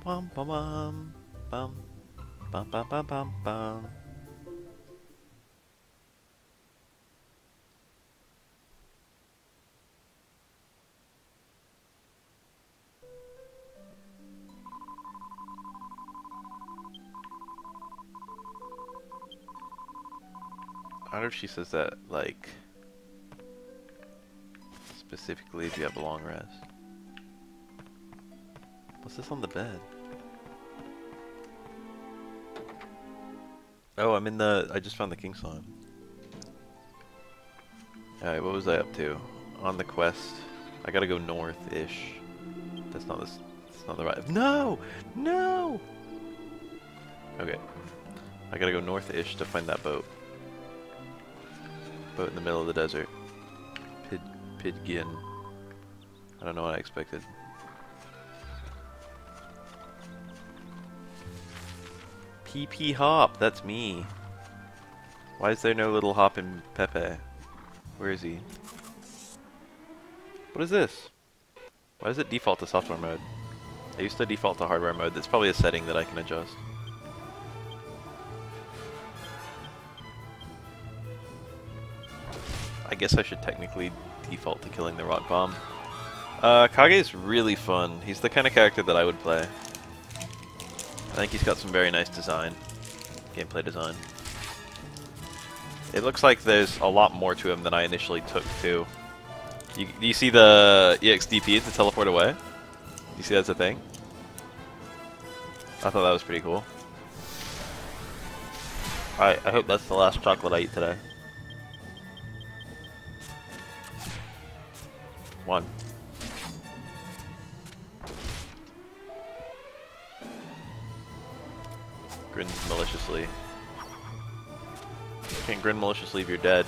Bum bum bum bum bum bum bum bum bum. I wonder if she says that, like, specifically if you have a long rest. What's this on the bed? Oh, I just found the king slime. Alright, what was I up to? On the quest. I gotta go north-ish. That's not the right. No! No! Okay. I gotta go north-ish to find that boat. Boat in the middle of the desert. Pidgin. I don't know what I expected. PP Hop, that's me. Why is there no little Hop in Pepe? Where is he? What is this? Why does it default to software mode? I used to default to hardware mode. That's probably a setting that I can adjust. I guess I should technically default to killing the rock bomb. Kage's really fun. He's the kind of character that I would play. I think he's got some very nice design. Gameplay design. It looks like there's a lot more to him than I initially took to. Do you see the EXDP to teleport away? Do you see that's a thing? I thought that was pretty cool. I hope that's the last chocolate I eat today. One. Grins maliciously. You can't grin maliciously if you're dead.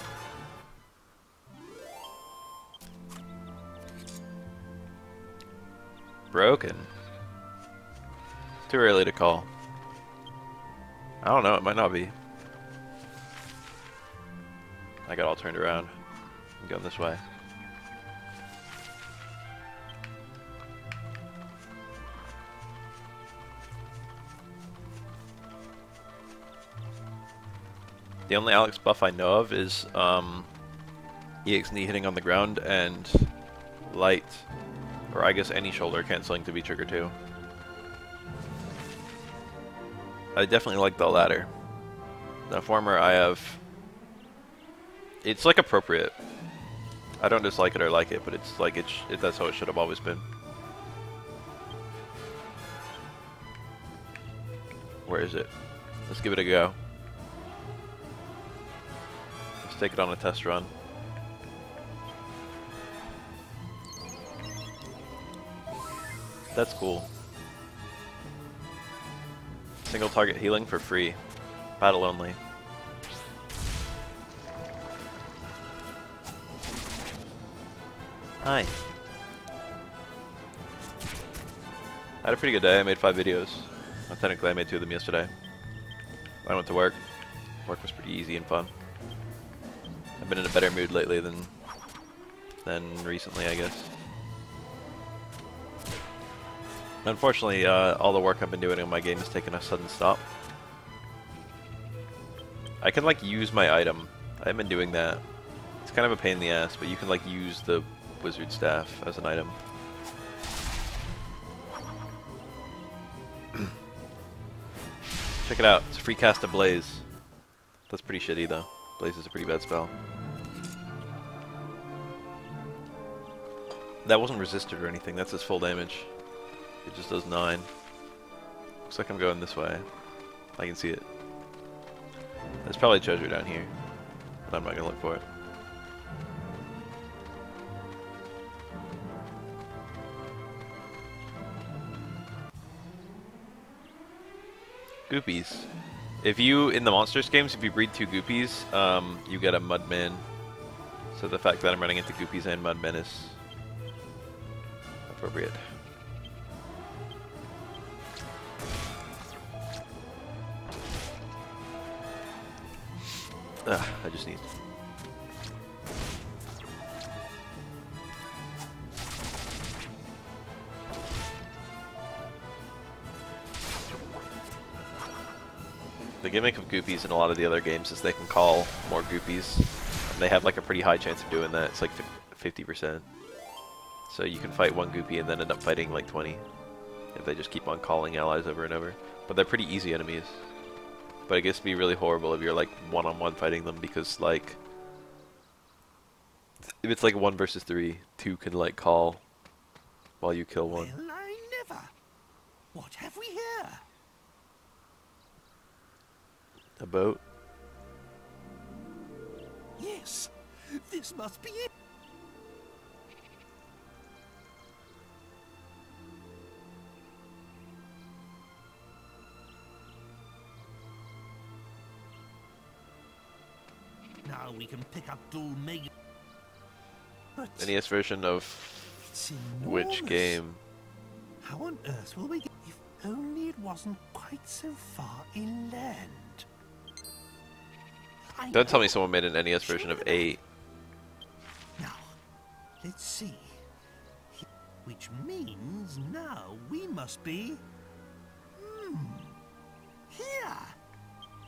Broken. Too early to call. I don't know, it might not be. I got all turned around. I'm going this way. The only Alex buff I know of is EX knee hitting on the ground and light, or I guess any shoulder canceling to be trigger 2. I definitely like the latter. The former I have... It's like appropriate. I don't dislike it or like it, but it's like that's how it should have always been. Where is it? Let's give it a go. Let's take it on a test run. That's cool. Single target healing for free. Battle only. Hi. I had a pretty good day. I made 5 videos. Well, technically I made 2 of them yesterday. I went to work. Work was pretty easy and fun. I've been in a better mood lately than recently, I guess. Unfortunately, all the work I've been doing on my game has taken a sudden stop. I can like use my item. I haven't been doing that. It's kind of a pain in the ass, but you can like use the wizard staff as an item. Check it out. It's a free cast of Blaze. That's pretty shitty though. Blaze is a pretty bad spell. That wasn't resisted or anything. That's his full damage. It just does 9. Looks like I'm going this way. I can see it. There's probably treasure down here, but I'm not gonna look for it. Goopies. If you, in the Monsters games, if you breed 2 Goopies, you get a Mudman. So the fact that I'm running into Goopies and Mudmen is appropriate. I just need... The gimmick of goopies in a lot of the other games is they can call more goopies. And they have like a pretty high chance of doing that. It's like 50%. So you can fight one goopy and then end up fighting like 20 if they just keep on calling allies over and over. But they're pretty easy enemies. But it gets to be really horrible if you're like one-on-one fighting them, because like if it's like 1 versus 3, 2 can like call while you kill one. Well, I never. What have we here? A boat? Yes, this must be it. Now we can pick up Dual Mega. But NES version of it's which enormous. game? How on earth will we get? If only it wasn't quite so far inland. I Don't tell know. me someone made an NES version of 8. Now, let's see. Which means now we must be... Here!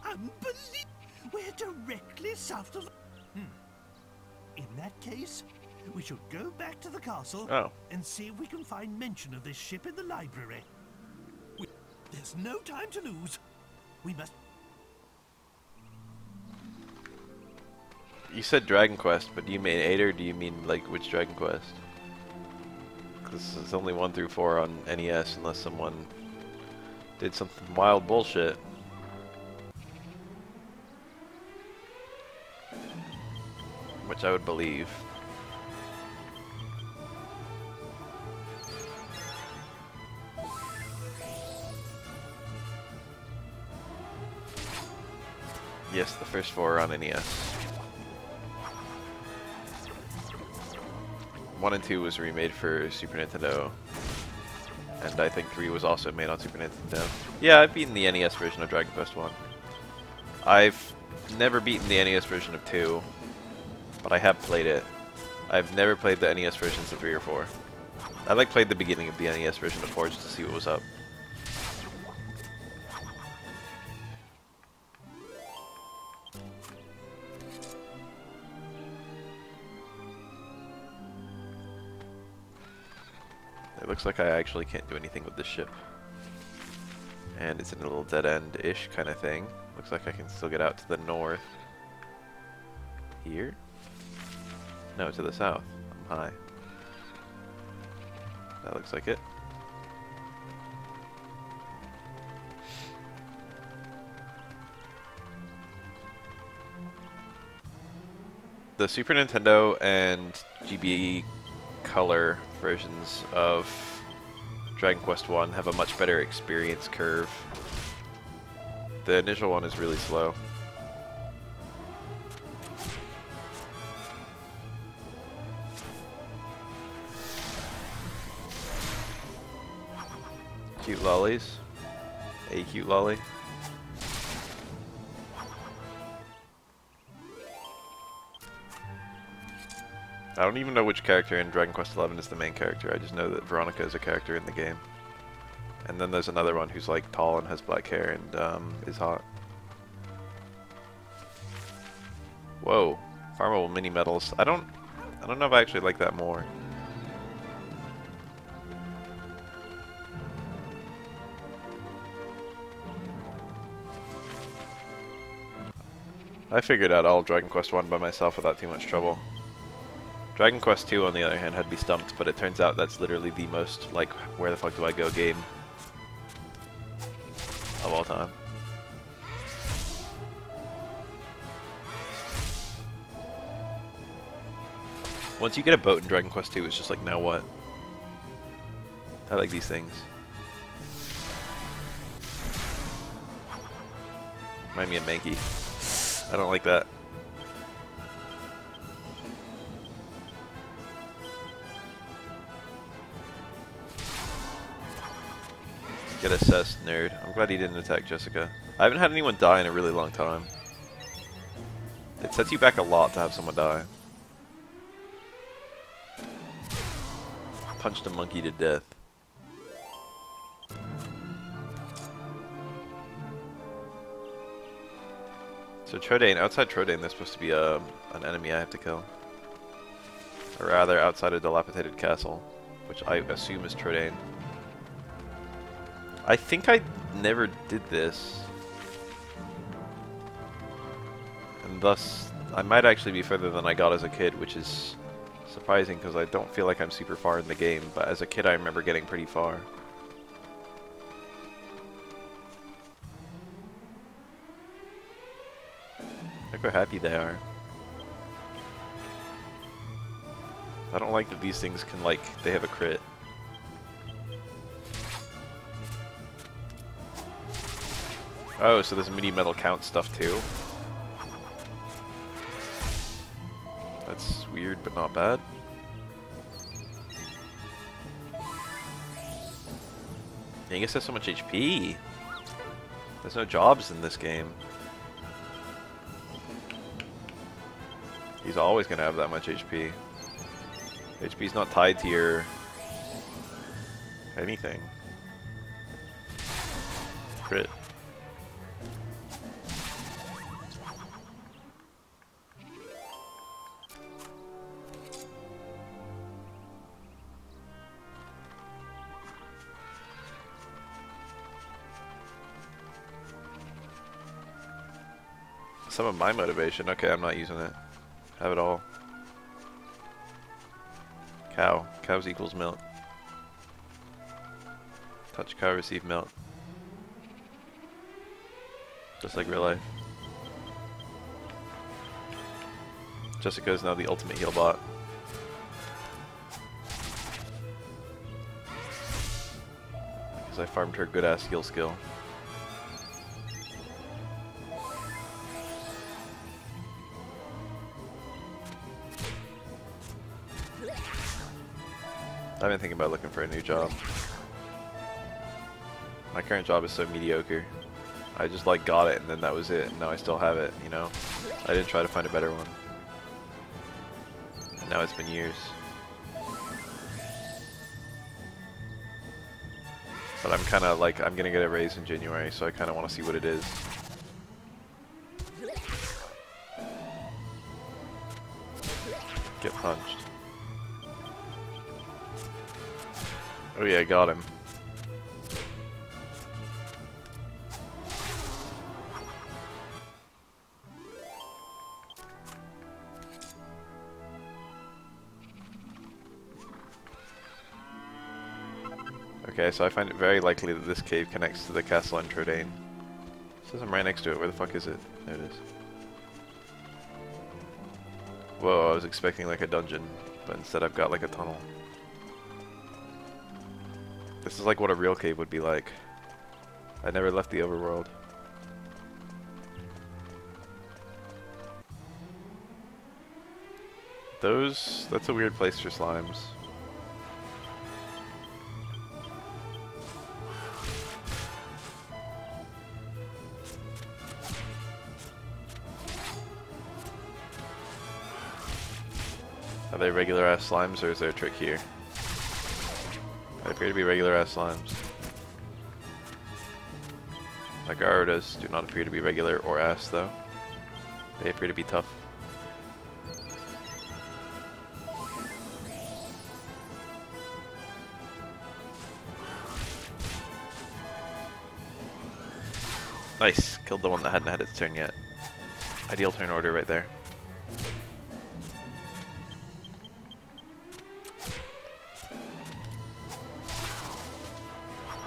Unbelievable! We're directly south of... In that case, we should go back to the castle and see if we can find mention of this ship in the library. There's no time to lose. We must... You said Dragon Quest, but do you mean 8 or do you mean like which Dragon Quest? Because it's only 1 through 4 on NES unless someone did something wild bullshit. Which I would believe. Yes, the first 4 are on NES. 1 and 2 was remade for Super Nintendo. And I think 3 was also made on Super Nintendo. Yeah, I've beaten the NES version of Dragon Quest 1. I've never beaten the NES version of 2, but I have played it. I've never played the NES versions of 3 or 4. I like played the beginning of the NES version of 4 just to see what was up. It looks like I actually can't do anything with this ship. And it's in a little dead-end-ish kind of thing. Looks like I can still get out to the north. Here? No, to the south. I'm high. That looks like it. The Super Nintendo and GB Color versions of Dragon Quest 1 have a much better experience curve. The initial one is really slow. Cute lollies. A cute lolly. I don't even know which character in Dragon Quest XI is the main character. I just know that Veronica is a character in the game. And then there's another one who's like tall and has black hair and is hot. Whoa, farmable mini metals. I don't know if I actually like that more. I figured out all of Dragon Quest 1 by myself without too much trouble. Dragon Quest 2, on the other hand, had to be stumped, but it turns out that's literally the most, like, where the fuck do I go game of all time. Once you get a boat in Dragon Quest 2, it's just like, now what? I like these things. Remind me of Mankey. I don't like that. Get assessed, nerd. I'm glad he didn't attack Jessica. I haven't had anyone die in a really long time. It sets you back a lot to have someone die. Punched a monkey to death. So Trodain, outside Trodain, there's supposed to be an enemy I have to kill. Or rather, outside a dilapidated castle, which I assume is Trodain. I think I never did this. And thus, I might actually be further than I got as a kid, which is surprising because I don't feel like I'm super far in the game, but as a kid I remember getting pretty far. Look how happy they are. I don't like that these things can, like, they have a crit. Oh, so there's mini metal count stuff too. That's weird, but not bad. Angus has so much HP. There's no jobs in this game. He's always gonna have that much HP. HP's not tied to your anything. Crit. Some of my motivation. Okay, I'm not using it. Have it all. Cow. Cows equals milk. Touch cow, receive milk. Just like real life. Jessica is now the ultimate heal bot. Because I farmed her good ass heal skill. I've been thinking about looking for a new job. My current job is so mediocre. I just like got it and then that was it, and now I still have it, you know? I didn't try to find a better one. And now it's been years. But I'm kinda like, I'm gonna get a raise in January, so I kinda wanna see what it is. Get punched. Oh yeah, got him. Okay, so I find it very likely that this cave connects to the castle in Trodain. It says I'm right next to it. Where the fuck is it? There it is. Whoa, I was expecting like a dungeon, but instead I've got like a tunnel. This is like what a real cave would be like. I never left the overworld. That's a weird place for slimes. Are they regular ass slimes or is there a trick here? They appear to be regular ass slimes. My Gyarados do not appear to be regular or ass though. They appear to be tough. Nice! Killed the one that hadn't had its turn yet. Ideal turn order right there.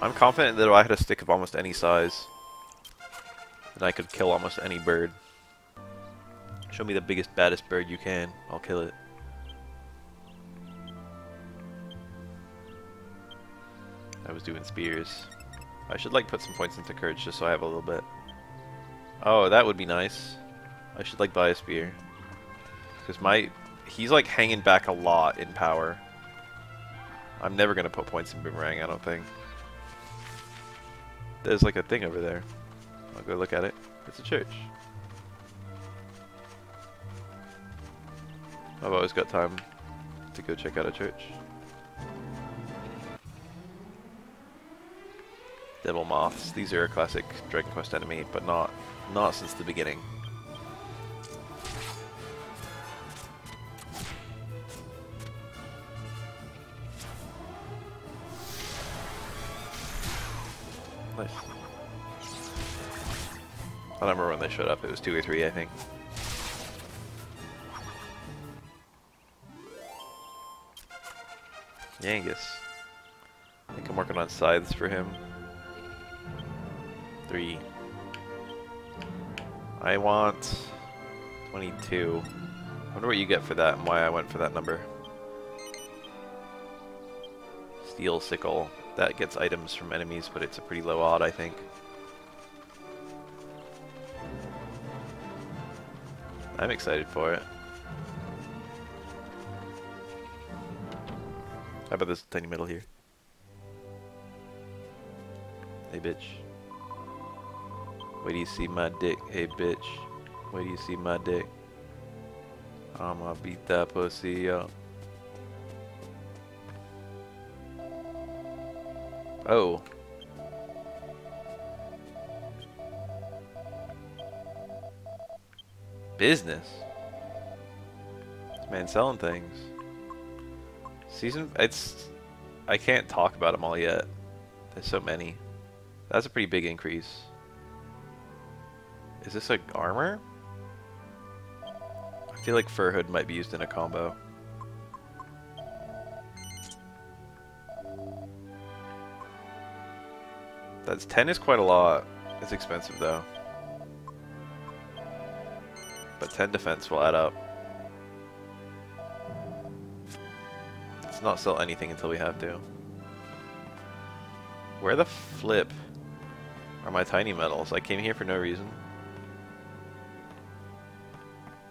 I'm confident that if I had a stick of almost any size, then I could kill almost any bird. Show me the biggest, baddest bird you can. I'll kill it. I was doing spears. I should like put some points into courage just so I have a little bit. Oh, that would be nice. I should like buy a spear. Because he's like hanging back a lot in power. I'm never going to put points in boomerang, I don't think. There's like a thing over there. I'll go look at it. It's a church. I've always got time to go check out a church. Devil moths. These are a classic Dragon Quest enemy, but not since the beginning. Nice. I don't remember when they showed up. It was 2 or 3, I think. Yangus. I think I'm working on scythes for him. 3. I want 22. I wonder what you get for that and why I went for that number. Steel sickle. That gets items from enemies, but it's a pretty low odd, I think. I'm excited for it. How about this tiny metal here? Hey, bitch. Wait do you see my dick? Hey, bitch. Wait do you see my dick? I'ma beat that pussy up. Oh. Business. This man selling things. I can't talk about them all yet. There's so many. That's a pretty big increase. Is this like armor? I feel like fur hood might be used in a combo. That's 10 is quite a lot. It's expensive though. But 10 defense will add up. Let's not sell anything until we have to. Where the flip are my tiny metals? I came here for no reason.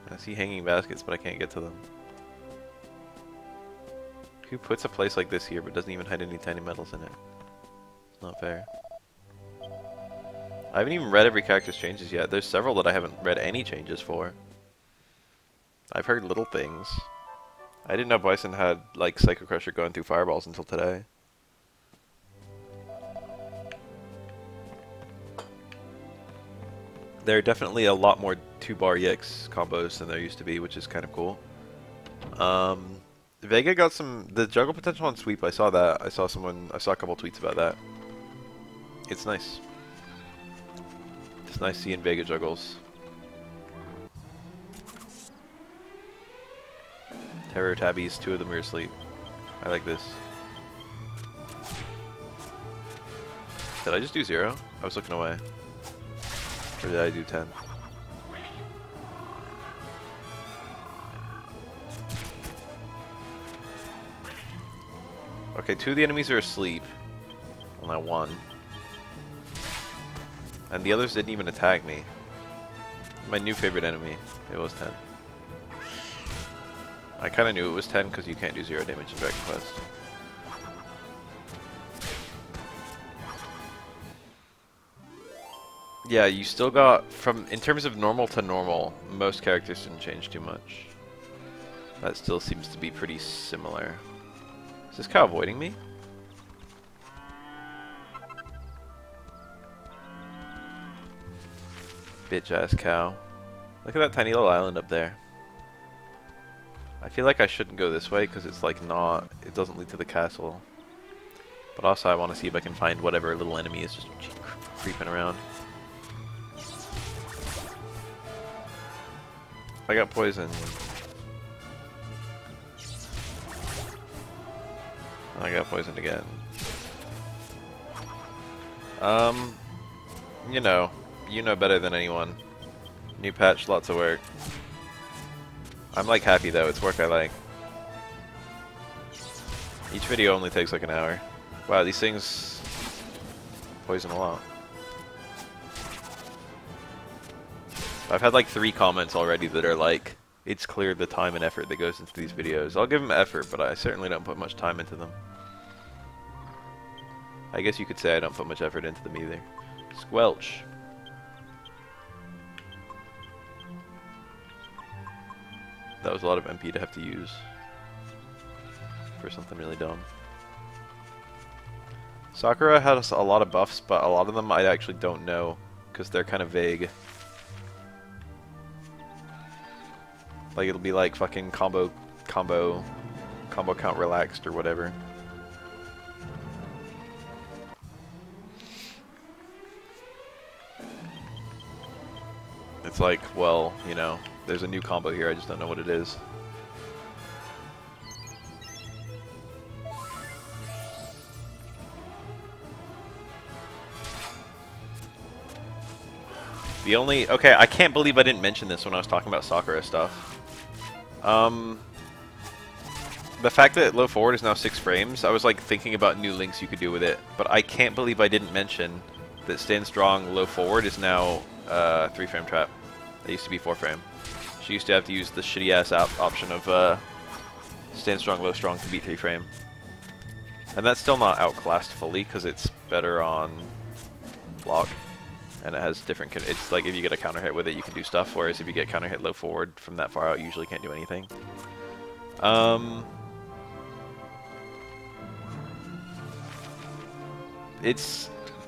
I see hanging baskets, but I can't get to them. Who puts a place like this here but doesn't even hide any tiny metals in it? It's not fair. I haven't even read every character's changes yet. There's several that I haven't read any changes for. I've heard little things. I didn't know Bison had, like, Psycho Crusher going through fireballs until today. There are definitely a lot more 2-bar EX combos than there used to be, which is kind of cool. Vega got the juggle potential on sweep. I saw that. I saw a couple tweets about that. It's nice. It's nice seeing Vega juggles. Terror tabbies, 2 of them are asleep. I like this. Did I just do 0? I was looking away. Or did I do 10? Okay, 2 of the enemies are asleep. Only 1. And the others didn't even attack me. My new favorite enemy. It was 10. I kind of knew it was 10 because you can't do 0 damage in Dragon Quest. Yeah, you still got, in terms of normal to normal, most characters didn't change too much. That still seems to be pretty similar. Is this cow avoiding me? Bitch ass cow. Look at that tiny little island up there. I feel like I shouldn't go this way because it's like it doesn't lead to the castle. But also I want to see if I can find whatever little enemy is just creeping around. I got poisoned. I got poisoned again. You know better than anyone. New patch, lots of work. I'm like happy though, it's work I like. Each video only takes like an hour. Wow, these things poison a lot. I've had like 3 comments already that are like, it's clear the time and effort that goes into these videos. I'll give them effort, but I certainly don't put much time into them. I guess you could say I don't put much effort into them either. Squelch. That was a lot of MP to have to use for something really dumb. Sakura has a lot of buffs, but a lot of them I actually don't know because they're kind of vague. Like it'll be like fucking combo count relaxed or whatever. it's like, well, you know, there's a new combo here, I just don't know what it is. The only... Okay, I can't believe I didn't mention this when I was talking about Sakura stuff. The fact that low forward is now 6 frames, I was like thinking about new links you could do with it, but I can't believe I didn't mention that stand strong low forward is now 3 frame trap. It used to be 4 frame. She used to have to use the shitty ass option of stand strong low strong to beat 3 frame. And that's still not outclassed fully because it's better on block. And it has different... It's like if you get a counter hit with it, you can do stuff, whereas if you get counter hit low forward from that far out, you usually can't do anything.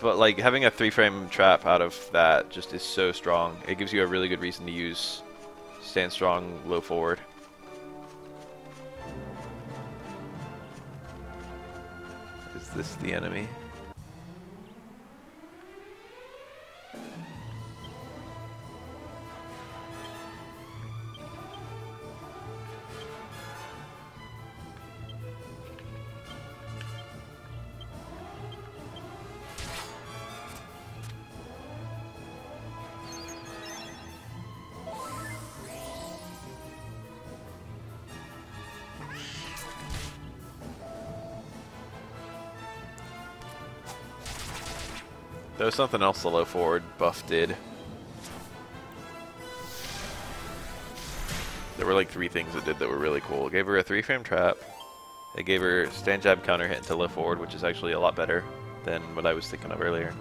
But like having a 3 frame trap out of that just is so strong. It gives you a really good reason to use stand strong low forward. Is this the enemy? There was something else the low forward buff did. There were like 3 things it did that were really cool. It gave her a 3 frame trap. It gave her stand jab counter hit into low forward, which is actually a lot better than what I was thinking of earlier.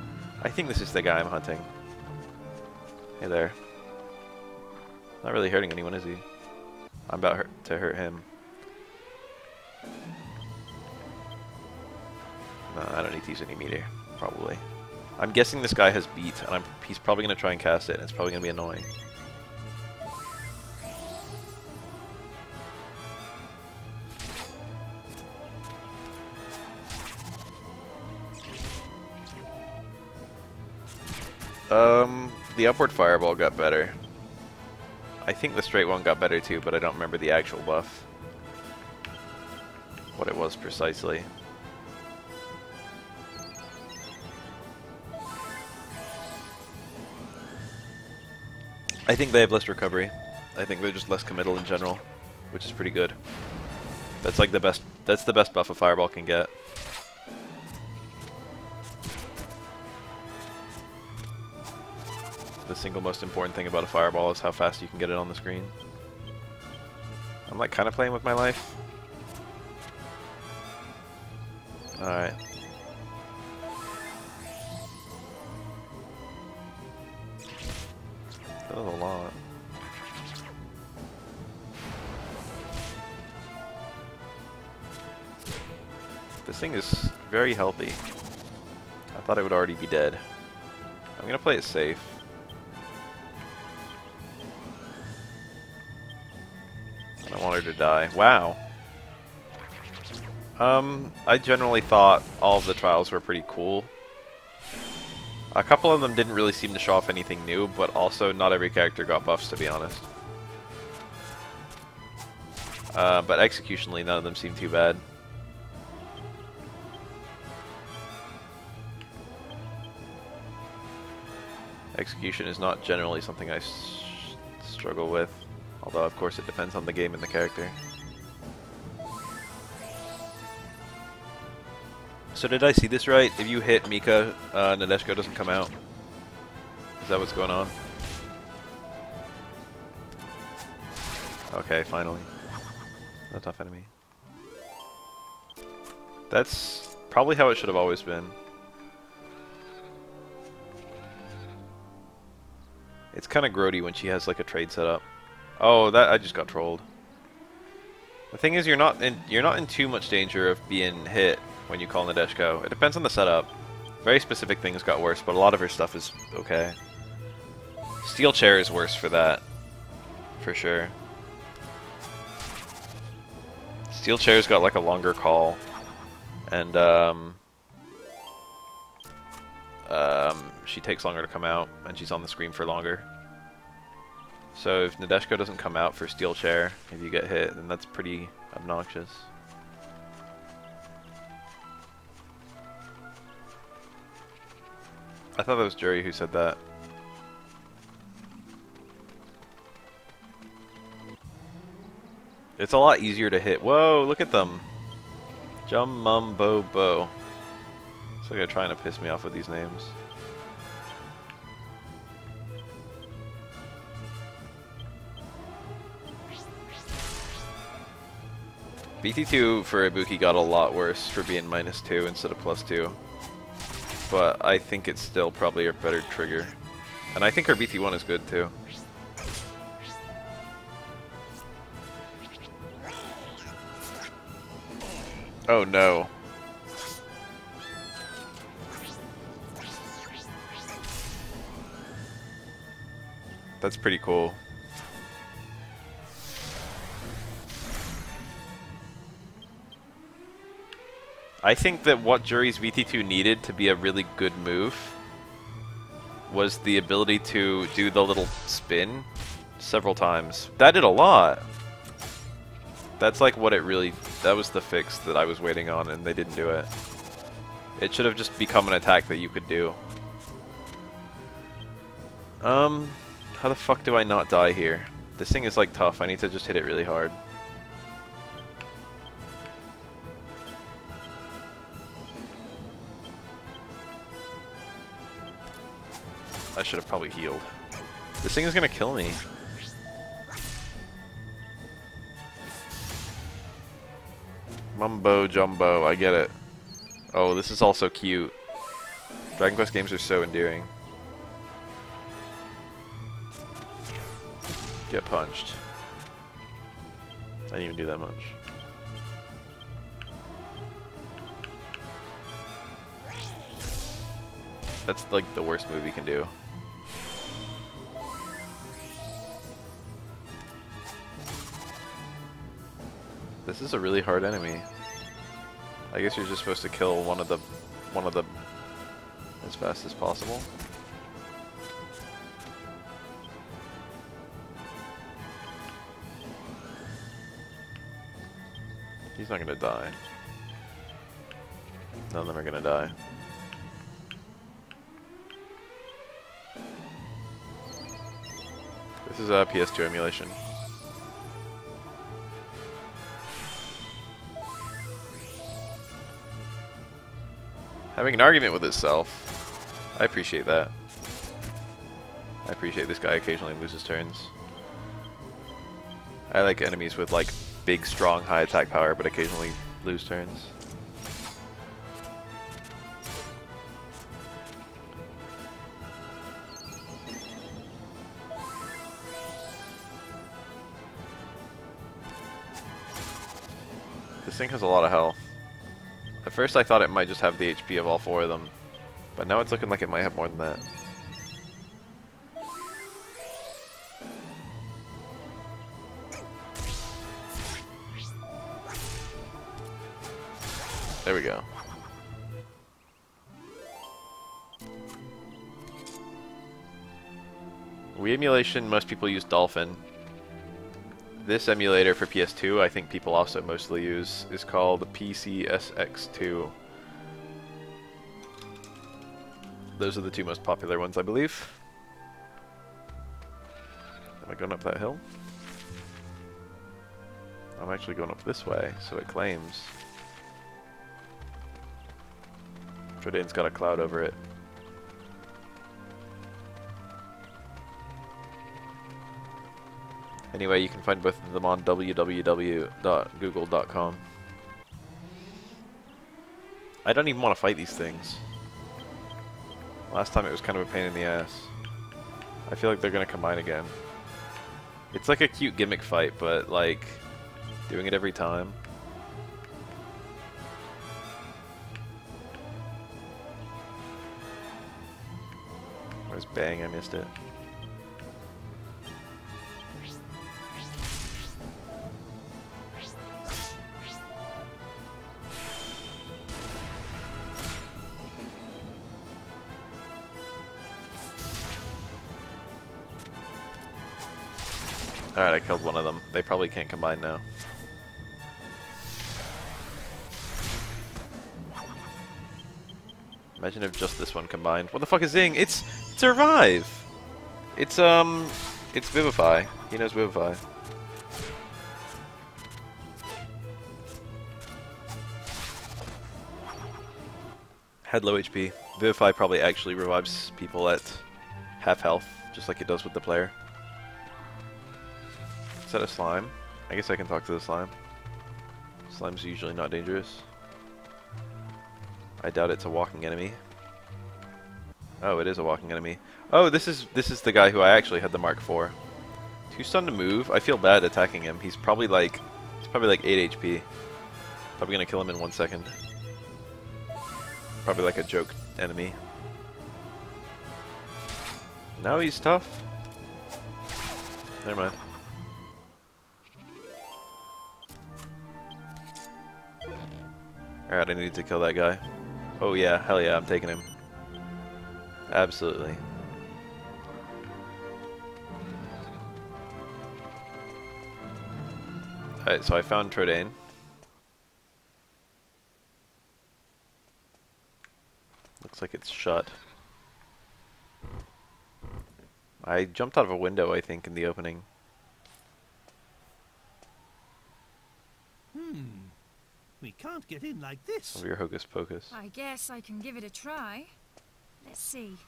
I think this is the guy I'm hunting. Hey there. Not really hurting anyone, is he? I'm about to hurt him. No, I don't need to use any meter, probably. I'm guessing this guy has beat, and he's probably going to try and cast it, and it's probably going to be annoying. The upward fireball got better. I think the straight one got better too, but I don't remember the actual buff. What it was precisely. I think they have less recovery. I think they're just less committal in general, which is pretty good. That's like the best. That's the best buff a fireball can get. The single most important thing about a fireball is how fast you can get it on the screen. I'm like kind of playing with my life. Alright. That was a lot. This thing is very healthy. I thought it would already be dead. I'm gonna play it safe. I don't want her to die. Wow. I generally thought all of the trials were pretty cool. A couple of them didn't really seem to show off anything new, but also not every character got buffs, to be honest. But executionally, none of them seemed too bad. Execution is not generally something I struggle with, although of course it depends on the game and the character. So did I see this right? If you hit Mika, Nadeshiko doesn't come out. Is that what's going on? Okay, finally. A tough enemy. That's probably how it should have always been. It's kind of grody when she has like a trade set up. Oh, that I just got trolled. The thing is, you're not in too much danger of being hit when you call Nadeshiko. It depends on the setup. Very specific things got worse, but a lot of her stuff is okay. Steel chair is worse for that, for sure. Steel chair's got like a longer call, and she takes longer to come out, and she's on the screen for longer. So if Nadeshko doesn't come out for steel chair, if you get hit, then that's pretty obnoxious. I thought that was Jury who said that. It's a lot easier to hit. Whoa, look at them. Jum Mum Bo Bo. It's like they're trying to piss me off with these names. BT2 for Ibuki got a lot worse for being -2 instead of +2. But I think it's still probably a better trigger. And I think her BT1 is good too. Oh no. That's pretty cool. I think that what Jury's VT2 needed to be a really good move was the ability to do the little spin several times. That did a lot. That's like what it really... That was the fix that I was waiting on, and they didn't do it. It should have just become an attack that you could do. How the fuck do I not die here? This thing is like tough. I need to just hit it really hard. I should have probably healed. This thing is gonna kill me. Mumbo Jumbo, I get it. Oh, this is also cute. Dragon Quest games are so endearing. Get punched. I didn't even do that much. That's like the worst move you can do. This is a really hard enemy. I guess you're just supposed to kill one of them as fast as possible. He's not gonna die. None of them are gonna die. This is a PS2 emulation. Having an argument with itself. I appreciate that. I appreciate this guy occasionally loses turns. I like enemies with like big, strong, high attack power, but occasionally lose turns. This thing has a lot of health. At first I thought it might just have the HP of all four of them, but now it's looking like it might have more than that. There we go. Wii emulation, most people use Dolphin. This emulator for PS2, I think people also mostly use, is called PCSX2. Those are the two most popular ones, I believe. Am I going up that hill? I'm actually going up this way, so it claims. Jordan's got a cloud over it. Anyway, you can find both of them on www.google.com. I don't even want to fight these things. Last time it was kind of a pain in the ass. I feel like they're going to combine again. It's like a cute gimmick fight, but like doing it every time. Where's Bang? I missed it. Alright, I killed one of them. They probably can't combine now. Imagine if just this one combined. What the fuck is Zing? It's a revive! It's Vivify. He knows Vivify. Had low HP. Vivify probably actually revives people at half health, just like it does with the player. Is that a slime? I guess I can talk to the slime. Slime's usually not dangerous. I doubt it's a walking enemy. Oh, it is a walking enemy. Oh, this is the guy who I actually had the mark for. Too stunned to move. I feel bad attacking him. He's probably like 8 HP. Probably gonna kill him in 1 second. Probably like a joke enemy. Now he's tough. Never mind. Alright, I need to kill that guy. Oh yeah, hell yeah, I'm taking him. Absolutely. Alright, so I found Trodain. Looks like it's shut. I jumped out of a window, I think, in the opening. We can't get in like this. Over your hocus pocus. I guess I can give it a try. Let's see.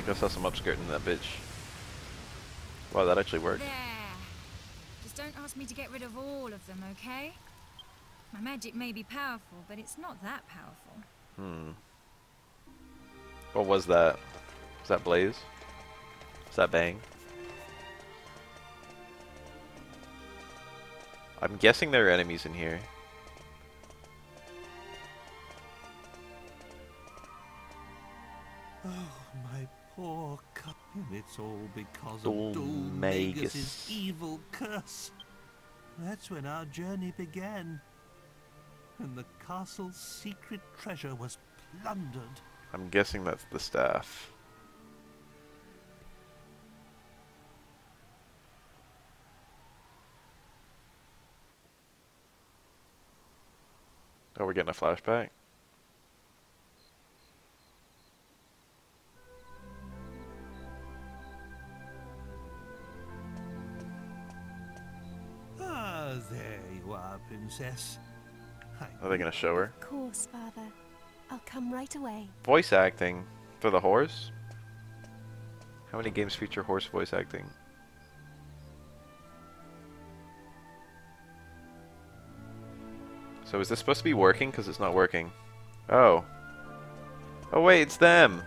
I guess that's some upskirting that bitch. Wow, that actually worked. There. Just don't ask me to get rid of all of them, okay? My magic may be powerful, but it's not that powerful. What was that? Was that Blaze? Was that Bang? I'm guessing there are enemies in here. Oh, my poor cup. It's all because Dol of Magus. Dolmagus' evil curse. That's when our journey began. And the castle's secret treasure was plundered. I'm guessing that's the staff. Oh, we're getting a flashback? Ah, there you are, Princess. Are they gonna show her? Of course, Father. I'll come right away. Voice acting for the horse? How many games feature horse voice acting? So is this supposed to be working? Because it's not working. Oh. Oh wait, it's them!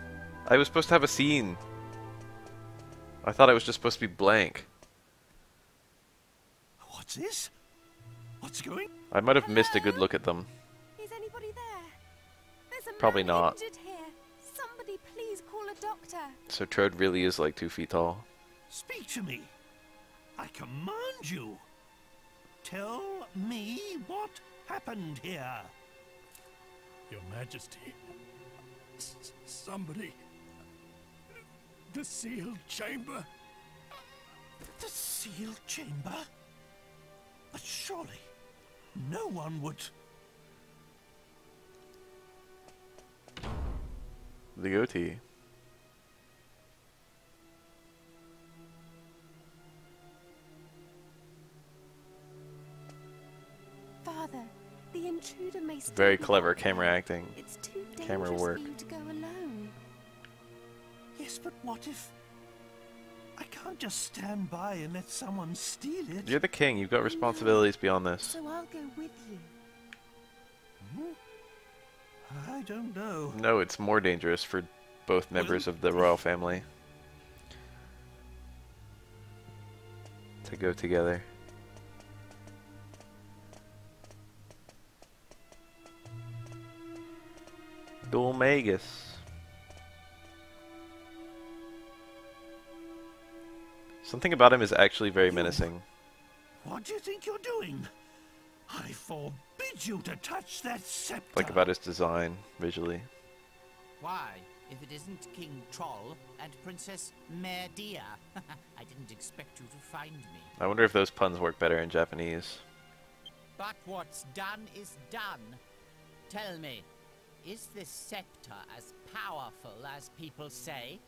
I was supposed to have a scene. I thought it was just supposed to be blank. What's this? What's going? I might have missed a good look at them. Is anybody there? There's a Probably man not. injured here. Somebody please call a doctor. So Trode really is like 2 feet tall. Speak to me. I command you. Tell me what happened here. Your Majesty, somebody... The sealed chamber? The sealed chamber? But surely, no one would... The goatee. Father, the intruder may still Very be clever out there. camera acting. It's too Camera dangerous work. for you to go alone. Yes, but what if... I can't just stand by and let someone steal it. You're the king. You've got responsibilities beyond this. So I'll go with you. I don't know. No, it's more dangerous for both members of the royal family to go together. Dolmagus. Something about him is actually very menacing. What do you think you're doing? I forbid forbid you to touch that scepter. Like about his design, visually. Why? If it isn't King Troll and Princess Merdia. I didn't expect you to find me. I wonder if those puns work better in Japanese. But what's done is done. Tell me, is this scepter as powerful as people say?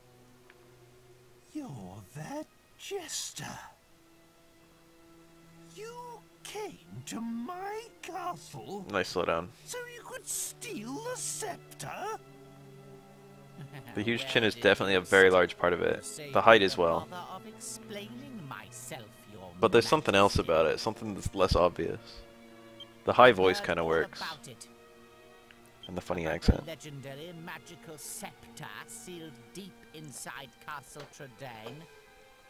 You're that jester. You came to my castle Nice slowdown. so you could steal the scepter? The huge chin is definitely a very large part of it. The height as well. But there's something else about it, something that's less obvious. The high voice kind of works. And the funny accent. Legendary magical scepter sealed deep inside Castle Tradaine,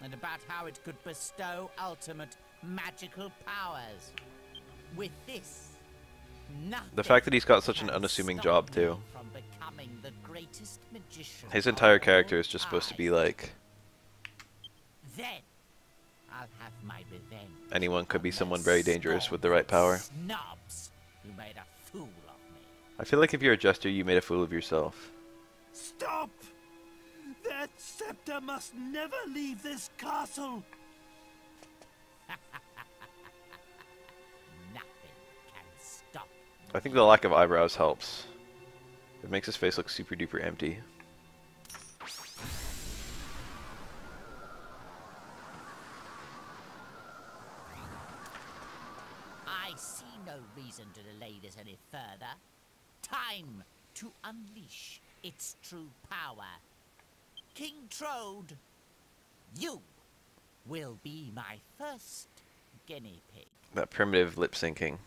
and about how it could bestow ultimate magical powers. With this, the fact that he's got such an unassuming job too. His entire character is just supposed to be like, then I'll have my revenge. Anyone could be someone very dangerous with the right power. Snobs who made a fool of me. I feel like if you're a jester, you made a fool of yourself. Stop! That scepter must never leave this castle. Nothing can stop. I think the lack of eyebrows helps. It makes his face look super duper empty. I see no reason to delay this any further. Time to unleash its true power. King Trode, you will be my first guinea pig. That primitive lip syncing.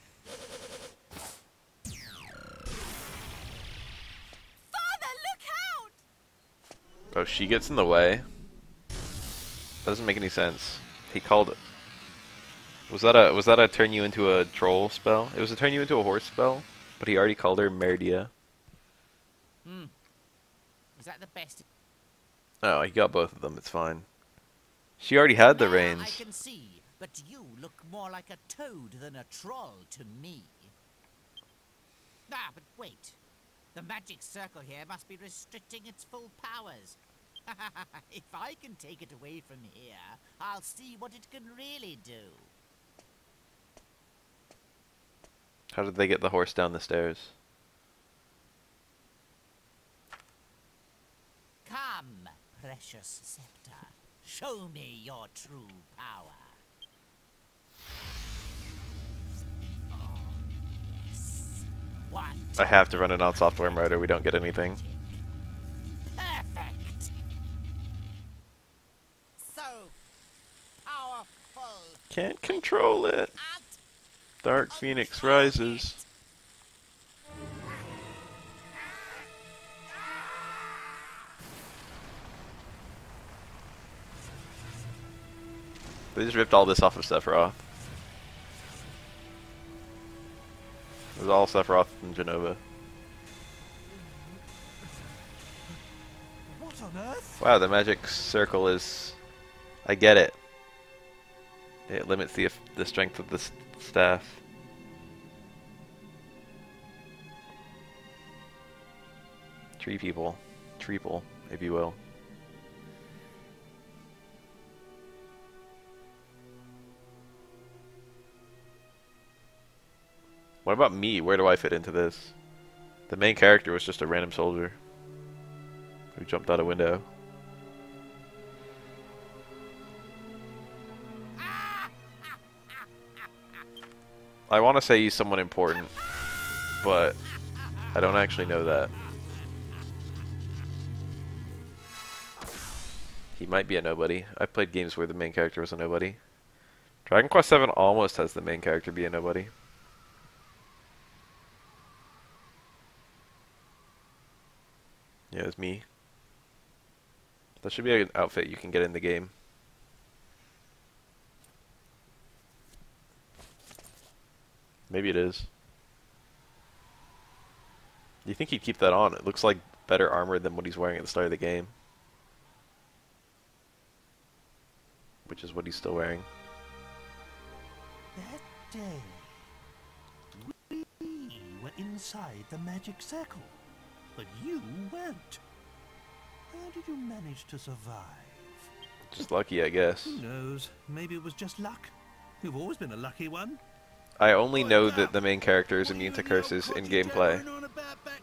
Father, look out! Oh, she gets in the way? That doesn't make any sense. He called it. Was that a turn you into a troll spell? It was a turn you into a horse spell, but he already called her Merdia. Is that the best? Oh, he got both of them. It's fine. She already had the Now reins. I can see, but you look more like a toad than a troll to me. Ah, but wait. The magic circle here must be restricting its full powers. If I can take it away from here, I'll see what it can really do. How did they get the horse down the stairs? Come, precious scepter. Show me your true power. Oh, yes. What? I have to run it on software mode or we don't get anything. Perfect. So powerful. Can't control it. Dark Phoenix rises. They just ripped all this off of Sephiroth. It was all Sephiroth and Genova. What on earth? Wow, the magic circle is... I get it. It limits the strength of the staff. Tree people. Treeple, if you will. What about me? Where do I fit into this? The main character was just a random soldier who jumped out a window. I want to say he's someone important, but I don't actually know that. He might be a nobody. I've played games where the main character was a nobody. Dragon Quest VII almost has the main character be a nobody. Yeah, it's me. That should be an outfit you can get in the game. Maybe it is. You think he'd keep that on? It looks like better armor than what he's wearing at the start of the game. Which is what he's still wearing. That day, we inside the magic circle, but you weren't. How did you manage to survive? Just lucky, I guess. Who knows? Maybe it was just luck. You've always been a lucky one. I only know that the main character is immune to curses in gameplay,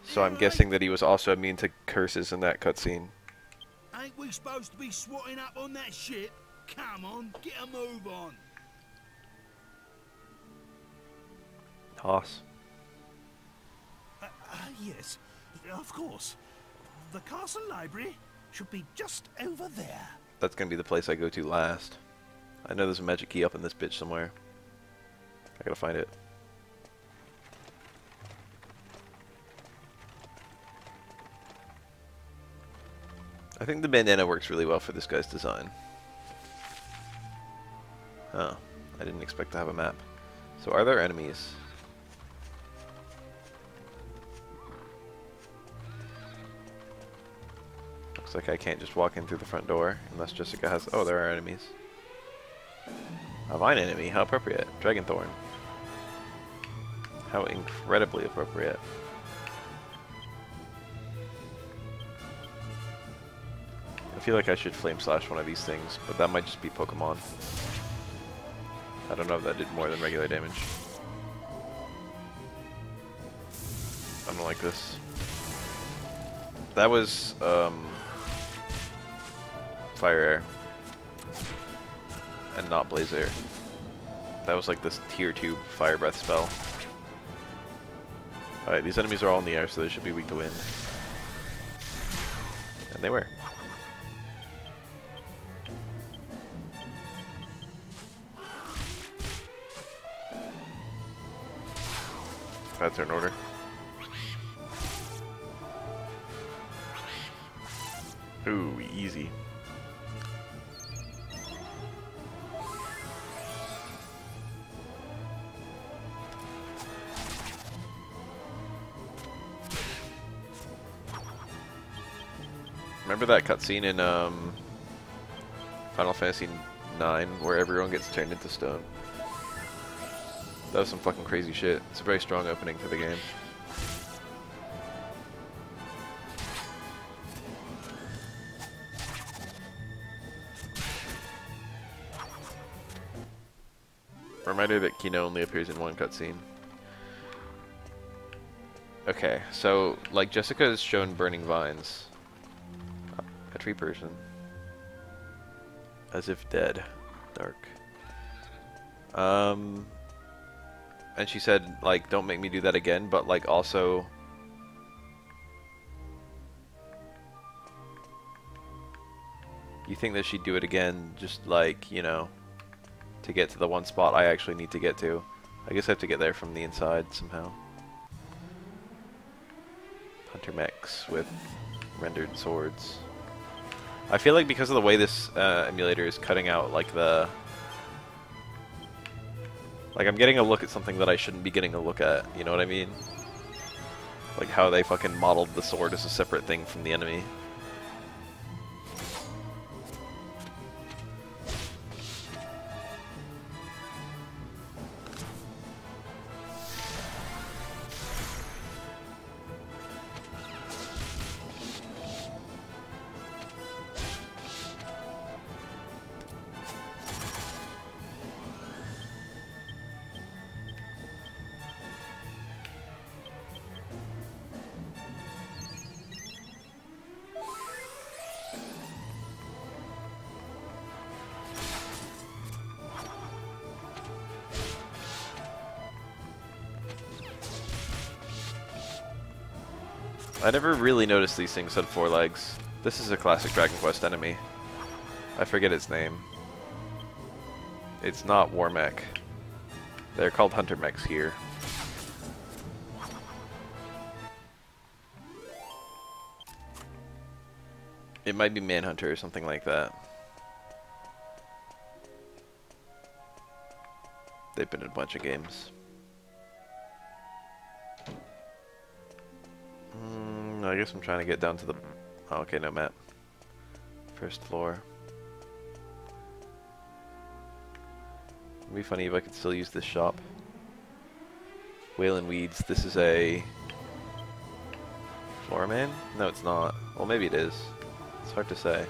so I'm guessing that he was also immune to curses in that cutscene. Ain't we supposed to be swatting up on that ship? Come on, get a move on. Toss. Yes, of course. The castle library should be just over there. That's gonna be the place I go to last. I know there's a magic key up in this bitch somewhere. I gotta find it. I think the bandana works really well for this guy's design. Oh, I didn't expect to have a map. So are there enemies? Looks like I can't just walk in through the front door unless Jessica has... Oh, there are enemies. A vine enemy, how appropriate. Dragonthorn. How incredibly appropriate. I feel like I should flame slash one of these things, but that might just be Pokemon. I don't know if that did more than regular damage. I don't like this. That was, Fire Air. And not Blaze Air. That was like this tier 2 Fire Breath spell. Alright, these enemies are all in the air, so they should be weak to wind. And they were. That's our order. Ooh, easy. Remember that cutscene in Final Fantasy IX where everyone gets turned into stone? That was some fucking crazy shit. It's a very strong opening for the game. Reminder that Kino only appears in one cutscene. Okay, so like Jessica has shown burning vines. A tree person. As if dead. Dark. And she said, like, don't make me do that again, but like also... You think that she'd do it again, just like, you know, to get to the one spot I actually need to get to. I guess I have to get there from the inside somehow. Hunter mechs with rendered swords. I feel like because of the way this emulator is cutting out like the... Like I'm getting a look at something that I shouldn't be getting a look at, you know what I mean? Like how they fucking modeled the sword as a separate thing from the enemy. I never really noticed these things had 4 legs. This is a classic Dragon Quest enemy. I forget its name. It's not War Mech. They're called Hunter Mechs here. It might be Manhunter or something like that. They've been in a bunch of games. I guess I'm trying to get down to the... Oh, okay, no map. First floor. It'd be funny if I could still use this shop. Wailing Weeds. This is a Flora Man? No, it's not. Well, maybe it is. It's hard to say.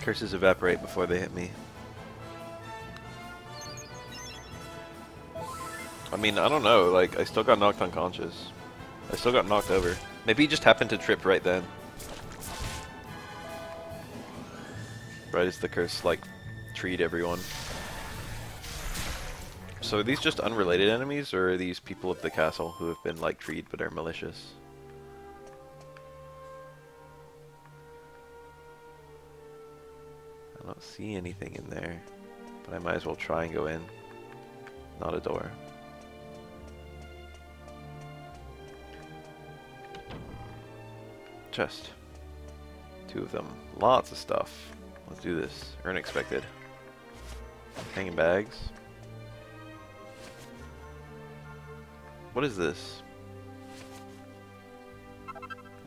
Curses evaporate before they hit me. I mean, I don't know, like, I still got knocked unconscious. I still got knocked over. Maybe he just happened to trip right then. Right as the curse, like, treed everyone. So are these just unrelated enemies, or are these people of the castle who have been, like, treed but are malicious? I don't see anything in there, but I might as well try and go in. Not a door. Chest. 2 of them. Lots of stuff. Let's do this. Unexpected. Hanging bags. What is this?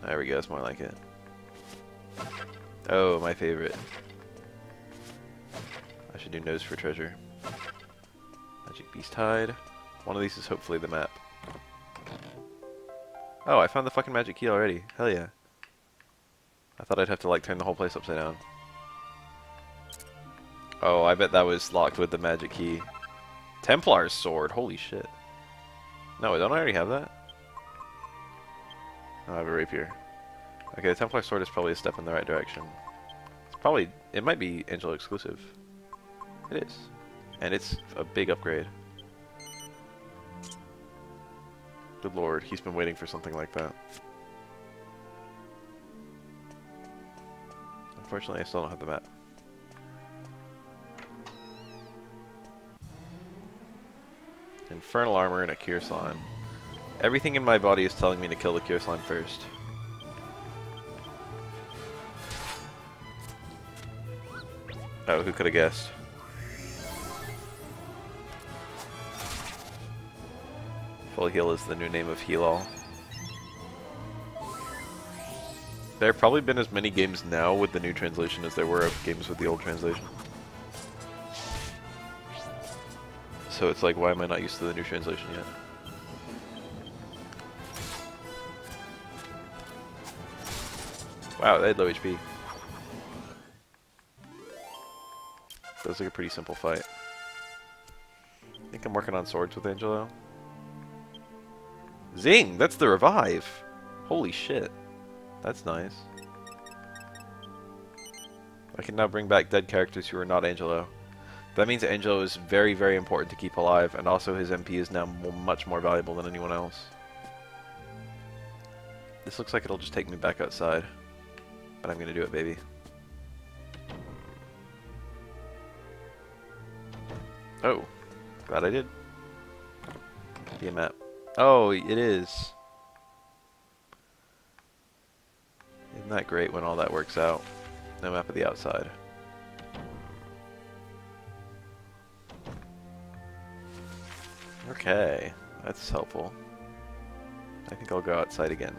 There we go, it's more like it. Oh, my favorite. I should do nose for treasure. Magic Beast Hide. One of these is hopefully the map. Oh, I found the fucking magic key already. Hell yeah. I thought I'd have to like turn the whole place upside down. Oh, I bet that was locked with the magic key. Templar's sword, holy shit. No, don't I already have that? Oh, I have a rapier. Okay, the Templar sword is probably a step in the right direction. It's probably, it might be Angelo exclusive. It is. And it's a big upgrade. Good lord, he's been waiting for something like that. Unfortunately, I still don't have the map. Infernal armor and a cure slime. Everything in my body is telling me to kill the cure slime first. Oh, who could have guessed? Full heal is the new name of heal all. There have probably been as many games now with the new translation as there were of games with the old translation. So it's like, why am I not used to the new translation yet? Wow, they had low HP. Feels like a pretty simple fight. I think I'm working on swords with Angelo. Zing! That's the revive! Holy shit. That's nice. I can now bring back dead characters who are not Angelo. That means Angelo is very, very important to keep alive, and also his MP is now much more valuable than anyone else. This looks like it'll just take me back outside. But I'm gonna do it, baby. Oh. Glad I did. Be a map. Oh, it is. Isn't that great when all that works out? No map of the outside. Okay, that's helpful. I think I'll go outside again.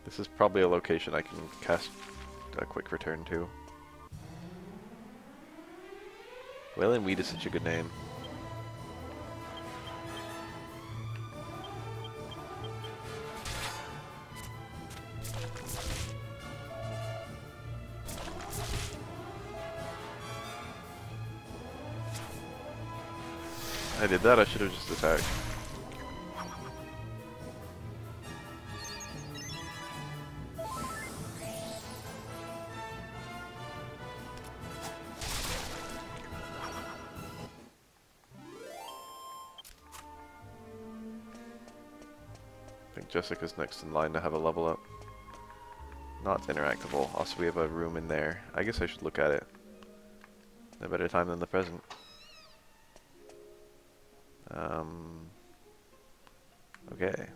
This is probably a location I can cast a quick return to. Wailing Weed is such a good name. I did that, I should have just attacked. I think Jessica's next in line to have a level up. Not interactable. Also, we have a room in there. I guess I should look at it. No better time than the present. Okay.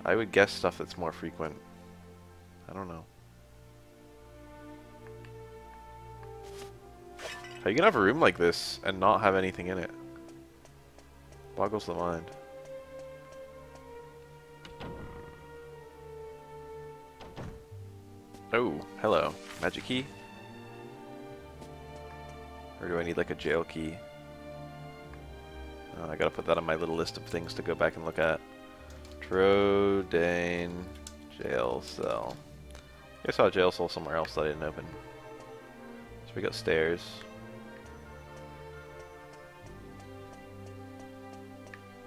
I would guess stuff that's more frequent. I don't know. How you gonna have a room like this and not have anything in it? Boggles the mind. Oh, hello. Magic key? Or do I need like a jail key? I gotta put that on my little list of things to go back and look at. Trodane jail cell. I saw a jail cell somewhere else that I didn't open. So we got stairs.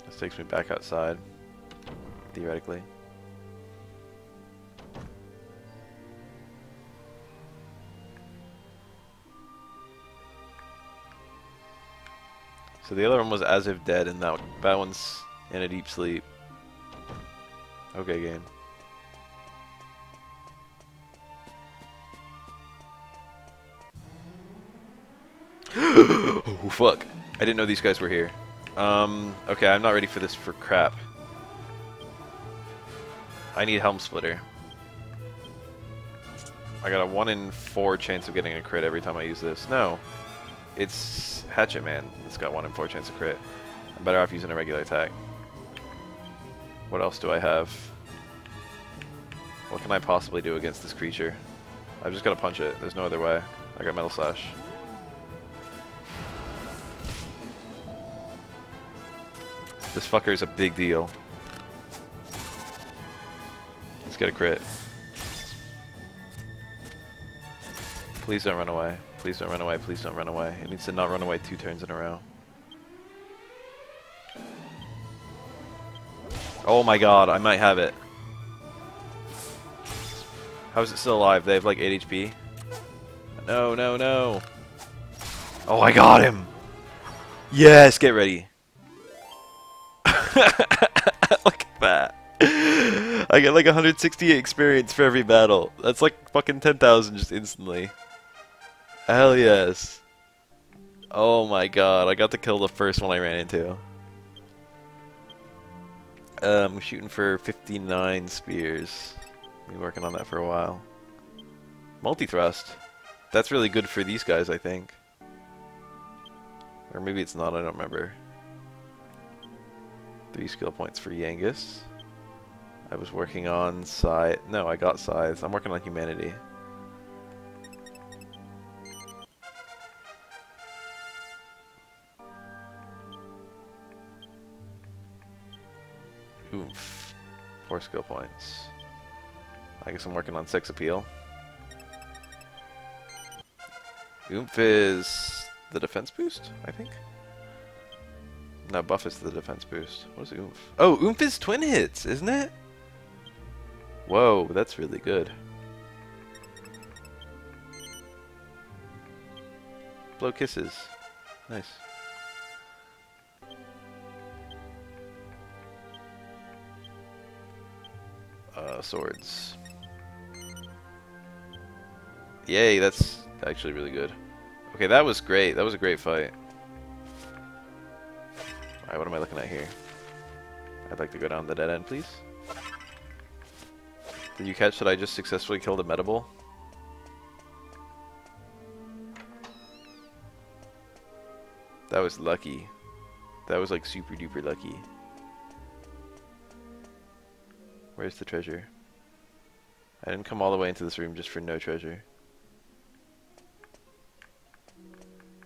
This takes me back outside, theoretically. So the other one was as if dead, and that one's in a deep sleep. Okay, game. Oh, fuck. I didn't know these guys were here. Okay, I'm not ready for this for crap. I need Helm Splitter. I got a 1 in 4 chance of getting a crit every time I use this. No. It's Hatchet Man. It's got 1 in 4 chance of crit. I'm better off using a regular attack. What else do I have? What can I possibly do against this creature? I've just got to punch it. There's no other way. I got Metal Slash. This fucker is a big deal. Let's get a crit. Please don't run away. Please don't run away. Please don't run away. It needs to not run away 2 turns in a row. Oh my god, I might have it. How is it still alive? They have like 8 HP. No, no, no. Oh, I got him! Yes, get ready. Look at that. I get like 168 experience for every battle. That's like fucking 10,000 just instantly. Hell yes. Oh my god, I got to kill the first one I ran into. I'm shooting for 59 spears. Been working on that for a while. Multi-thrust. That's really good for these guys, I think. Or maybe it's not, I don't remember. 3 skill points for Yangus. I was working on Scythe. No, I got Scythe. I'm working on Humanity. Oomph. 4 skill points. I guess I'm working on 6 appeal. Oomph is the defense boost, I think? No, buff is the defense boost. What is Oomph? Oh, Oomph is twin hits, isn't it? Whoa, that's really good. Blow kisses. Nice. Swords. Yay, that's actually really good. Okay, that was great. That was a great fight. Alright, what am I looking at here? I'd like to go down the dead end, please. Did you catch that I just successfully killed a Mediball? That was lucky. That was like super duper lucky. Where's the treasure? I didn't come all the way into this room just for no treasure.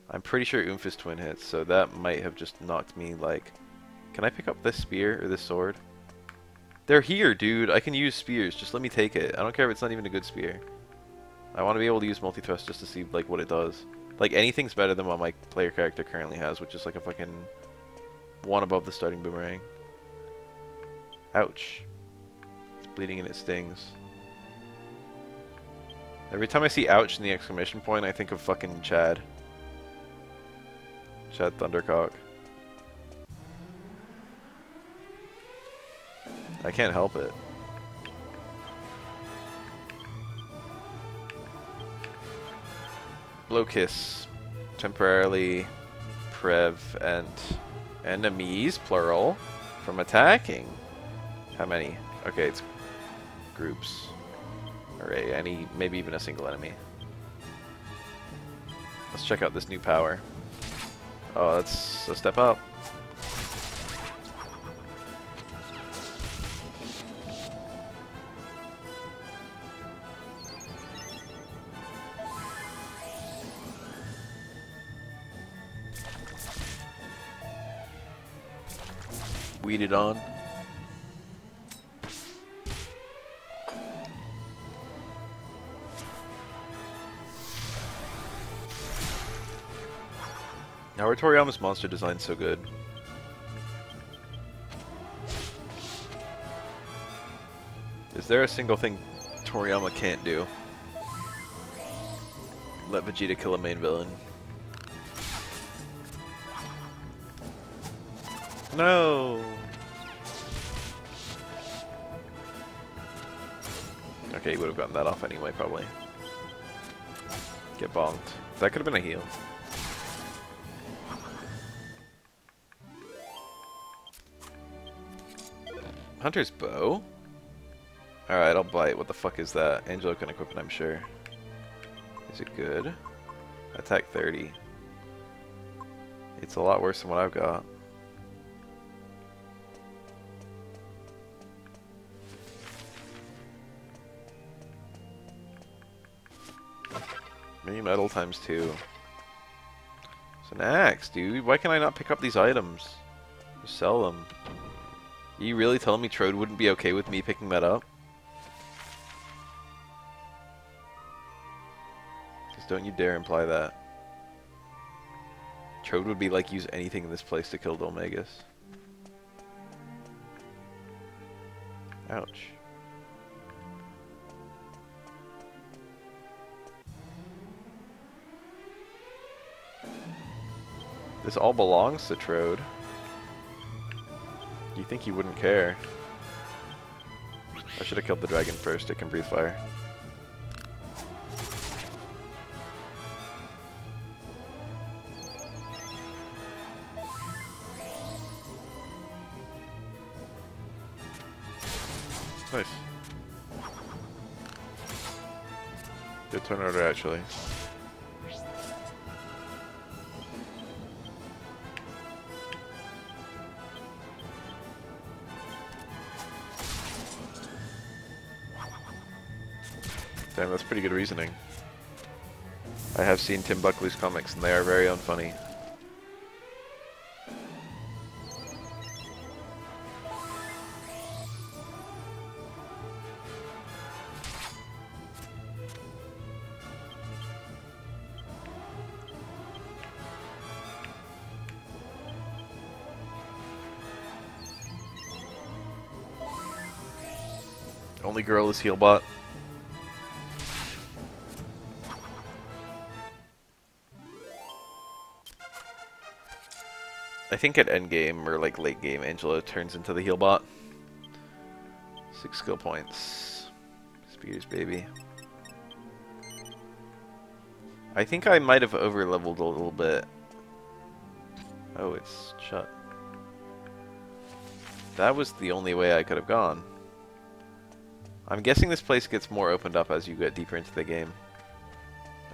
I'm pretty sure Oomph is twin hits, so that might have just knocked me like... Can I pick up this spear or this sword? They're here, dude! I can use spears, just let me take it. I don't care if it's not even a good spear. I want to be able to use multi-thrust just to see like what it does. Like anything's better than what my player character currently has, which is like a fucking 1 above the starting boomerang. Ouch. It's bleeding and it stings. Every time I see ouch in the exclamation point, I think of fucking Chad. Chad Thundercock. I can't help it. Blow Kiss. Temporarily prevent enemies, plural, from attacking. How many? Okay, it's groups. Or any, maybe even a single enemy. Let's check out this new power. Oh, that's a step up. Weeded on. Now, are Toriyama's monster design so good? Is there a single thing Toriyama can't do? Let Vegeta kill a main villain. No! Okay, he would have gotten that off anyway, probably. Get bonked. That could have been a heal. Hunter's bow? Alright, I'll bite. What the fuck is that? Angelo can equip it, I'm sure. Is it good? Attack 30. It's a lot worse than what I've got. Mini metal times 2. It's an axe, dude. Why can I not pick up these items? Just sell them. Are you really telling me Trode wouldn't be okay with me picking that up? Just don't you dare imply that. Trode would be like, use anything in this place to kill Dolmegus. Ouch. This all belongs to Trode. You think he wouldn't care? I should have killed the dragon first. It can breathe fire. Nice. Good turn order, actually. Damn, that's pretty good reasoning. I have seen Tim Buckley's comics, and they are very unfunny. Only girl is Healbot. I think at endgame, or like late game, Angela turns into the heal bot. 6 skill points. Spears, baby. I think I might have over-leveled a little bit. Oh, it's shut. That was the only way I could have gone. I'm guessing this place gets more opened up as you get deeper into the game.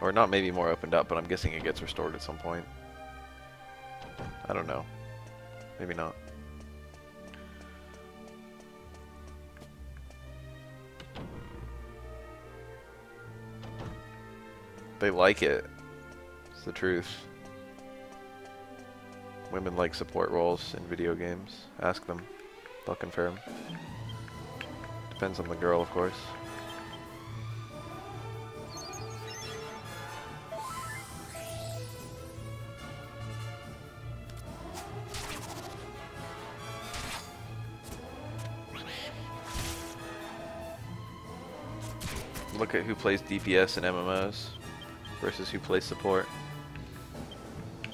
Or not maybe more opened up, but I'm guessing it gets restored at some point. I don't know. Maybe not. They like it. It's the truth. Women like support roles in video games. Ask them. They'll confirm. Depends on the girl, of course. Look at who plays DPS in MMOs versus who plays support.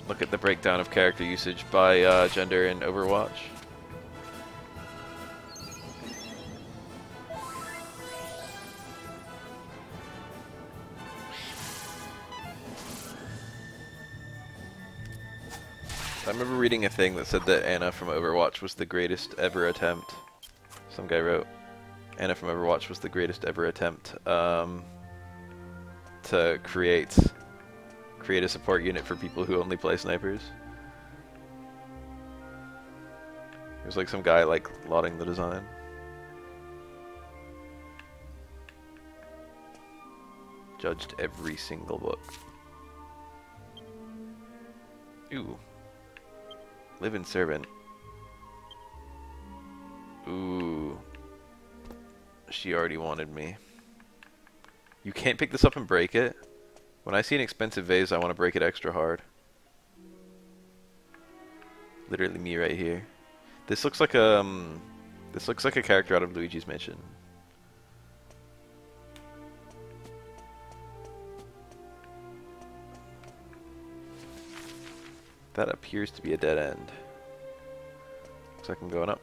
Look at the breakdown of character usage by gender in Overwatch. I remember reading a thing that said that Anna from Overwatch was the greatest ever attempt. Some guy wrote. Anna from Overwatch was the greatest ever attempt to create a support unit for people who only play snipers. There's like some guy like lauding the design. Judged every single book. Ooh. Live-in servant. Ooh. She already wanted me. You can't pick this up and break it? When I see an expensive vase, I want to break it extra hard. Literally me right here. This looks like a character out of Luigi's Mansion. That appears to be a dead end. Looks like I'm going up.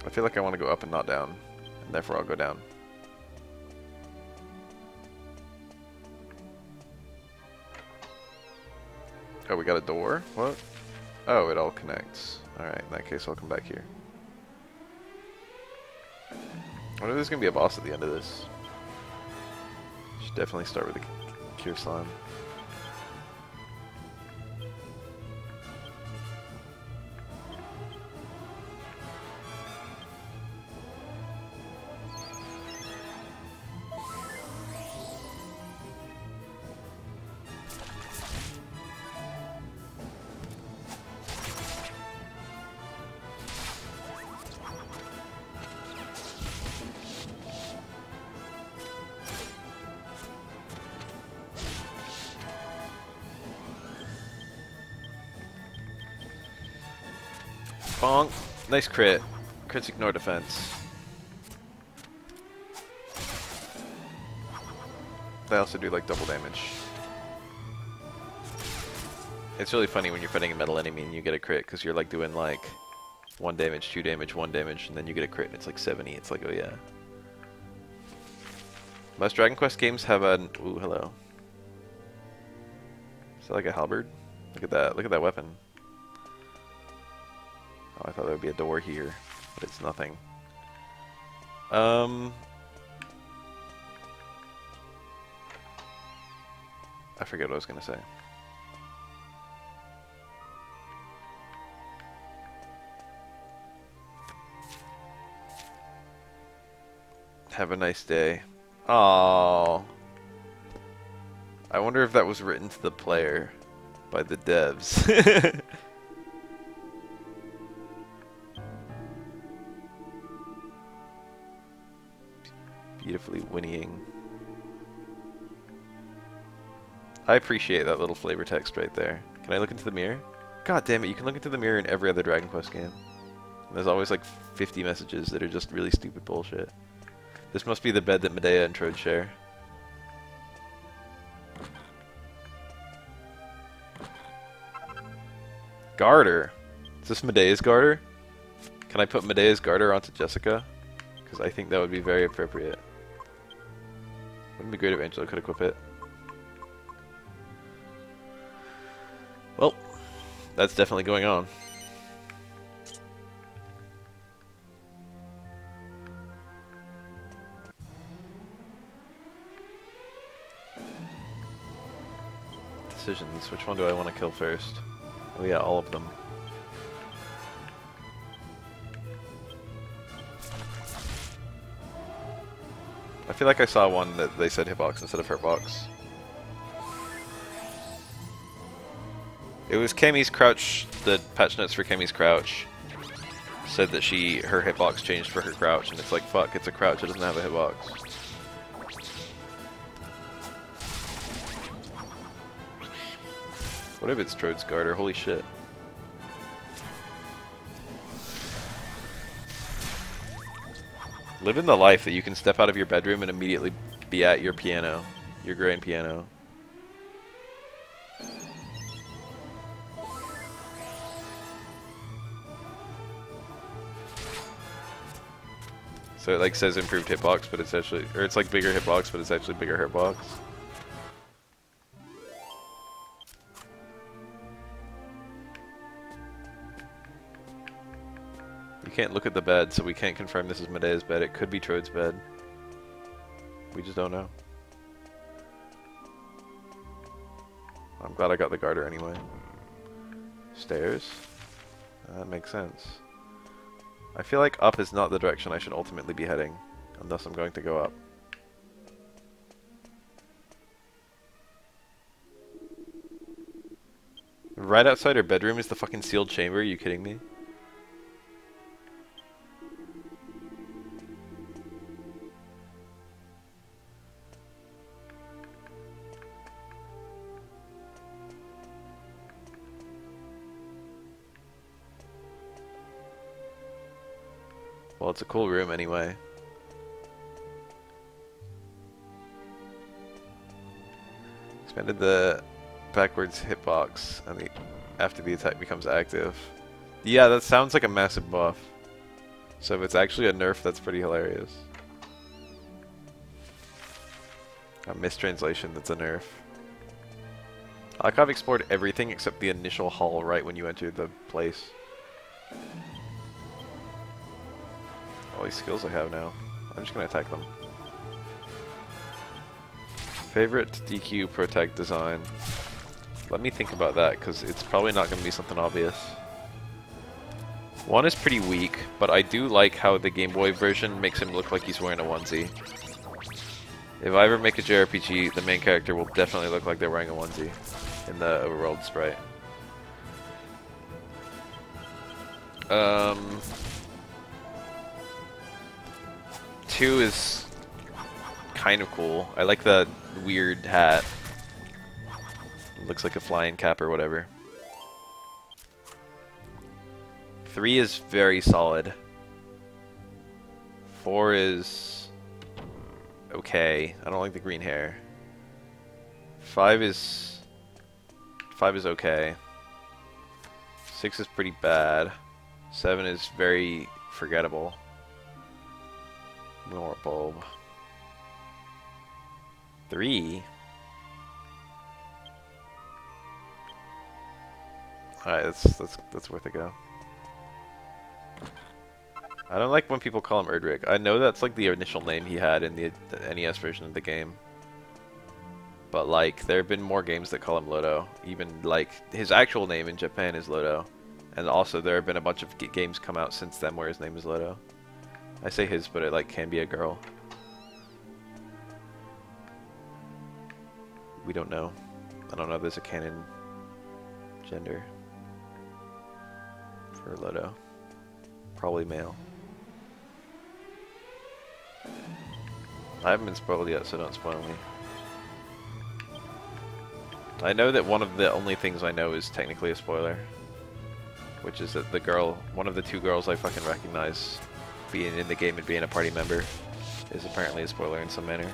I feel like I want to go up and not down, and therefore I'll go down. Oh, we got a door? What? Oh, it all connects. Alright, in that case I'll come back here. I wonder if there's going to be a boss at the end of this. Should definitely start with the Cure Slime. Bonk. Nice crit. Crits ignore defense. They also do like double damage. It's really funny when you're fighting a metal enemy and you get a crit because you're like doing like 1 damage, 2 damage, 1 damage, and then you get a crit and it's like 70. It's like, oh yeah. Most Dragon Quest games have an... Ooh, hello. Is that like a halberd? Look at that. Look at that weapon. Oh, I thought there would be a door here, but it's nothing. I forget what I was going to say. Have a nice day. Aww. I wonder if that was written to the player by the devs. Beautifully whinnying. I appreciate that little flavor text right there. Can I look into the mirror? God damn it, you can look into the mirror in every other Dragon Quest game. And there's always like 50 messages that are just really stupid bullshit. This must be the bed that Medea and Trode share. Garter! Is this Medea's garter? Can I put Medea's garter onto Jessica? Because I think that would be very appropriate. Wouldn't it be great if Angela could equip it? Well, that's definitely going on. Decisions. Which one do I want to kill first? Oh yeah, all of them. I feel like I saw one that they said hitbox instead of hurtbox. It was Cammy's crouch. The patch notes for Cammy's crouch said that her hitbox changed for her crouch, and it's like, fuck, it's a crouch, it doesn't have a hitbox. What if it's Trode's garter? Holy shit. Living the life that you can step out of your bedroom and immediately be at your piano, your grand piano. So it like says improved hitbox, but it's actually, or it's like bigger hitbox, but it's actually bigger hitbox. can't look at the bed, so we can't confirm this is Medea's bed. It could be Trode's bed. We just don't know. I'm glad I got the garter anyway. Stairs? That makes sense. I feel like up is not the direction I should ultimately be heading, unless I'm going to go up. Right outside her bedroom is the fucking sealed chamber, are you kidding me? Well, it's a cool room anyway. Expanded the backwards hitbox and after the attack becomes active. Yeah, that sounds like a massive buff. So if it's actually a nerf, that's pretty hilarious. A mistranslation that's a nerf. I like how I've explored everything except the initial hall right when you enter the place. All these skills I have now. I'm just gonna attack them. Favorite DQ protect design. Let me think about that, because it's probably not gonna be something obvious. One is pretty weak, but I do like how the Game Boy version makes him look like he's wearing a onesie. If I ever make a JRPG, the main character will definitely look like they're wearing a onesie in the overworld sprite. 2 is kind of cool. I like the weird hat. It looks like a flying cap or whatever. 3 is very solid. 4 is okay. I don't like the green hair. 5 is okay. 6 is pretty bad. 7 is very forgettable. More bulb. 3. Alright, that's worth a go. I don't like when people call him Erdrick. I know that's like the initial name he had in the NES version of the game. But like, there have been more games that call him Lodo. Even like, his actual name in Japan is Lodo. And also there have been a bunch of games come out since then where his name is Lodo. I say his, but it like can be a girl. We don't know. I don't know if there's a canon gender for Lodo. Probably male. I haven't been spoiled yet, so don't spoil me. I know that one of the only things I know is technically a spoiler. Which is that the girl, one of the 2 girls I fucking recognize being in the game and being a party member is apparently a spoiler in some manner.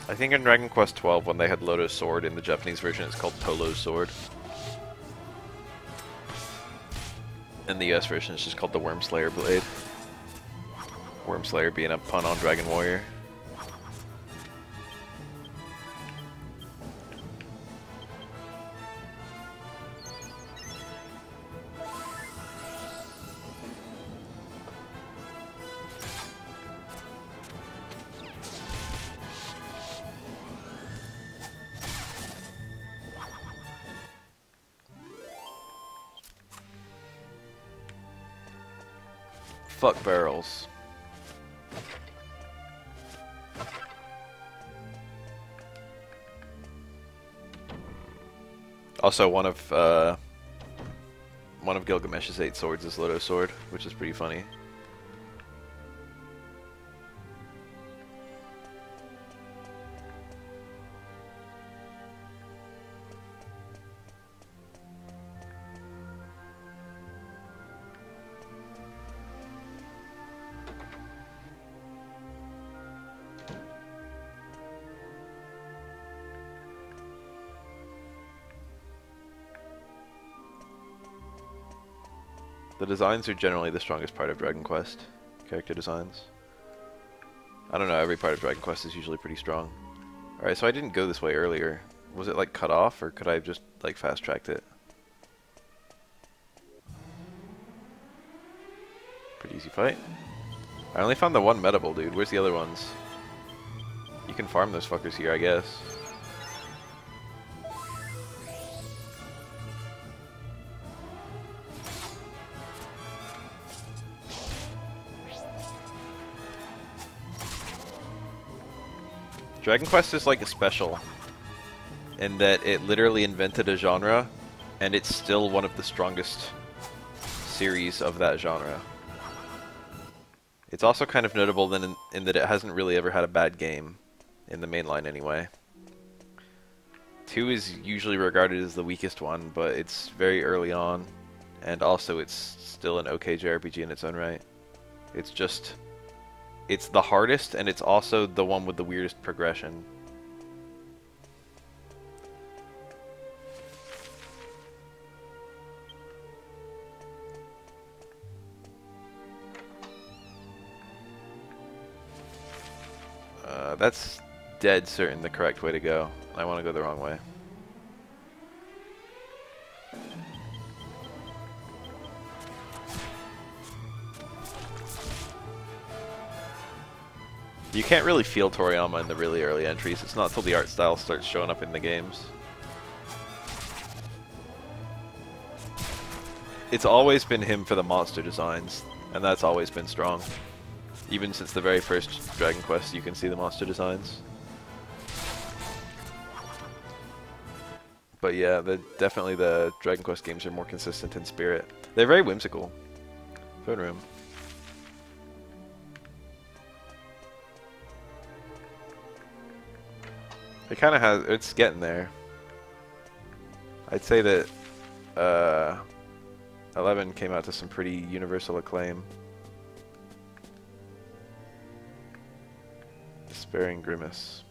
I think in Dragon Quest XII, when they had Lodo's sword in the Japanese version, it's called Tolo's sword. In the US version, it's just called the Wormslayer blade. Wormslayer being a pun on Dragon Warrior. Fuck barrels. Also, one of Gilgamesh's 8 swords is Lodo's sword, which is pretty funny. The designs are generally the strongest part of Dragon Quest. Character designs. I don't know, every part of Dragon Quest is usually pretty strong. Alright, so I didn't go this way earlier. Was it like cut off, or could I have just like fast-tracked it? Pretty easy fight. I only found the one Medable, dude. Where's the other ones? You can farm those fuckers here, I guess. Dragon Quest is like a special in that it literally invented a genre, and it's still one of the strongest series of that genre. It's also kind of notable in that it hasn't really ever had a bad game, in the mainline anyway. 2 is usually regarded as the weakest one, but it's very early on, and also it's still an okay JRPG in its own right. It's just... it's the hardest, and it's also the one with the weirdest progression. That's dead certain the correct way to go. I want to go the wrong way. You can't really feel Toriyama in the really early entries. It's not until the art style starts showing up in the games. It's always been him for the monster designs, and that's always been strong. Even since the very first Dragon Quest, you can see the monster designs. But yeah, definitely the Dragon Quest games are more consistent in spirit. They're very whimsical. Phone room. It kind of has, it's getting there. I'd say that 11 came out to some pretty universal acclaim. Despairing Grimace.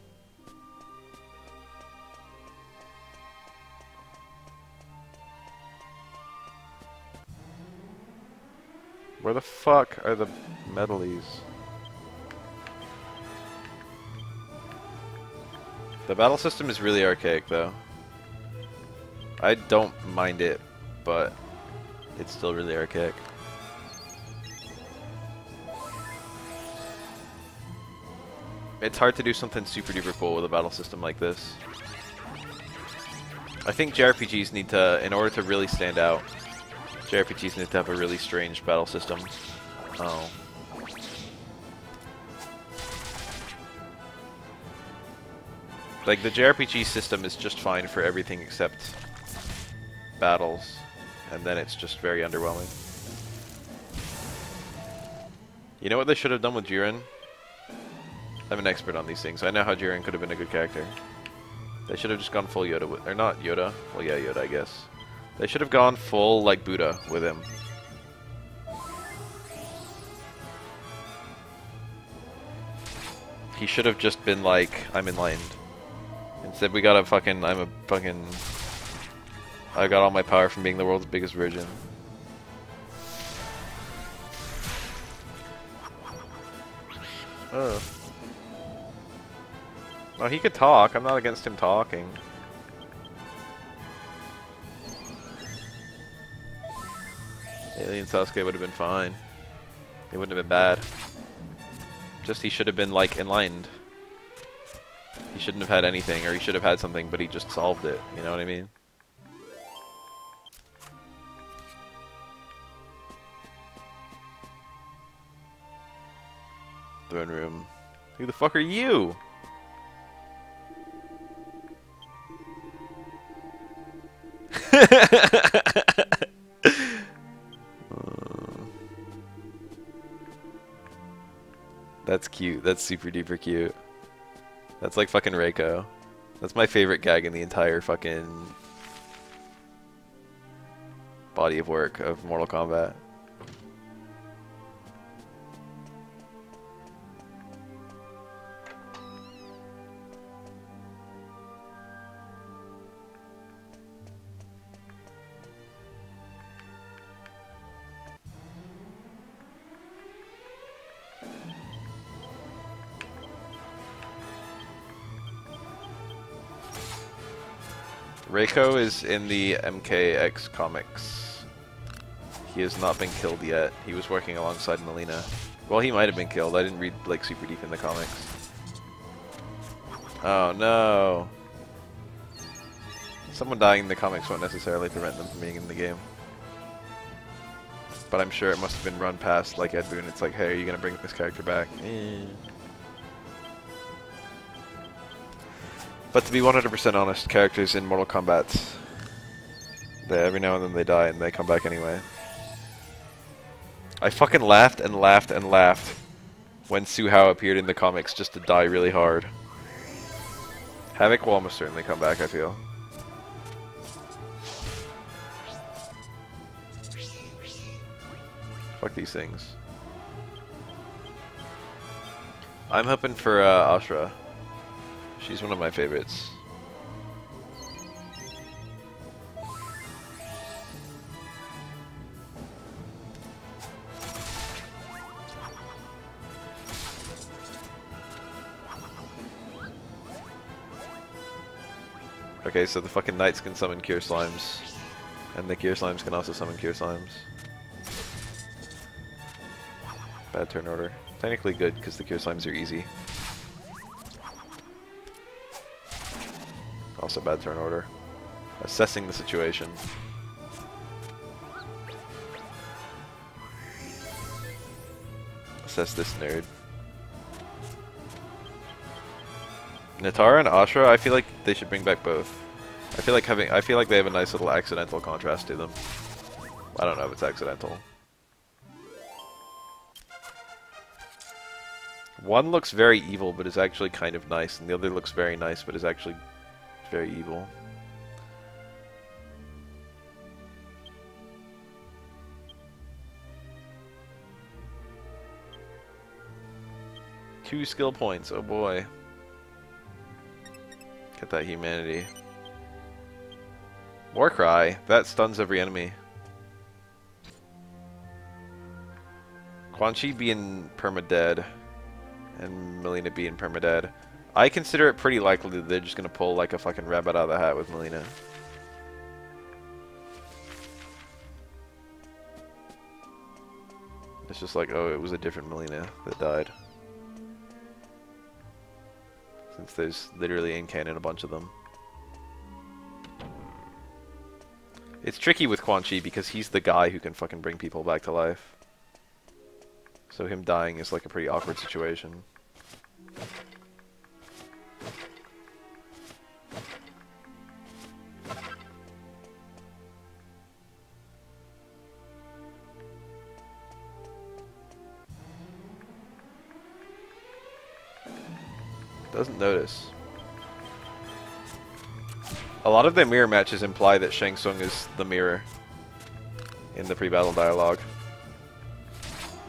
Where the fuck are the medalies? The battle system is really archaic though. I don't mind it, but it's still really archaic. It's hard to do something super duper cool with a battle system like this. I think JRPGs need to, in order to really stand out, JRPGs need to have a really strange battle system. Oh. Like, the JRPG system is just fine for everything except battles, and then it's just very underwhelming. You know what they should have done with Jiren? I'm an expert on these things. I know how Jiren could have been a good character. They should have just gone full Yoda with... or not Yoda. Well, yeah, Yoda, I guess. They should have gone full, like, Buddha with him. He should have just been like, I'm enlightened. Instead, we got a fucking... I got all my power from being the world's biggest virgin. Oh. Well, he could talk. I'm not against him talking. Alien Sasuke would have been fine. It wouldn't have been bad. Just he should have been, like, enlightened. He shouldn't have had anything, or he should have had something, but he just solved it. You know what I mean? Throne room. Who the fuck are you? That's cute. That's super duper cute. That's like fucking Reiko. That's my favorite gag in the entire fucking body of work of Mortal Kombat. Reiko is in the MKX comics. He has not been killed yet. He was working alongside Melina. Well, he might have been killed. I didn't read like super deep in the comics. Oh no. Someone dying in the comics won't necessarily prevent them from being in the game. But I'm sure it must have been run past like Ed Boon. It's like, hey, are you gonna bring this character back? But to be 100% honest, characters in Mortal Kombat, every now and then they die and they come back anyway. I fucking laughed and laughed and laughed when Suhao appeared in the comics just to die really hard. Havoc will almost certainly come back, I feel. Fuck these things. I'm hoping for Ashra. She's one of my favorites. Okay, so the fucking knights can summon Cure Slimes. And the Cure Slimes can also summon Cure Slimes. Bad turn order. Technically good, because the Cure Slimes are easy. Also bad turn order. Assessing the situation. Assess this nerd. Natara and Ashra, I feel like they should bring back both. I feel like they have a nice little accidental contrast to them. I don't know if it's accidental. One looks very evil but is actually kind of nice, and the other looks very nice but is actually very evil. Two skill points, oh boy. Get that humanity. Warcry, that stuns every enemy. Quan Chi being permadead and Melina being permadead. I consider it pretty likely that they're just gonna pull like a fucking rabbit out of the hat with Melina. It's just like, oh, it was a different Melina that died. Since there's literally in canon a bunch of them. It's tricky with Quan Chi because he's the guy who can fucking bring people back to life. So him dying is like a pretty awkward situation. Doesn't notice. A lot of the mirror matches imply that Shang Tsung is the mirror in the pre-battle dialogue.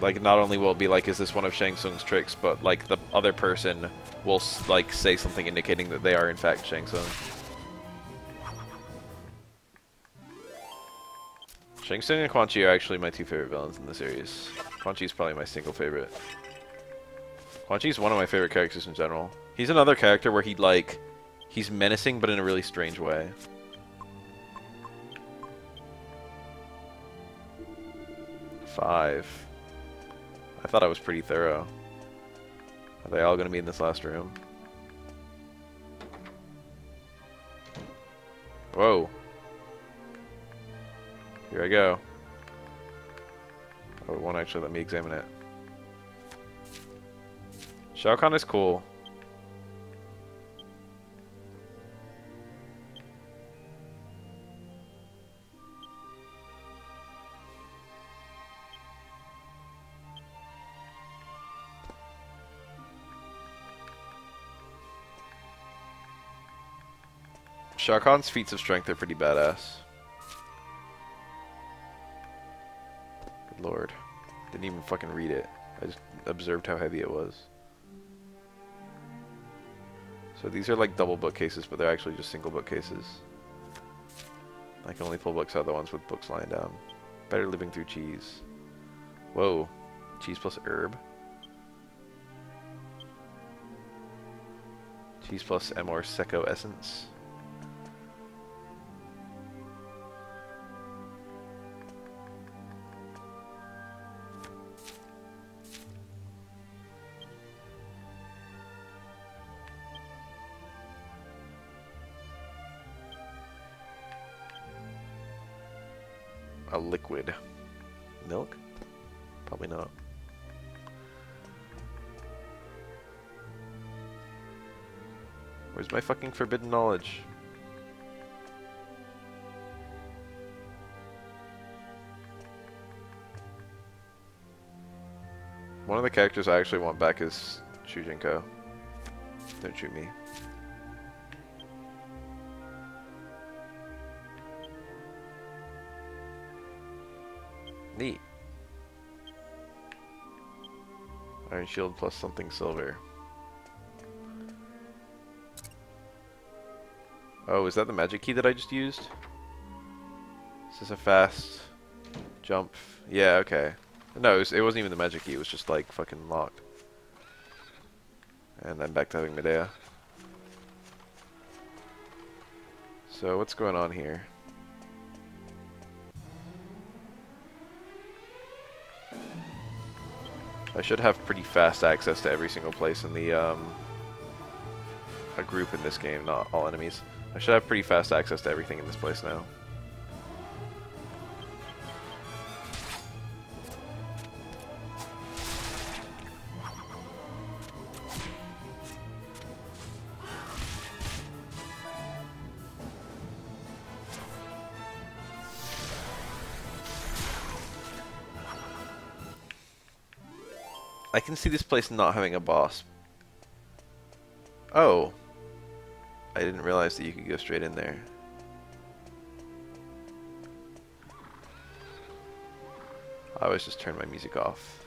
Like, not only will it be like, is this one of Shang Tsung's tricks, but like the other person will like say something indicating that they are in fact Shang Tsung. Shang Tsung and Quan Chi are actually my two favorite villains in the series. Quan Chi is probably my single favorite. Quan Chi is one of my favorite characters in general. He's another character where he's menacing, but in a really strange way. Five. I thought I was pretty thorough. Are they all going to be in this last room? Whoa. Here I go. Oh, it won't actually let me examine it. Shao Kahn is cool. Shao Kahn's feats of strength are pretty badass. Good lord. Didn't even fucking read it. I just observed how heavy it was. So these are like double bookcases, but they're actually just single bookcases. I can only pull books out the ones with books lying down. Better living through cheese. Whoa. Cheese plus herb. Cheese plus Amor Secco essence. a liquid. Milk? Probably not. Where's my fucking forbidden knowledge? One of the characters I actually want back is Shujinko. Don't shoot me. Neat. Iron shield plus something silver. Oh, is that the magic key that I just used? Is this a fast jump? Yeah, okay. No, it wasn't even the magic key, it was just like fucking locked. And I'm back to having Medea. So what's going on here? I should have pretty fast access to every single place in the a group in this game, not all enemies. I should have pretty fast access to everything in this place now. I can see this place not having a boss. Oh. I didn't realize that you could go straight in there. I always just turn my music off.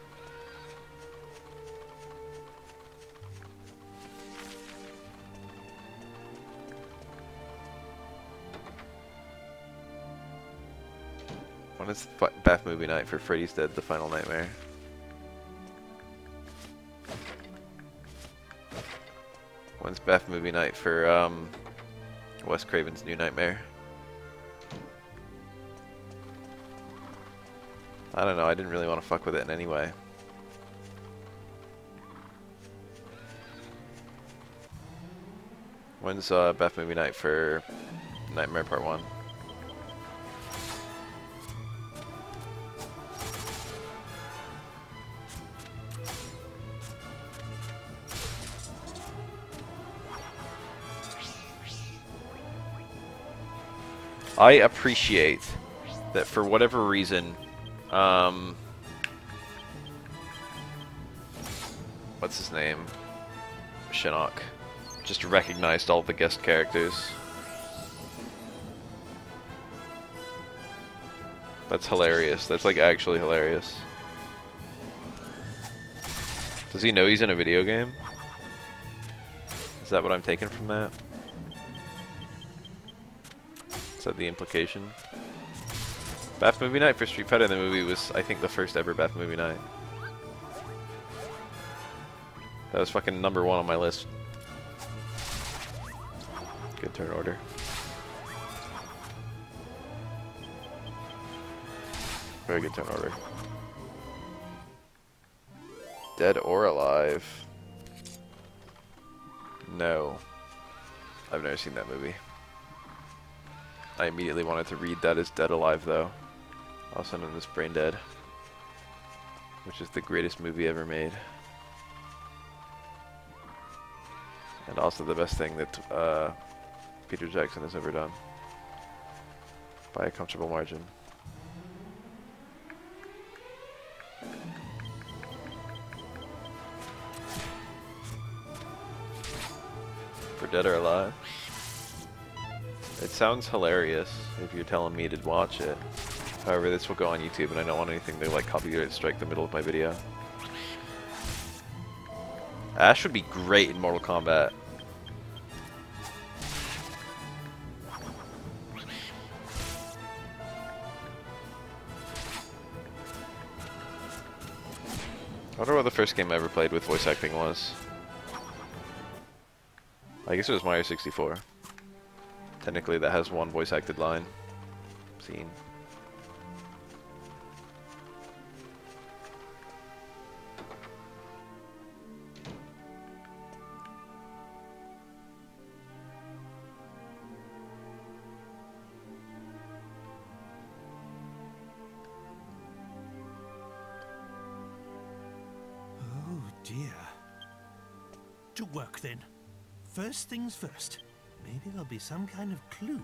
When is Bath Movie Night for Freddy's Dead: The Final Nightmare? When's Bath Movie Night for Wes Craven's New Nightmare? I don't know, I didn't really want to fuck with it in any way. When's Bath Movie Night for Nightmare Part 1? I appreciate that for whatever reason, what's his name? Shinnok just recognized all the guest characters. That's hilarious. That's like actually hilarious. Does he know he's in a video game? Is that what I'm taking from that? Is that the implication? Bath Movie Night for Street Fighter, the movie, was, I think, the first ever Bath Movie Night. That was fucking #1 on my list. Good turn order. Very good turn order. Dead or Alive? No. I've never seen that movie. I immediately wanted to read that as Dead Alive, though. Also known as Brain Dead, which is the greatest movie ever made. And also the best thing that Peter Jackson has ever done. By a comfortable margin. For Dead or Alive? It sounds hilarious if you're telling me to watch it. However, this will go on YouTube and I don't want anything to like copyright strike the middle of my video. Ash would be great in Mortal Kombat. I wonder what the first game I ever played with voice acting was. I guess it was Mario 64. Technically that has one voice acted line. Scene. to work then. First things first. Maybe there'll be some kind of clue.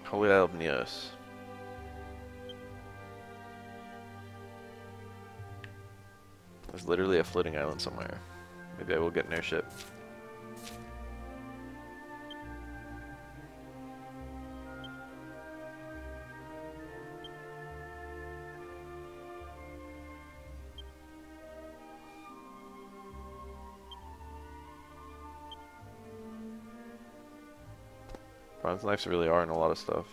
Holy Albnios. There's literally a floating island somewhere. Maybe I will get an airship. Bronze knives really are in a lot of stuff.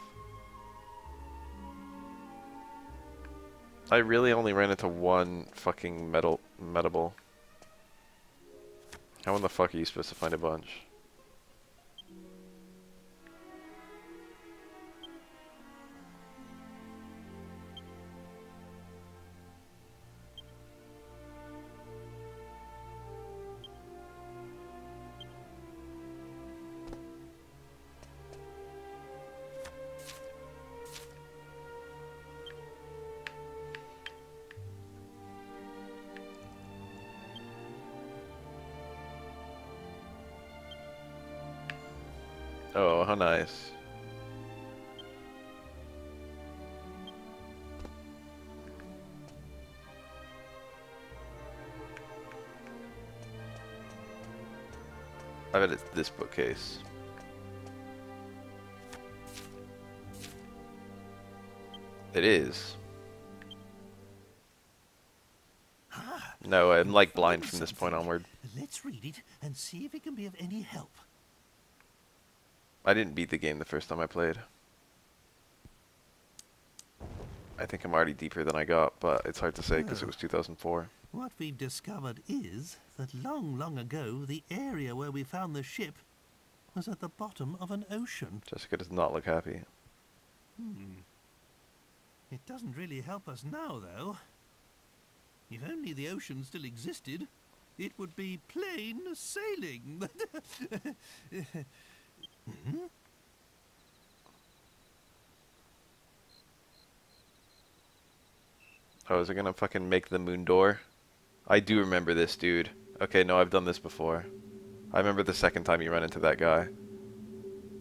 I really only ran into one fucking metable. How in the fuck are you supposed to find a bunch? Oh, how nice. I bet it's this bookcase. It is. No, I'm like blind from this point onward. Let's read it and see if it can be of any help. I didn't beat the game the first time I played. I think I'm already deeper than I got, but it's hard to say because it was 2004. What we've discovered is that long, long ago, the area where we found the ship was at the bottom of an ocean. Jessica does not look happy. It doesn't really help us now, though. If only the ocean still existed, it would be plain sailing. Oh, is it gonna fucking make the moon door? I do remember this, dude. Okay, no, I've done this before. I remember the second time you run into that guy.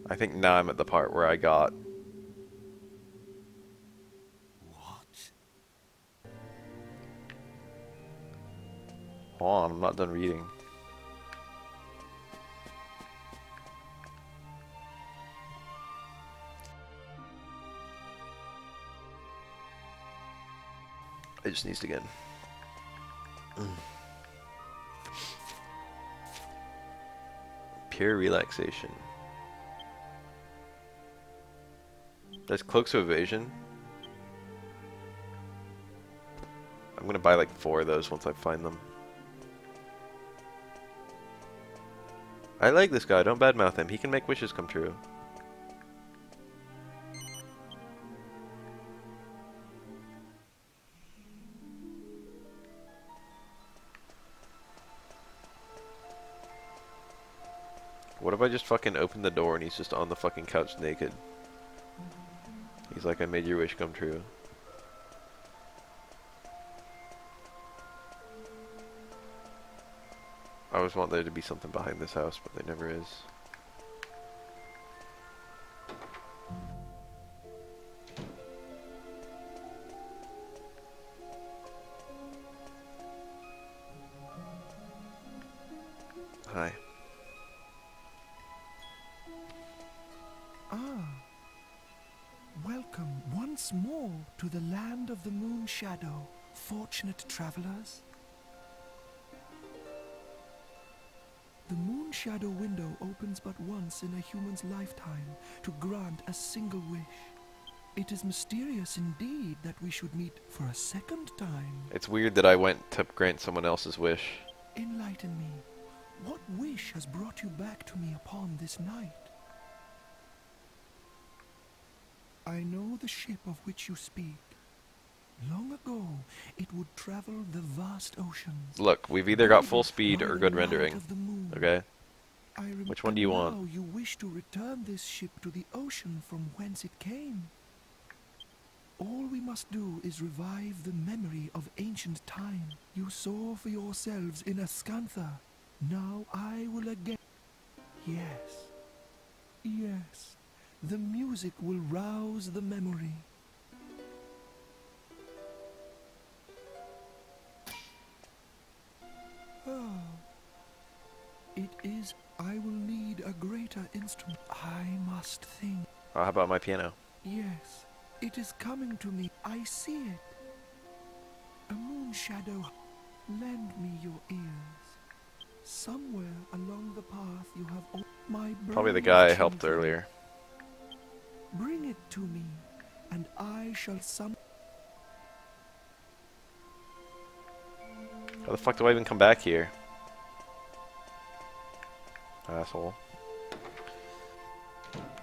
I think now I'm at the part where I got... What? Hold on, I'm not done reading. I just need to get pure relaxation. There's cloaks of evasion. I'm gonna buy like 4 of those once I find them. I like this guy, don't badmouth him. He can make wishes come true. What if I just fucking open the door and he's just on the fucking couch naked? He's like, I made your wish come true. I always want there to be something behind this house, but there never is. Hi. Welcome once more to the land of the moon shadow, fortunate travelers. The moon shadow window opens but once in a human's lifetime to grant a single wish. It is mysterious indeed that we should meet for a second time. It's weird that I went to grant someone else's wish. Enlighten me. What wish has brought you back to me upon this night? I know the ship of which you speak. Long ago, it would travel the vast oceans. Look, we've either got full speed or good rendering. Okay? Which one do you want? Now you wish to return this ship to the ocean from whence it came. All we must do is revive the memory of ancient time. You saw for yourselves in Ascantha. Now I will again. Yes. Yes. The music will rouse the memory. Oh. It is. I will need a greater instrument. I must think. Oh, how about my piano? Yes. It is coming to me. I see it. A moon shadow. Lend me your ears. Somewhere along the path you have my probably the guy I helped earlier. Bring it to me, and I shall How the fuck do I even come back here? Asshole.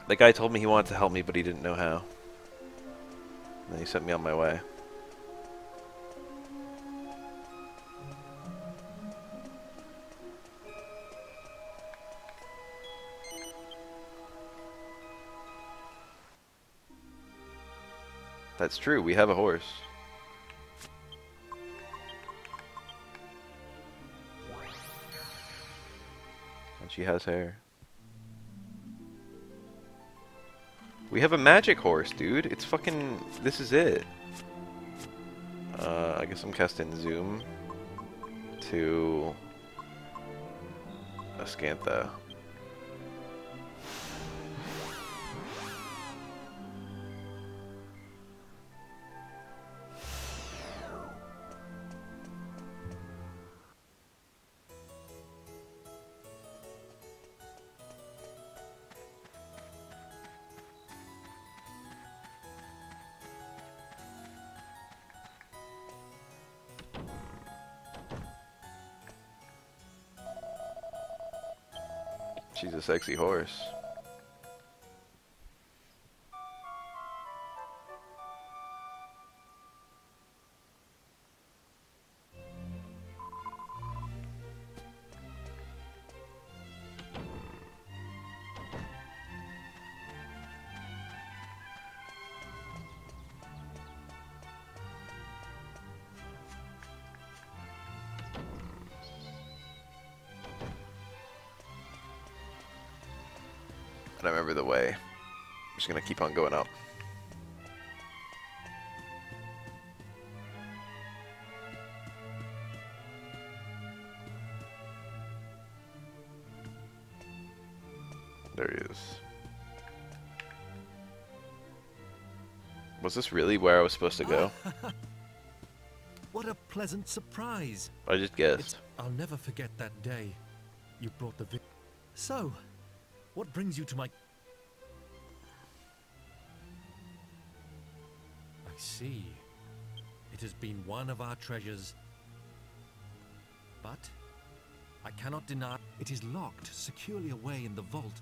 The guy told me he wanted to help me, but he didn't know how. And then he sent me on my way. That's true, we have a horse. And she has hair. We have a magic horse, dude. It's fucking... This is it. I guess I'm casting Zoom to Ascantha. She's a sexy horse. I don't remember the way. I'm just gonna keep on going up. There he is. Was this really where I was supposed to go? What a pleasant surprise. I just guessed. I'll never forget that day. You brought the So, what brings you to my... I see. It has been one of our treasures. But I cannot deny it is locked securely away in the vault.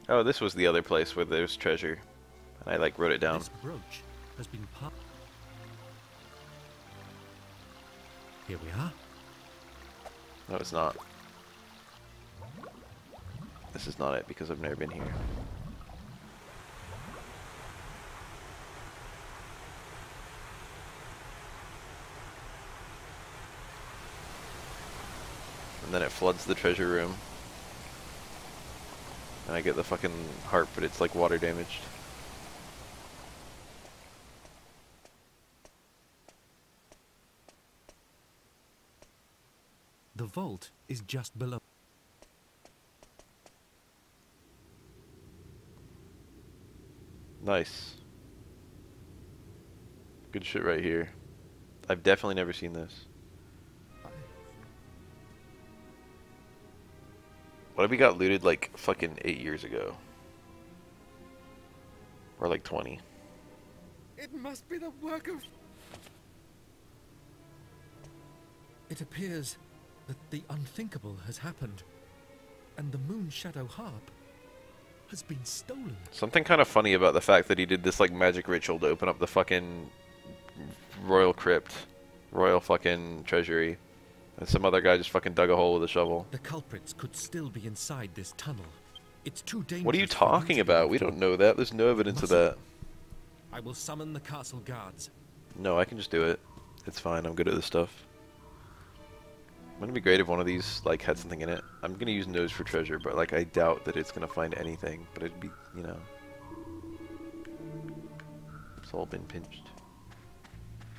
Oh, this was the other place where there's treasure. I like wrote it down. This brooch has been part... Here we are. No, it's not. This is not it because I've never been here. And then it floods the treasure room. And I get the fucking heart, but it's like water damaged. The vault is just below. Nice. Good shit right here. I've definitely never seen this. What if we got looted like fucking 8 years ago? Or like 20. It must be the work of... It appears that the unthinkable has happened, and the moon shadow harp has been stolen. Something kind of funny about the fact that he did this like magic ritual to open up the fucking royal crypt, royal fucking treasury, and some other guy just fucking dug a hole with a shovel. The culprits could still be inside this tunnel. It's too dangerous. What are you talking about? We don't know that. There's no evidence of that. I will summon the castle guards. No, I can just do it. It's fine. I'm good at this stuff. Wouldn't it be great if one of these like had something in it? I'm gonna use nose for treasure, but like I doubt that it's gonna find anything. But it'd be, you know, it's all been pinched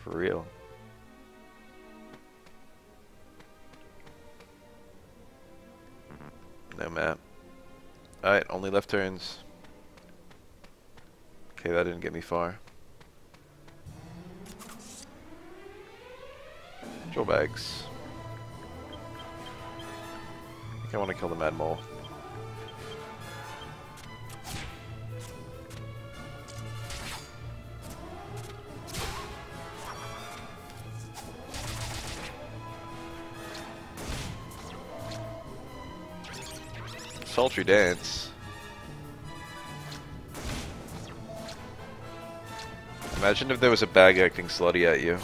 for real. No map. Alright, only left turns. Okay, that didn't get me far. Jewel bags. I think I want to kill the mad mole. Sultry dance. Imagine if there was a bag acting slutty at you.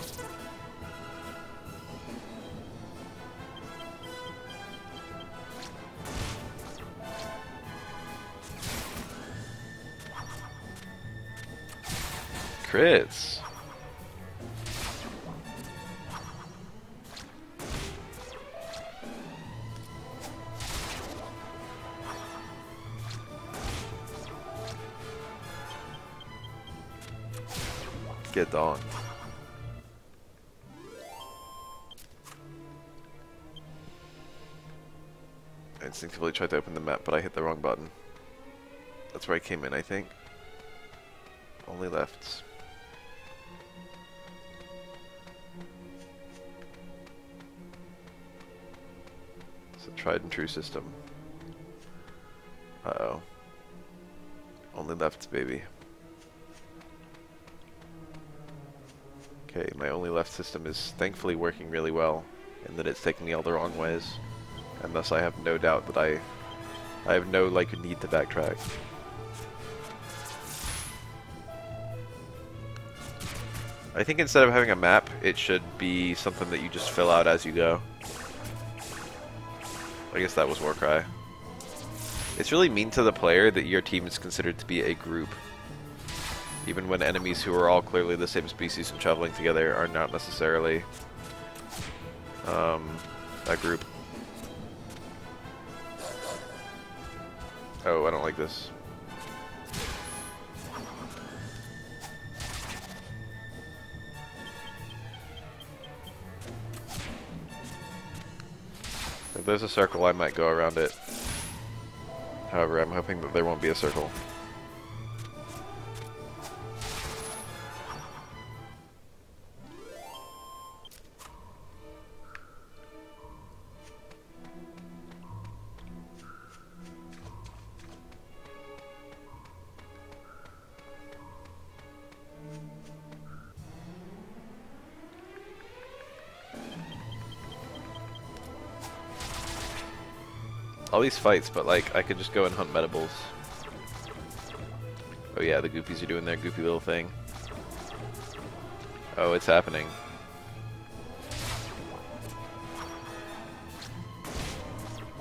Crits. Get on. I instinctively tried to open the map, but I hit the wrong button. That's where I came in, I think. Only lefts. It's a tried and true system. Uh-oh. Only lefts, baby. Okay, my only left system is thankfully working really well, in that it's taking me all the wrong ways, and thus I have no doubt that I have no like need to backtrack. I think instead of having a map, it should be something that you just fill out as you go. I guess that was Warcry. It's really mean to the player that your team is considered to be a group, even when enemies who are all clearly the same species and traveling together are not necessarily a group. Oh, I don't like this. If there's a circle, I might go around it. However, I'm hoping that there won't be a circle. All these fights, but like, I could just go and hunt Medibles. Oh yeah, the goopies are doing their goopy little thing. Oh, it's happening.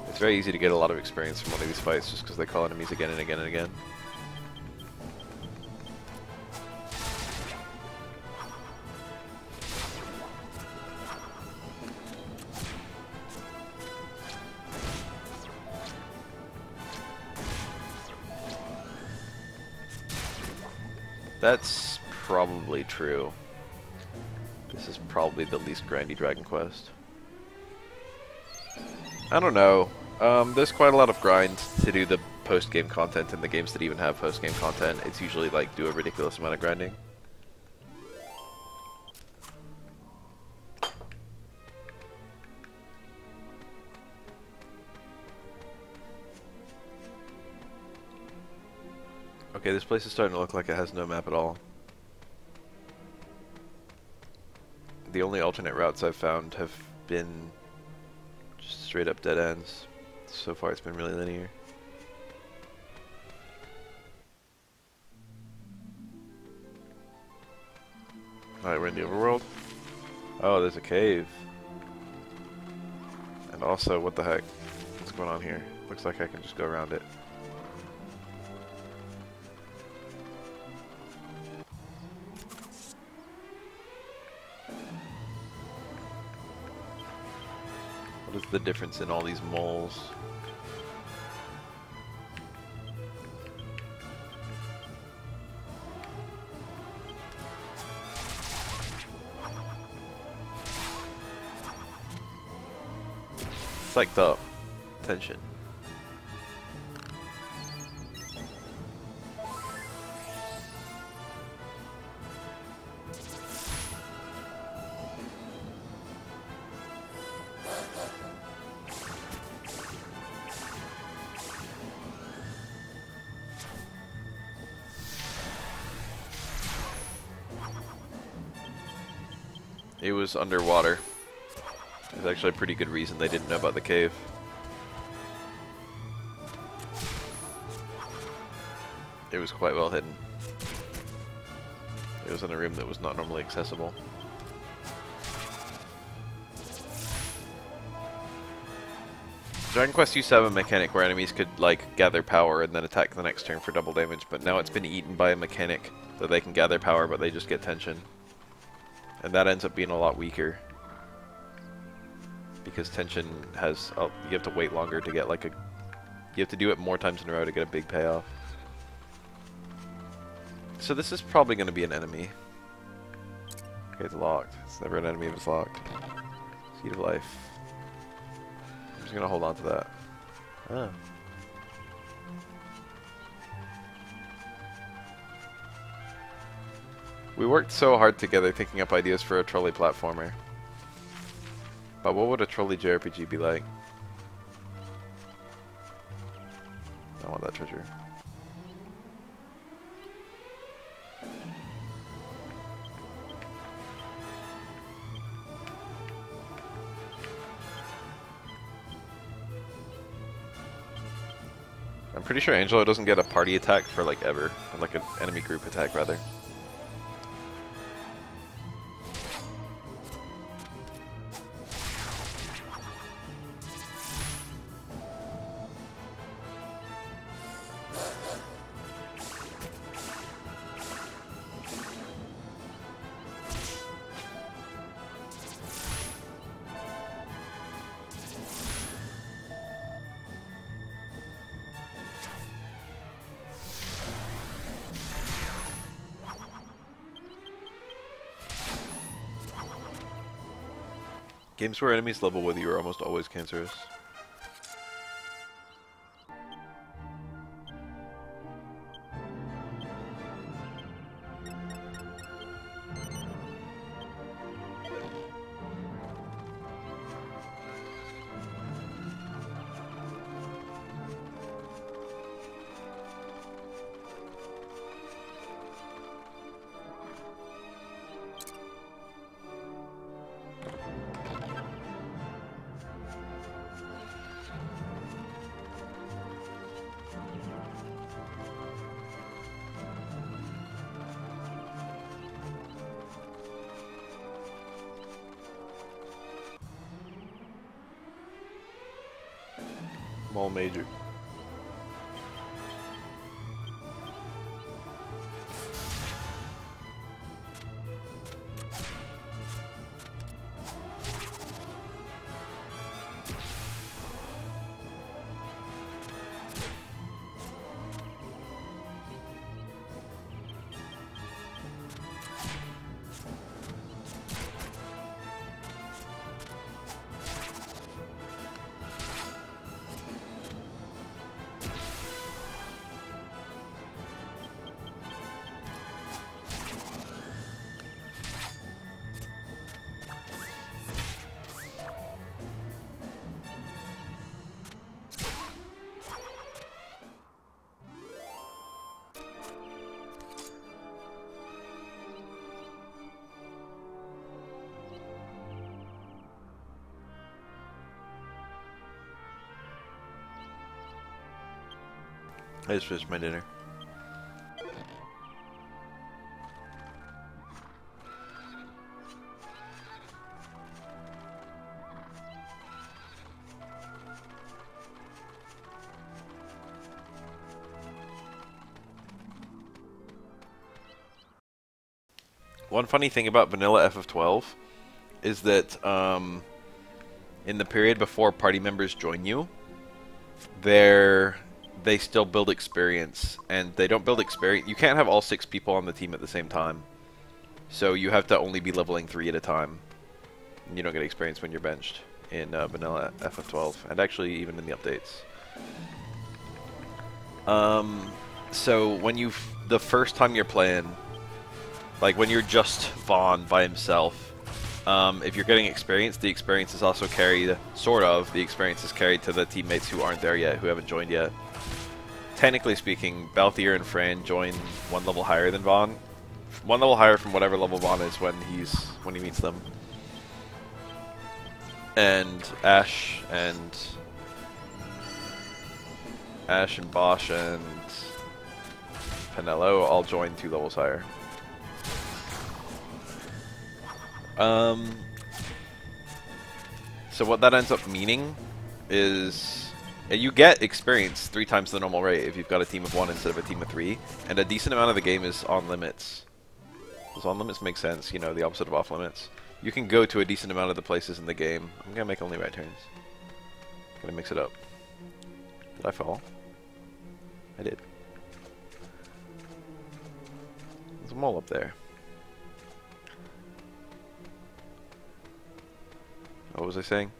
It's very easy to get a lot of experience from one of these fights just because they call enemies again and again and again. That's probably true. This is probably the least grindy Dragon Quest. I don't know. There's quite a lot of grind to do the post-game content in the games that even have post-game content. It's usually like do a ridiculous amount of grinding. Okay, this place is starting to look like it has no map at all. The only alternate routes I've found have been just straight up dead ends. So far it's been really linear. Alright, we're in the overworld. Oh, there's a cave. And also, what the heck? What's going on here? Looks like I can just go around it. What is the difference in all these moles? Psyched up. Tension. It was underwater. There's actually a pretty good reason they didn't know about the cave. It was quite well hidden. It was in a room that was not normally accessible. Dragon Quest used to have a mechanic where enemies could like gather power and then attack the next turn for double damage, but now it's been eaten by a mechanic that they can gather power but they just get tension. And that ends up being a lot weaker. Because tension has, you have to wait longer to get like a, you have to do it more times in a row to get a big payoff. So this is probably going to be an enemy. Okay, it's locked. It's never an enemy if it's locked. Seed of Life. I'm just going to hold on to that. Oh. We worked so hard together thinking up ideas for a trolley platformer. But what would a trolley JRPG be like? I want that treasure. I'm pretty sure Angelo doesn't get a party attack for like ever, or like an enemy group attack rather. Games where enemies level with you are almost always cancerous. Mall Major. I just finished my dinner. One funny thing about vanilla FF12 is that in the period before party members join you, they still build experience, and they don't build experience. You can't have all 6 people on the team at the same time, so you have to only be leveling 3 at a time. You don't get experience when you're benched in vanilla FF12, and actually even in the updates. So when the first time you're playing, like when you're just Vaughn by himself, if you're getting experience, the experience is also carried, the experience is carried to the teammates who aren't there yet, who haven't joined yet. Technically speaking, Balthier and Fran join 1 level higher than Vaughn. 1 level higher from whatever level Vaughn is when he meets them. And Ash and Bosch and Penello all join 2 levels higher. So what that ends up meaning is you get experience 3 times the normal rate if you've got a team of 1 instead of a team of 3, and a decent amount of the game is on limits. Does on limits make sense? You know, the opposite of off limits. You can go to a decent amount of the places in the game. I'm gonna make only right turns. Gonna mix it up. Did I fall? I did. There's a mole up there. What was I saying?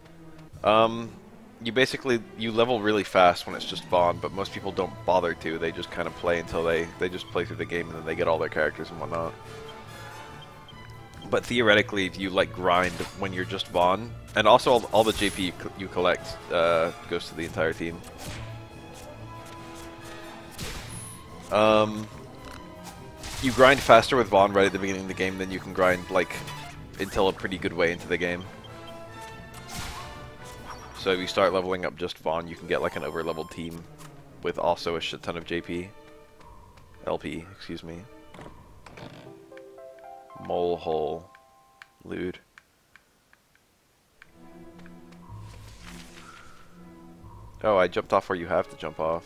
You level really fast when it's just Vaughn, but most people don't bother to. They just kind of play until they just play through the game, and then they get all their characters and whatnot. But theoretically, if you like grind when you're just Vaughn, and also all the JP you collect goes to the entire team. You grind faster with Vaughn right at the beginning of the game than you can grind like until a pretty good way into the game. So if you start leveling up just Vaughn, you can get like an over-leveled team with also a shit ton of JP. LP, excuse me. Mole hole. Lewd. Oh, I jumped off where you have to jump off.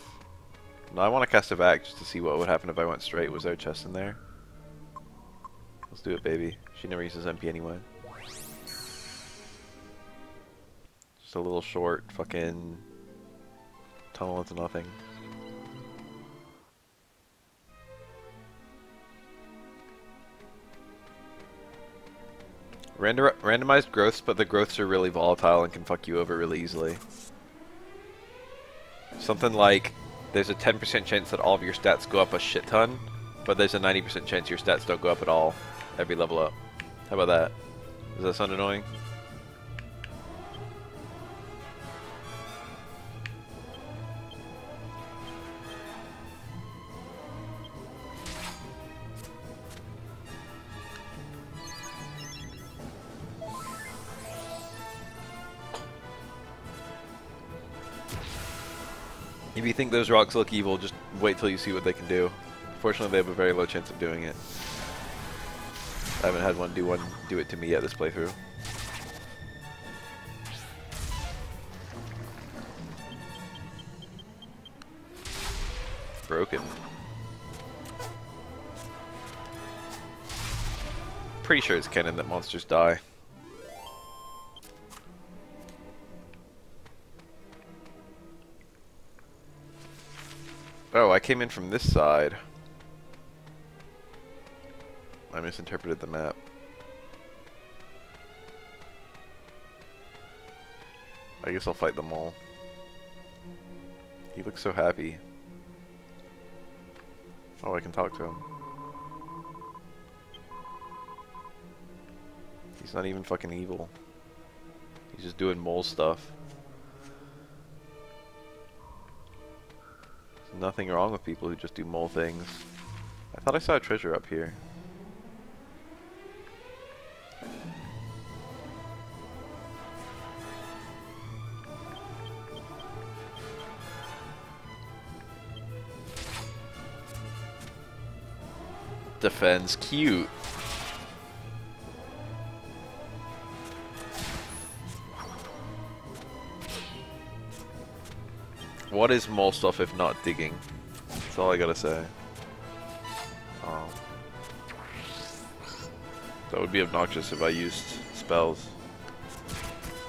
No, I want to cast a vac just to see what would happen if I went straight. Was there a chest in there? Let's do it, baby. She never uses MP anyway. Just a little short fucking tunnel into nothing. Randomized growths, but the growths are really volatile and can fuck you over really easily. Something like, there's a 10% chance that all of your stats go up a shit ton, but there's a 90% chance your stats don't go up at all every level up. How about that? Does that sound annoying? If you think those rocks look evil, just wait till you see what they can do. Fortunately, they have a very low chance of doing it. I haven't had one do it to me yet this playthrough. Broken. Pretty sure it's canon that monsters die. Oh, I came in from this side. I misinterpreted the map. I guess I'll fight them all. He looks so happy. Oh, I can talk to him. He's not even fucking evil. He's just doing mole stuff. There's nothing wrong with people who just do mole things. I thought I saw a treasure up here. Defends cute. What is mole stuff if not digging? That's all I gotta say. Oh. That would be obnoxious if I used spells.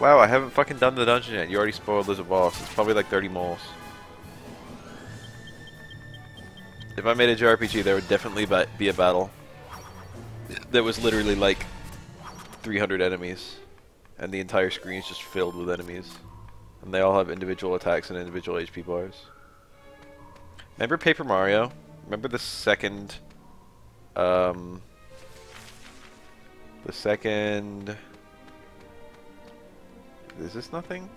Wow, I haven't fucking done the dungeon yet. You already spoiled there's a boss. It's probably like 30 moles. If I made a JRPG, there would definitely be a battle that was literally like 300 enemies, and the entire screen is just filled with enemies, and they all have individual attacks and individual HP bars. Remember Paper Mario? Remember the second is this nothing?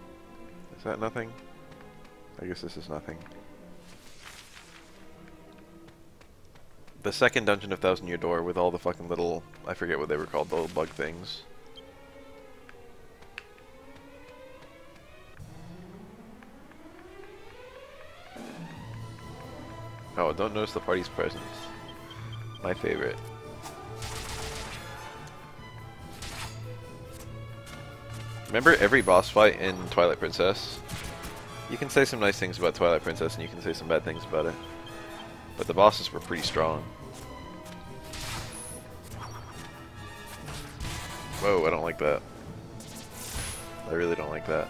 Is that nothing? I guess this is nothing. The second dungeon of Thousand Year Door with all the fucking little, I forget what they were called, the little bug things. Oh, don't notice the party's presence. My favorite. Remember every boss fight in Twilight Princess? You can say some nice things about Twilight Princess and you can say some bad things about it. But the bosses were pretty strong. Whoa, I don't like that. I really don't like that.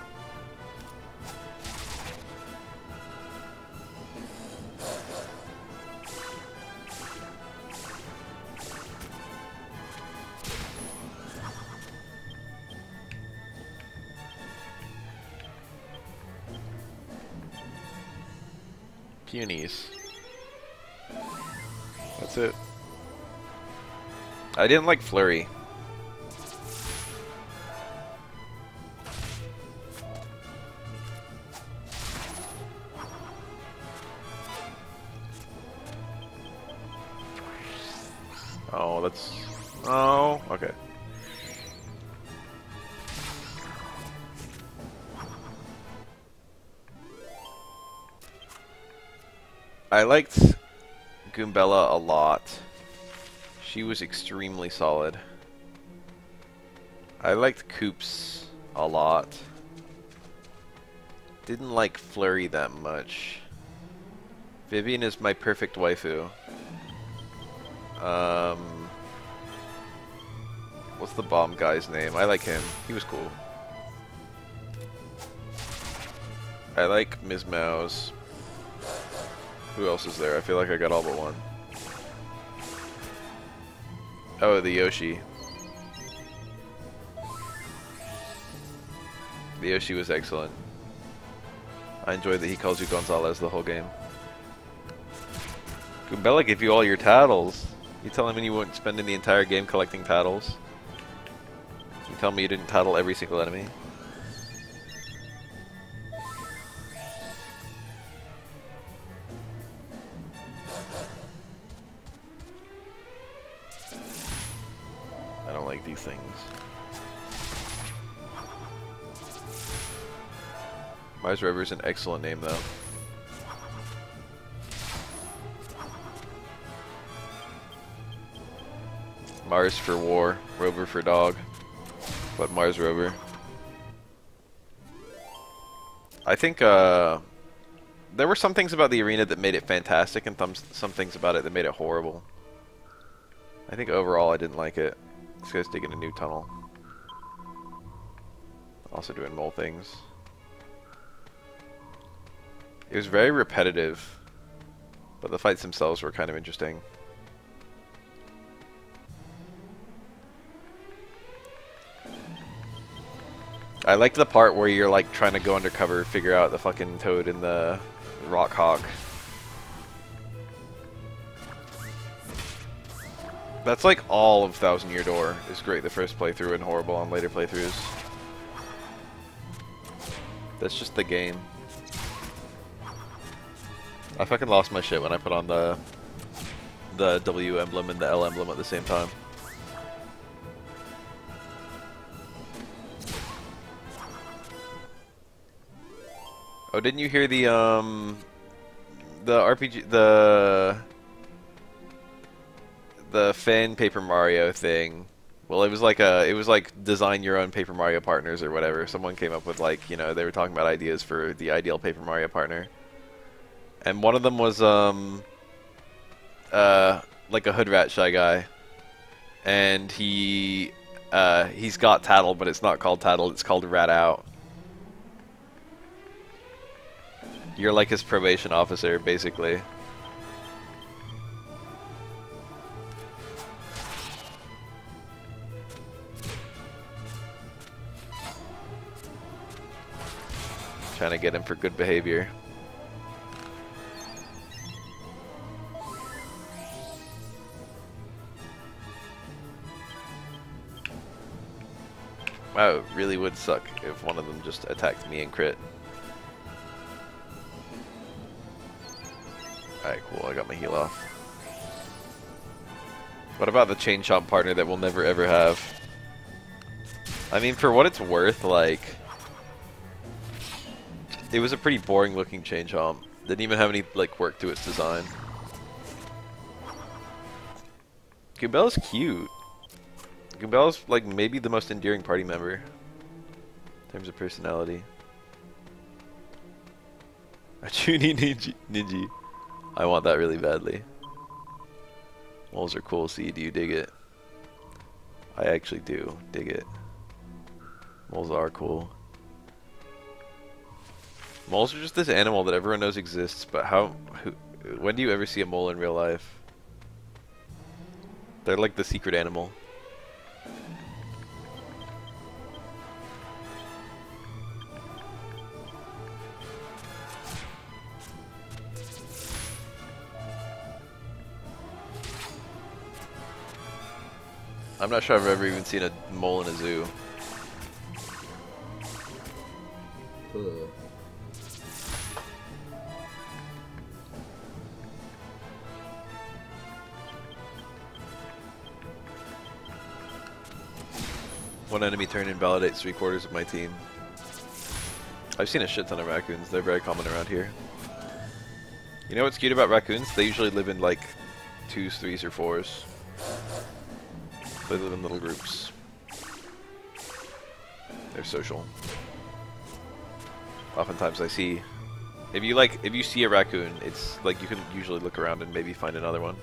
Peonies. That's it. I didn't like Flurry. Oh, that's... Oh, okay. I liked Goombella a lot. She was extremely solid. I liked Koops a lot. Didn't like Flurry that much. Vivian is my perfect waifu. What's the bomb guy's name? I like him. He was cool. I like Ms. Mouse. Who else is there? I feel like I got all but one. Oh, the Yoshi. The Yoshi was excellent. I enjoyed that he calls you Gonzalez the whole game. Goombella gave you all your tattles. You telling me you weren't spending the entire game collecting tattles? You tell me you didn't tattle every single enemy? I don't like these things. Mars Rover is an excellent name though. Mars for war, Rover for dog, but Mars Rover. I think there were some things about the arena that made it fantastic and some things about it that made it horrible. I think overall I didn't like it. This guy's digging a new tunnel. Also doing mole things. It was very repetitive, but the fights themselves were kind of interesting. I liked the part where you're like trying to go undercover, figure out the fucking Toad and the Rock Hawk. That's like all of Thousand Year Door is great the first playthrough and horrible on later playthroughs. That's just the game. I fucking lost my shit when I put on the W emblem and the L emblem at the same time. Oh, didn't you hear the RPG, the fan Paper Mario thing? Well, it was like design your own Paper Mario partners or whatever. Someone came up with like, you know, they were talking about ideas for the ideal Paper Mario partner. And one of them was like a hood rat shy guy. and he's got tattle, but it's not called tattle. It's called rat out. You're like his probation officer, basically. Trying to get him for good behavior. Wow, it really would suck if one of them just attacked me and crit. Alright, cool, I got my heal off. What about the chain chomp partner that we'll never ever have? I mean, for what it's worth, like... It was a pretty boring looking chain chomp. Didn't even have any, like, work to its design. Goobella's cute. Goobella's, like, maybe the most endearing party member. In terms of personality. A Chuni Ninji. I want that really badly. Moles are cool, see, do you dig it? I actually do dig it. Moles are cool. Moles are just this animal that everyone knows exists, but when do you ever see a mole in real life? They're like the secret animal. I'm not sure I've ever even seen a mole in a zoo. Ugh. One enemy turn invalidates 3/4 of my team. I've seen a shit ton of raccoons. They're very common around here. You know what's cute about raccoons? They usually live in like 2s, 3s, or 4s. They live in little groups. They're social. Oftentimes I see, if you see a raccoon, it's like you can usually look around and maybe find another one.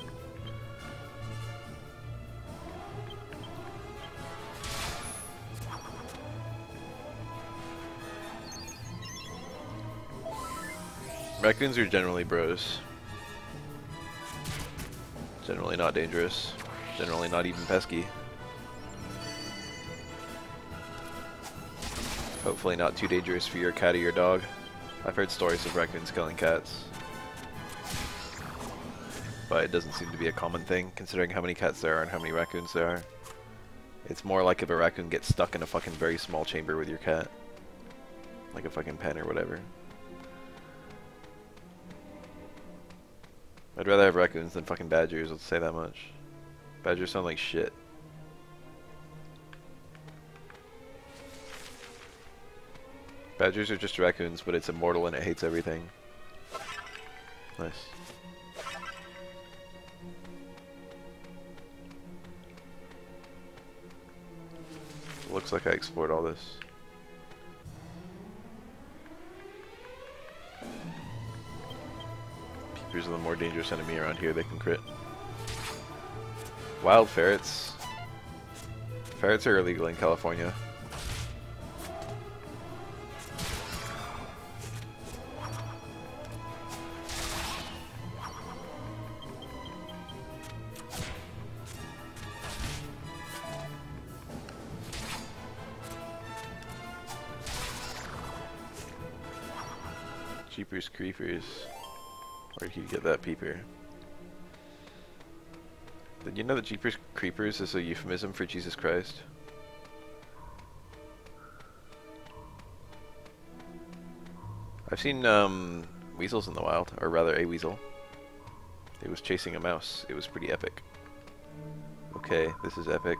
Raccoons are generally bros. Generally not dangerous. Generally not even pesky. Hopefully not too dangerous for your cat or your dog. I've heard stories of raccoons killing cats. But it doesn't seem to be a common thing, considering how many cats there are and how many raccoons there are. It's more like if a raccoon gets stuck in a fucking very small chamber with your cat. Like a fucking pen or whatever. I'd rather have raccoons than fucking badgers, let's say that much. Badgers sound like shit. Badgers are just raccoons, but it's immortal and it hates everything. Nice. Looks like I explored all this. Peepers are the more dangerous enemy around here, they can crit. Wild ferrets. Ferrets are illegal in California. Jeepers creepers. Where did you get that peeper? Did you know that Jeepers Creepers is a euphemism for Jesus Christ? I've seen weasels in the wild, or rather a weasel. It was chasing a mouse. It was pretty epic. Okay, this is epic.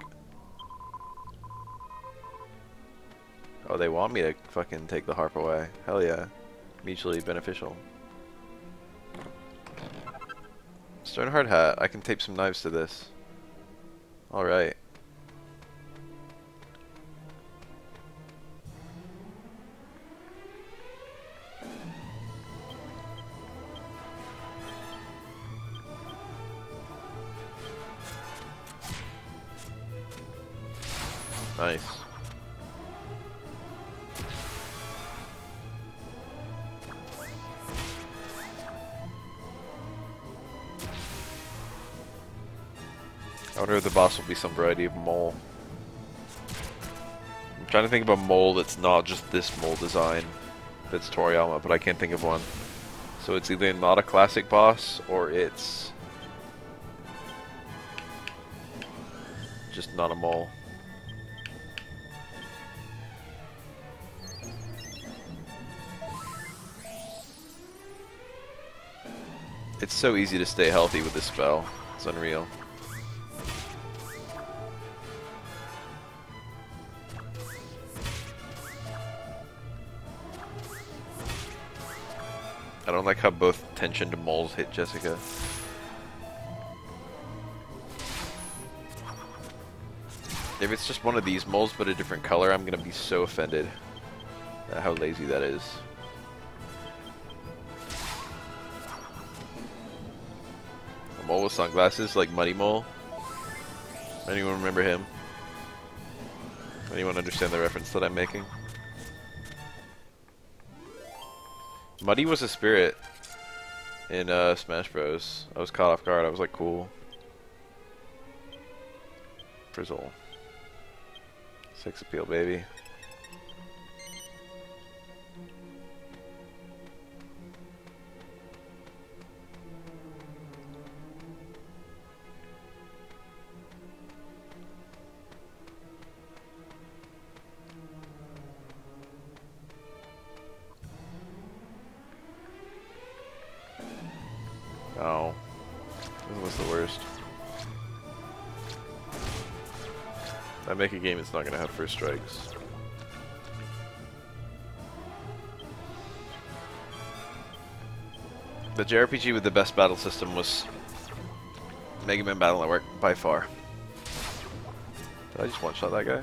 Oh, they want me to fucking take the harp away. Hell yeah. Mutually beneficial. Stonehard hat. I can tape some knives to this. Alright. Nice. I wonder if the boss will be some variety of mole. I'm trying to think of a mole that's not just this mole design that's Toriyama, but I can't think of one. So it's either not a classic boss, or it's just not a mole. It's so easy to stay healthy with this spell. It's unreal. I don't like how both tensioned moles hit Jessica. If it's just one of these moles but a different color, I'm gonna be so offended at how lazy that is. A mole with sunglasses, like Muddy Mole. Anyone remember him? Anyone understand the reference that I'm making? Muddy was a spirit in Smash Bros. I was caught off guard. I was like, cool. Frizzle. 6 appeal, baby. Oh, this was the worst. I make a game it's not gonna have first strikes. The JRPG with the best battle system was Mega Man Battle Network by far. Did I just one-shot that guy?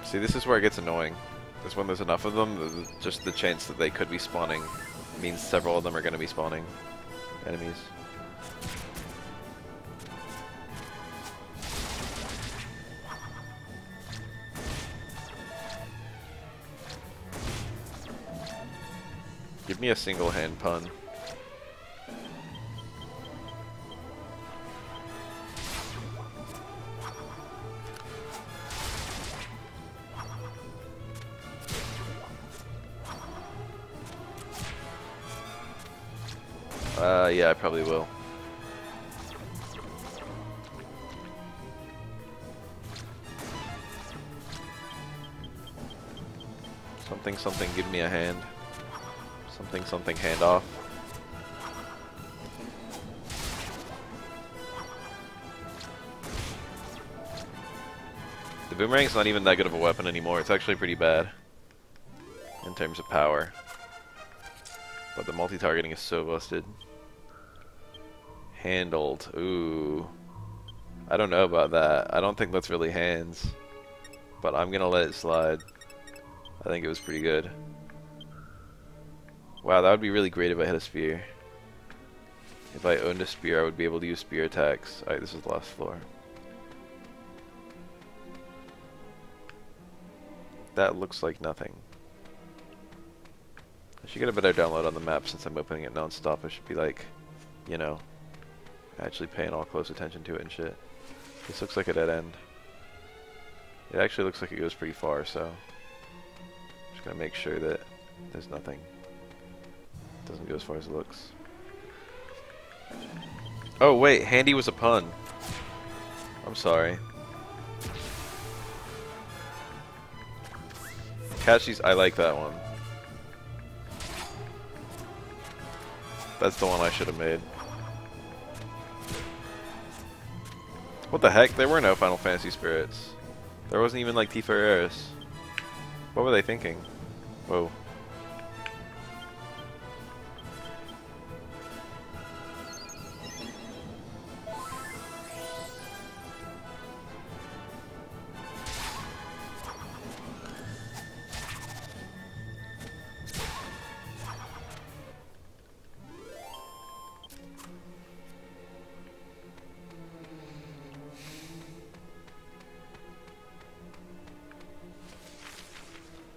See, this is where it gets annoying. Because when there's enough of them, just the chance that they could be spawning means several of them are going to be spawning enemies. Give me a single hand pun. Yeah, I probably will. Something, something, give me a hand. Something, something, hand off. The boomerang's not even that good of a weapon anymore. It's actually pretty bad in terms of power. But the multi-targeting is so busted. Handled. Ooh. I don't know about that. I don't think that's really hands. But I'm gonna let it slide. I think it was pretty good. Wow, that would be really great if I had a spear. If I owned a spear, I would be able to use spear attacks. Alright, this is the last floor. That looks like nothing. I should get a better download on the map since I'm opening it non-stop. I should be like, you know, actually paying all close attention to it and shit. This looks like a dead end. It actually looks like it goes pretty far, so I'm just gonna make sure that there's nothing. It doesn't go as far as it looks. Oh wait, handy was a pun. I'm sorry. Catchy's, I like that one. That's the one I should have made. What the heck? There were no Final Fantasy spirits. There wasn't even like Tifa Aeris. What were they thinking? Whoa.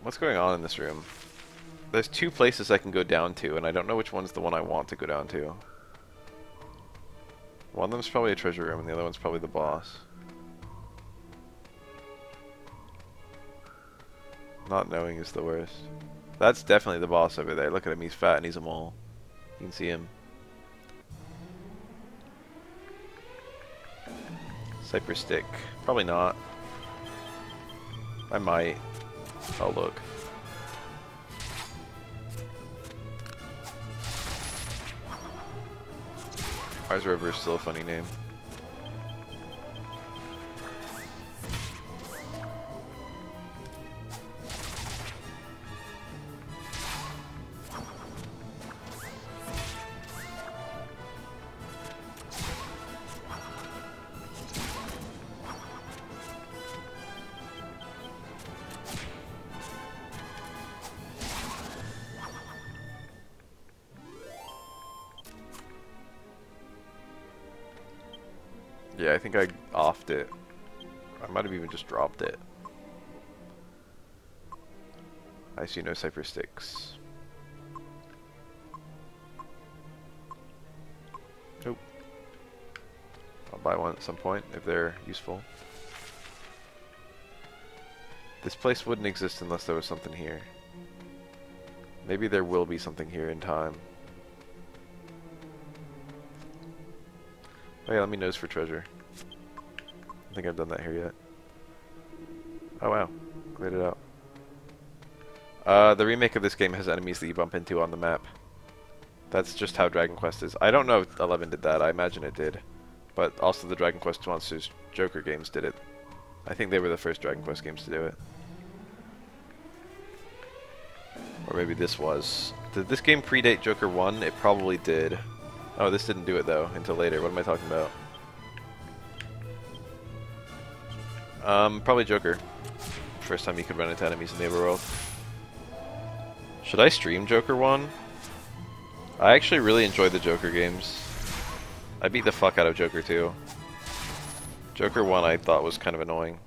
What's going on in this room? There's two places I can go down to, and I don't know which one's the one I want to go down to. One of them's probably a treasure room, and the other one's probably the boss. Not knowing is the worst. That's definitely the boss over there. Look at him, he's fat and he's a mole. You can see him. Cypress stick. Probably not. I might. Oh, look. Mars Rover is still a funny name. Yeah, I think I offed it. I might have even just dropped it. I see no cypher sticks. Nope. I'll buy one at some point if they're useful. This place wouldn't exist unless there was something here. Maybe there will be something here in time. Oh yeah, let me nose for treasure. I think I've done that here yet. Oh wow, cleared it out. The remake of this game has enemies that you bump into on the map. That's just how Dragon Quest is. I don't know if 11 did that, I imagine it did. But also the Dragon Quest Monsters Joker games did it. I think they were the first Dragon Quest games to do it. Or maybe this was. Did this game predate Joker 1? It probably did. Oh, this didn't do it though, until later. What am I talking about? Probably Joker. First time you could run into enemies in the overworld. Should I stream Joker 1? I actually really enjoyed the Joker games. I beat the fuck out of Joker 2. Joker 1 I thought was kind of annoying.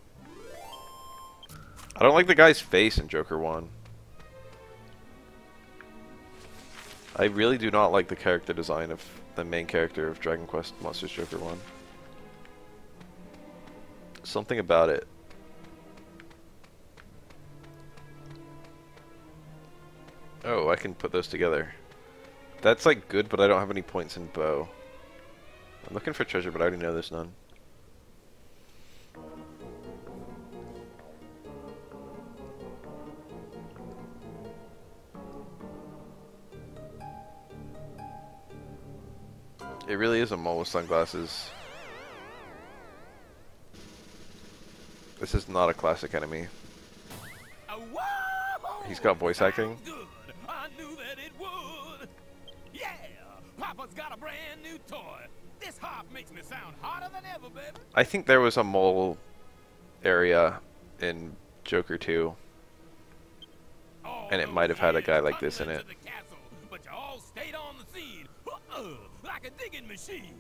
I don't like the guy's face in Joker 1. I really do not like the character design of the main character of Dragon Quest Monsters Joker 1. Something about it. Oh, I can put those together. That's like good, but I don't have any points in bow. I'm looking for treasure, but I already know there's none. It really is a mole with sunglasses. This is not a classic enemy. He's got voice acting. I knew that it would. Yeah, Papa's got a brand new toy. This harp makes me sound hotter than ever, baby. I think there was a mole area in Joker 2, and it might have had a guy like this in it. But you all stayed on the scene, like a digging machine.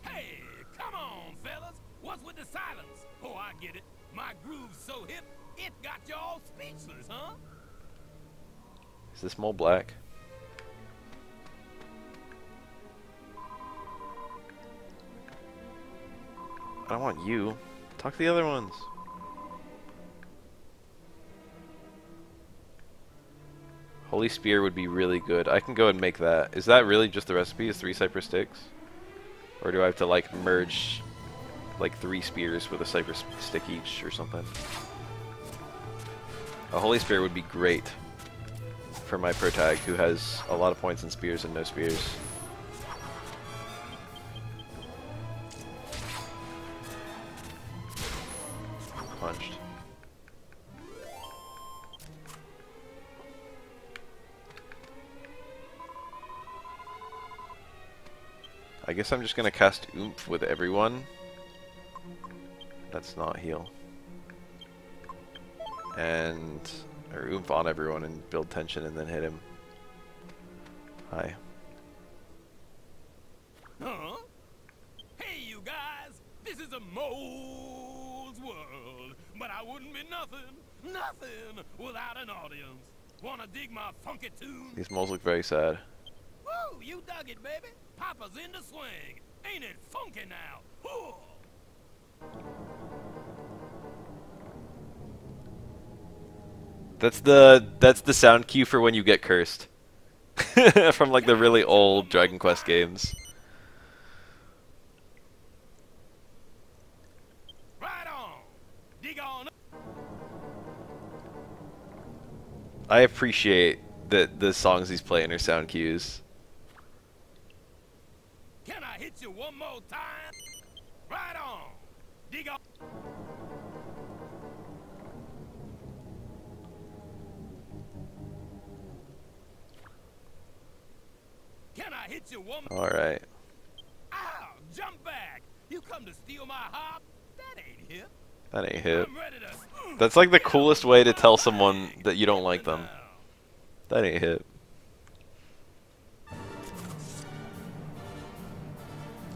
Hey, come on, fellas. What's with the silence? Oh, I get it. My groove's so hip, it got you all speechless, huh? Is this mole black? I don't want you. Talk to the other ones. Holy Spear would be really good. I can go and make that. Is that really just the recipe? Is 3 cypress sticks? Or do I have to like merge like 3 spears with a cypress stick each or something? A Holy Spear would be great for my protag who has a lot of points in spears and no spears. Punched. I guess I'm just gonna cast Oomph with everyone. That's not heal. Or Oomph on everyone and build tension and then hit him. Hi. Huh? Hey, you guys! This is a mole's world, but I wouldn't be nothing Nothing without an audience. Wanna dig my funky tune? These moles look very sad. Woo, you dug it, baby. Papa's in the swing. Ain't it funky now? Woo. That's the sound cue for when you get cursed. From like the really old Dragon Quest games. Right on. Dig on. I appreciate that the songs he's playing are sound cues. Can I hit you one more time? Right on. Dig on. Can I hit you one more? Alright. Ow! Jump back! You come to steal my hop? That ain't hip. That ain't hip. I'm ready to... That's like the coolest way to tell someone that you don't like them. That ain't hip.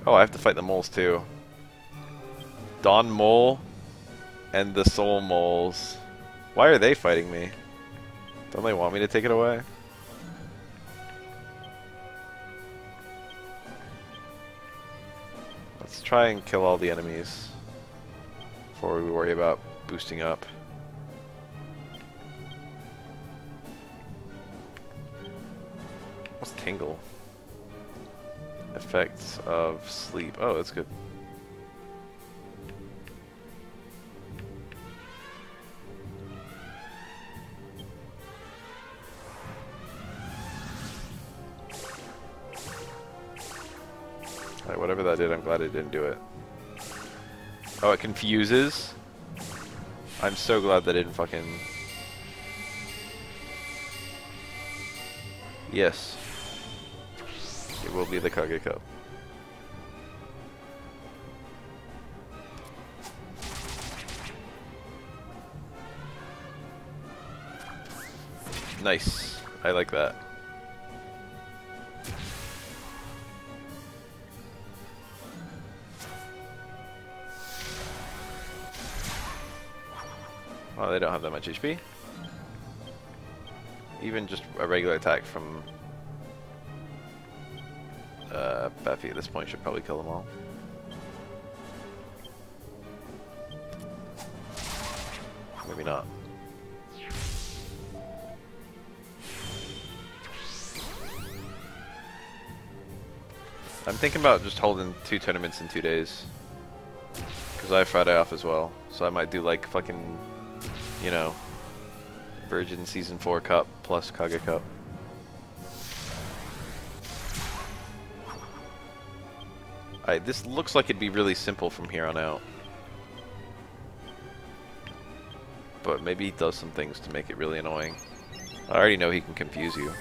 Oh, I have to fight the moles too. Dawn Mole and the Soul Moles. Why are they fighting me? Don't they want me to take it away? Let's try and kill all the enemies before we worry about boosting up. What's Tingle? Effects of sleep. Oh, that's good. Alright, whatever that did, I'm glad it didn't do it. Oh, it confuses? I'm so glad that didn't fucking... Yes. It will be the Kage Cup. Nice. I like that. Oh, they don't have that much HP. Even just a regular attack from Buffy at this point should probably kill them all. Maybe not. I'm thinking about just holding 2 tournaments in 2 days. Because I have Friday off as well. So I might do like fucking, you know, Virgin Season 4 Cup plus Kage Cup. Alright, this looks like it'd be really simple from here on out. But maybe he does some things to make it really annoying. I already know he can confuse you.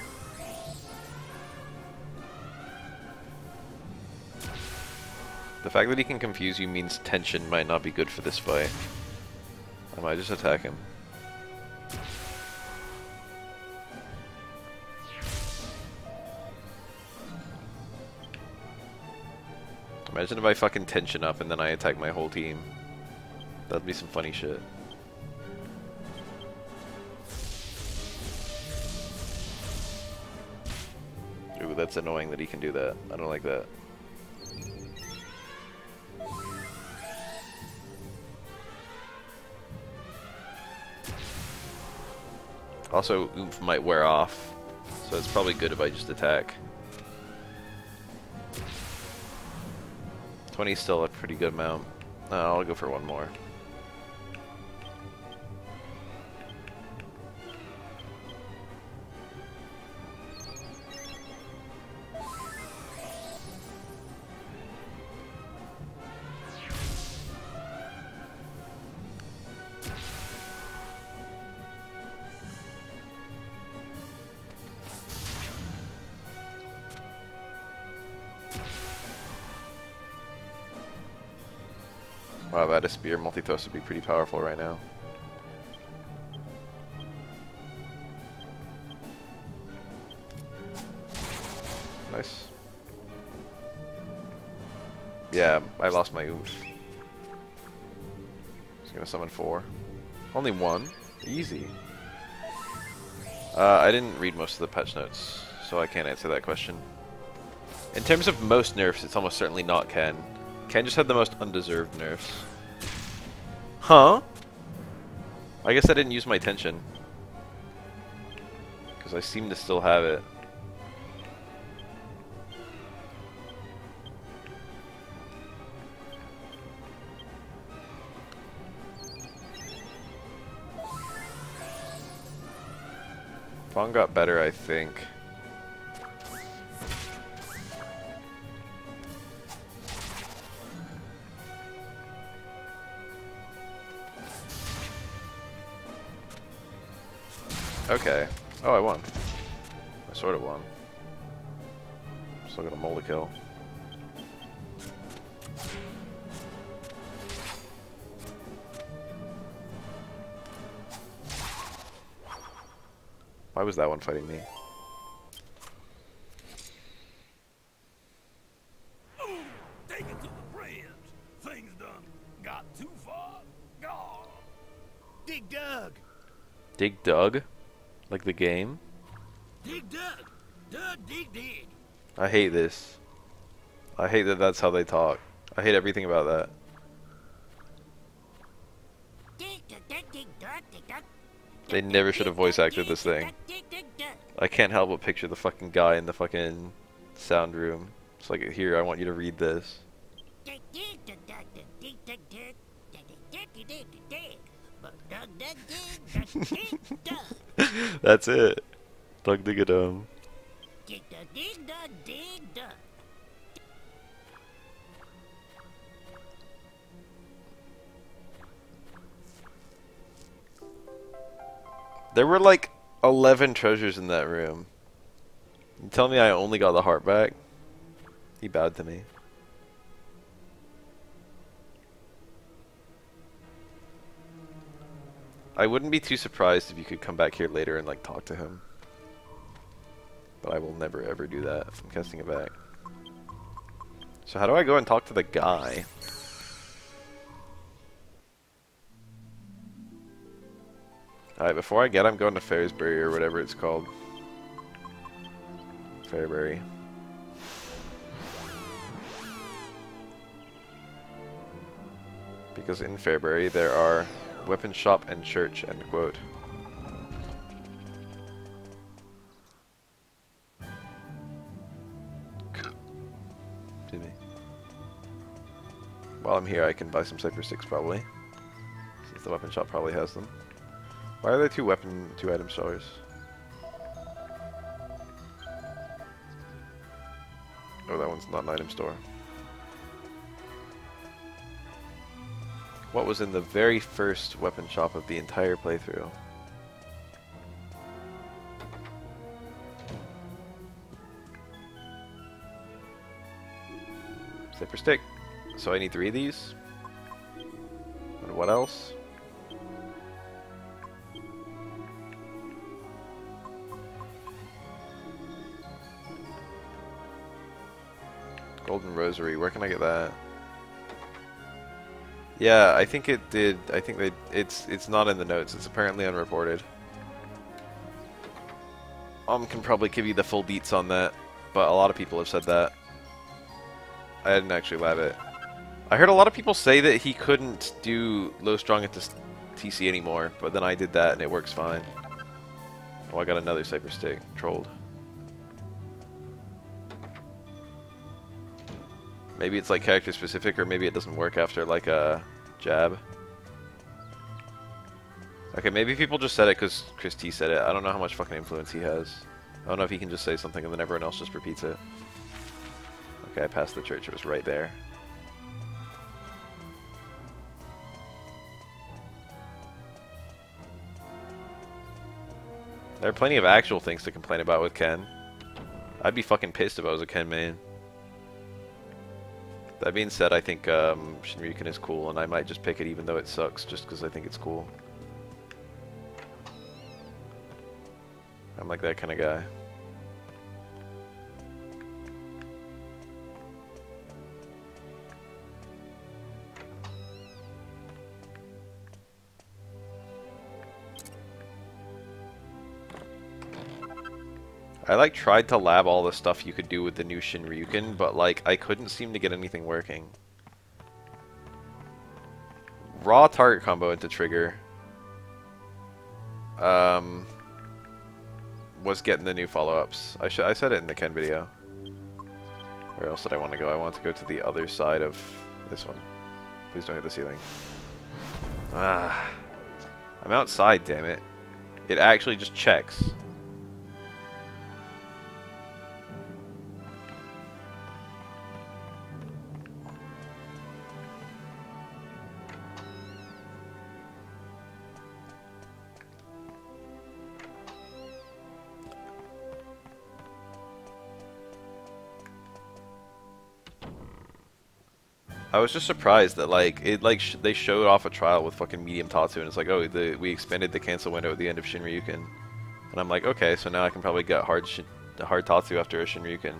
The fact that he can confuse you means tension might not be good for this fight. I might just attack him. Imagine if I fucking tension up and then I attack my whole team. That'd be some funny shit. Ooh, that's annoying that he can do that. I don't like that. Also, oomph might wear off, so it's probably good if I just attack. 20 is still a pretty good amount. I'll go for one more. Wow, that a spear multi-thrust would be pretty powerful right now. Nice. Yeah, I lost my oomph. Just gonna summon 4. Only 1. Easy. I didn't read most of the patch notes, so I can't answer that question. In terms of most nerfs, it's almost certainly not Ken. Ken just had the most undeserved nerfs. Huh? I guess I didn't use my tension. Because I seem to still have it. Vaughn got better, I think. Okay. Oh, I won. I sort of won. Still got a mole to kill. Why was that one fighting me? Take it to the bridge. Things done got too far. Gone. Dig Dug. Dig Dug? Like the game? Dig Dug. Dug, dig, dig. I hate this. I hate that that's how they talk. I hate everything about that. They never should have voice acted this thing. I can't help but picture the fucking guy in the fucking sound room. It's like, here, I want you to read this. That's it. Dug dig-a-dum. There were like 11 treasures in that room. You tell me I only got the heart back? He bowed to me. I wouldn't be too surprised if you could come back here later and like talk to him. But I will never ever do that. I'm casting it back. So how do I go and talk to the guy? Alright, before I get, I'm going to Ferrisbury or whatever it's called. Fairbury. Because in Fairbury there are weapon shop and church, end quote. Excuse me. While I'm here I can buy some Cypher Sticks probably. Since the weapon shop probably has them. Why are there two item stores? Oh, that one's not an item store. What was in the very first weapon shop of the entire playthrough? Cypher stick. So I need 3 of these. And what else? Golden Rosary, where can I get that? Yeah, I think it did. I think it's not in the notes. It's apparently unreported. Can probably give you the full beats on that, but a lot of people have said that. I didn't actually lab it. I heard a lot of people say that he couldn't do low strong at this TC anymore, but then I did that and it works fine. Oh, I got another Cypher Stick. Trolled. Maybe it's like character specific, or maybe it doesn't work after like a jab. Okay, maybe people just said it because Chris T said it. I don't know how much fucking influence he has. I don't know if he can just say something and then everyone else just repeats it. Okay, I passed the church. It was right there. There are plenty of actual things to complain about with Ken. I'd be fucking pissed if I was a Ken main. That being said, I think Shinryuken is cool, and I might just pick it even though it sucks, just because I think it's cool. I'm like that kind of guy. I like tried to lab all the stuff you could do with the new Shinryuken, but like I couldn't seem to get anything working. Raw target combo into trigger. Was getting the new follow-ups. I said it in the Ken video. Where else did I want to go? I want to go to the other side of this one. Please don't hit the ceiling. Ah. I'm outside, damn it. It actually just checks. I was just surprised that they showed off a trial with fucking medium Tatsu and it's like, oh, we expanded the cancel window at the end of Shinryuken, and I'm like, okay, so now I can probably get hard Tatsu after a Shinryuken,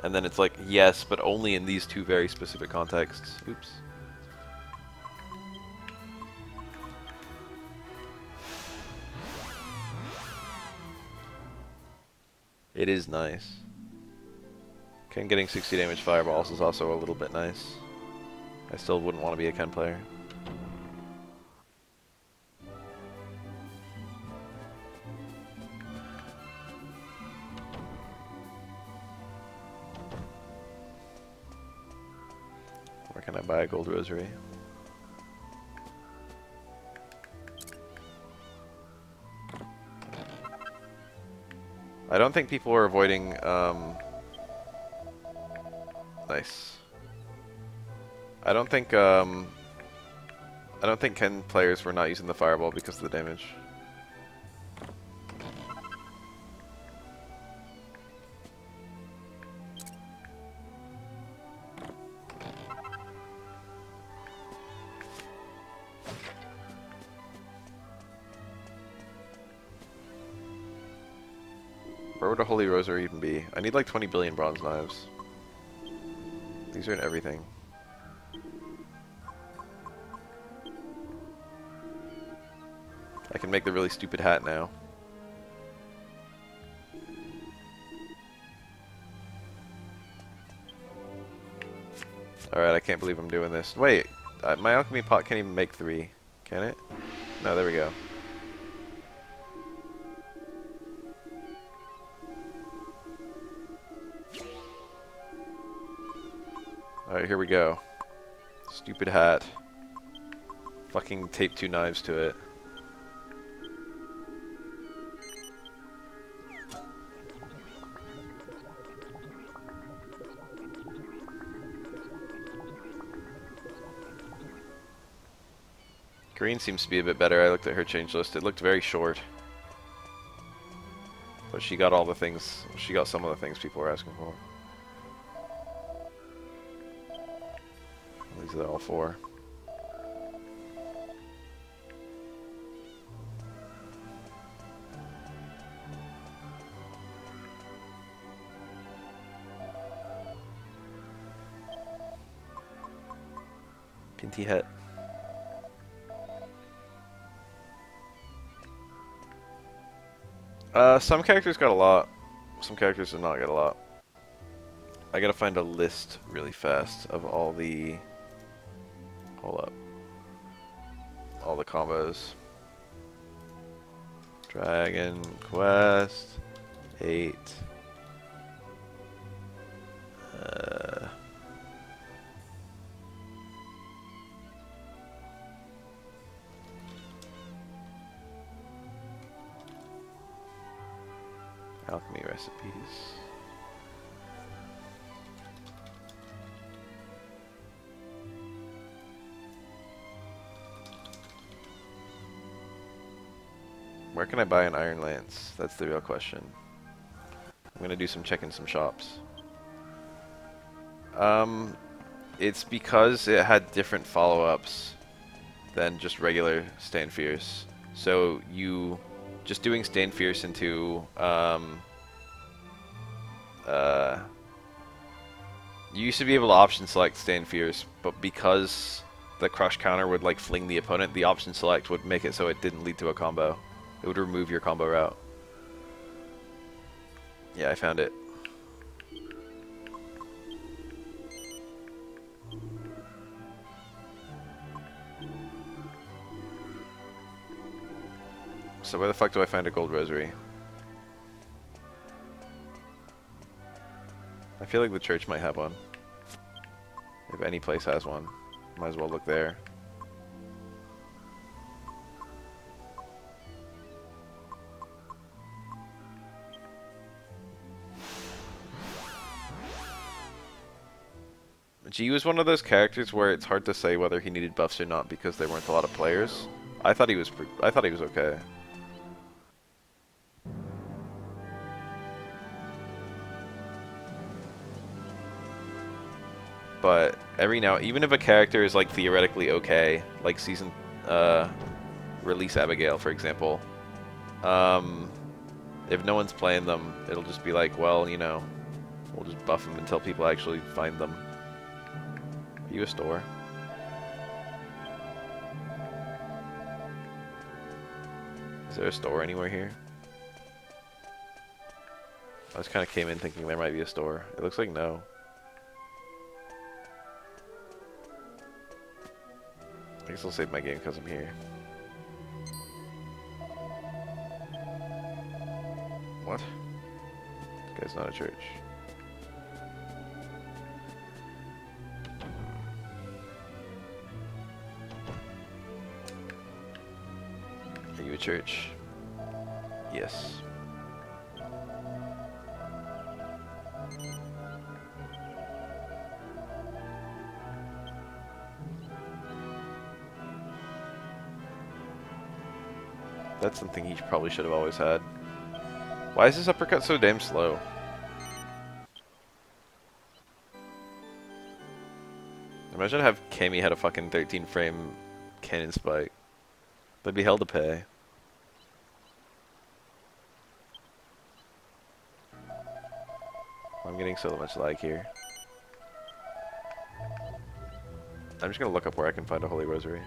and then it's like, yes, but only in these two very specific contexts. Oops. It is nice. Ken getting 60 damage fireballs is also a little bit nice. I still wouldn't want to be a Ken player. Where can I buy a gold rosary? I don't think people are avoiding, nice. I don't think Ken players were not using the fireball because of the damage. Where would a Holy Rosary even be? I need like 20 billion bronze knives. These are in everything. I can make the really stupid hat now. Alright, I can't believe I'm doing this. Wait, my alchemy pot can't even make 3. Can it? No, there we go. Alright, here we go. Stupid hat. Fucking tape 2 knives to it. Green seems to be a bit better. I looked at her change list. It looked very short. But she got all the things. She got some of the things people were asking for. These are all 4. Pinty hat. Some characters got a lot. Some characters did not get a lot. I gotta find a list really fast of all the... Hold up. All the combos. Dragon Quest 8. Alchemy recipes. Where can I buy an iron lance? That's the real question. I'm gonna do some checking some shops. It's because it had different follow-ups than just regular Stand Fierce. So you just doing Stand Fierce into you used to be able to option select Stand Fierce, but because the crush counter would like fling the opponent, the option select would make it so it didn't lead to a combo. It would remove your combo route. Yeah, I found it. So where the fuck do I find a gold rosary? I feel like the church might have one. If any place has one, might as well look there. G was one of those characters where it's hard to say whether he needed buffs or not because there weren't a lot of players. I thought he was okay. But every now, even if a character is like theoretically okay, like season release Abigail for example, if no one's playing them, it'll just be like, well, you know, we'll just buff them until people actually find them. Are you a store? Is there a store anywhere here? I just kind of came in thinking there might be a store. It looks like no. I guess I'll save my game because I'm here. What? This guy's not a church. Are you a church? Yes. That's something he probably should have always had. Why is this uppercut so damn slow? Imagine have Cammy had a fucking 13 frame cannon spike. That'd be hell to pay. I'm getting so much lag here. I'm just gonna look up where I can find a Holy Rosary.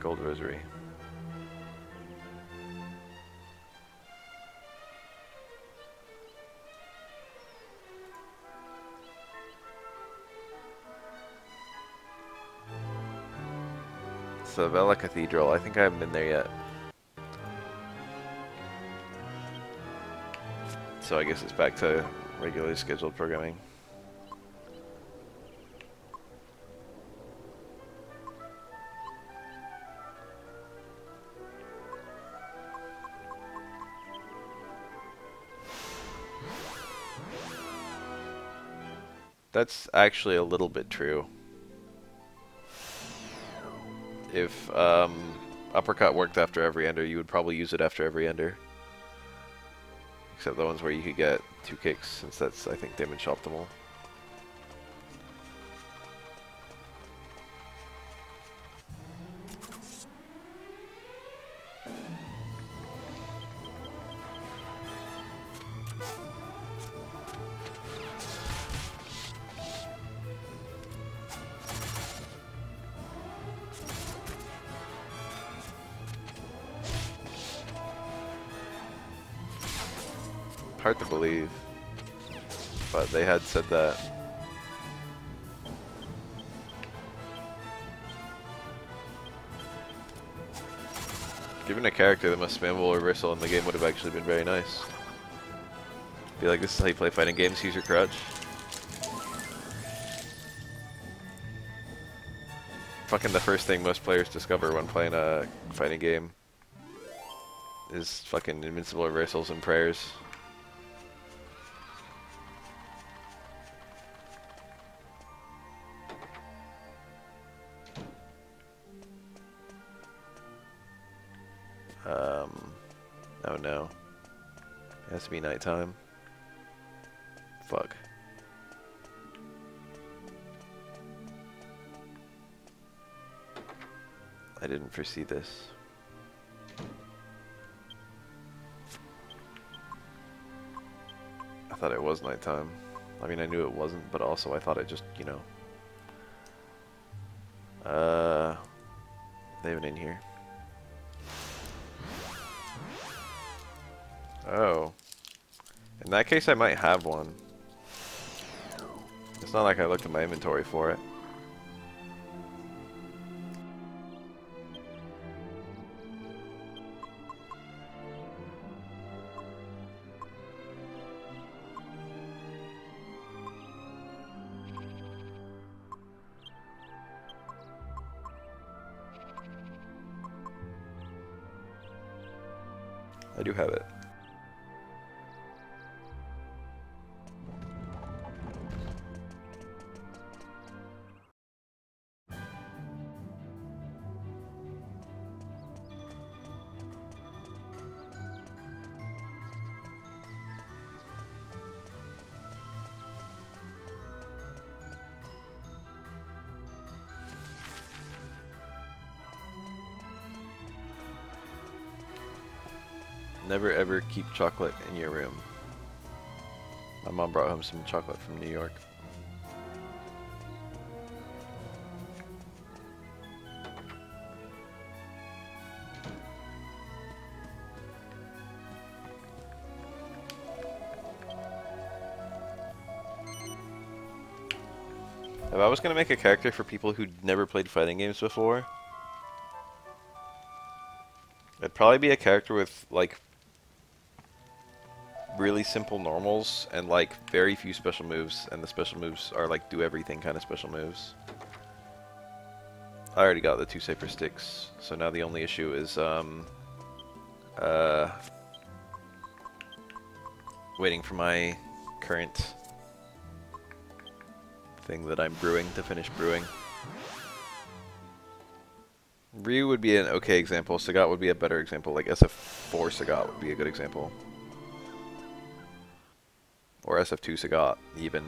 Gold Rosary. Savella Cathedral. I think I haven't been there yet. So I guess it's back to regularly scheduled programming. That's actually a little bit true. If uppercut worked after every ender, you would probably use it after every ender. Except the ones where you could get 2 kicks, since that's, I think, damage optimal. Hard to believe, but they had said that. Given a character the most spammable reversal in the game would have actually been very nice. Be like, this is how you play fighting games, use your crutch. Fucking the first thing most players discover when playing a fighting game is fucking invincible reversals and prayers. Oh no. It has to be nighttime. Fuck. I didn't foresee this. I thought it was nighttime. I mean, I knew it wasn't, but also I thought it just, you know. They have it in here. Oh. In that case, I might have one. It's not like I looked at my inventory for it. I do have it. Never ever keep chocolate in your room. My mom brought home some chocolate from New York. If I was gonna make a character for people who'd never played fighting games before, it'd probably be a character with like really simple normals and like very few special moves, and the special moves are like do everything kind of special moves. I already got the 2 saber sticks, so now the only issue is waiting for my current thing that I'm brewing to finish brewing. Ryu would be an okay example, Sagat would be a better example, like SF4 Sagat would be a good example. Or SF2 Sagat, even.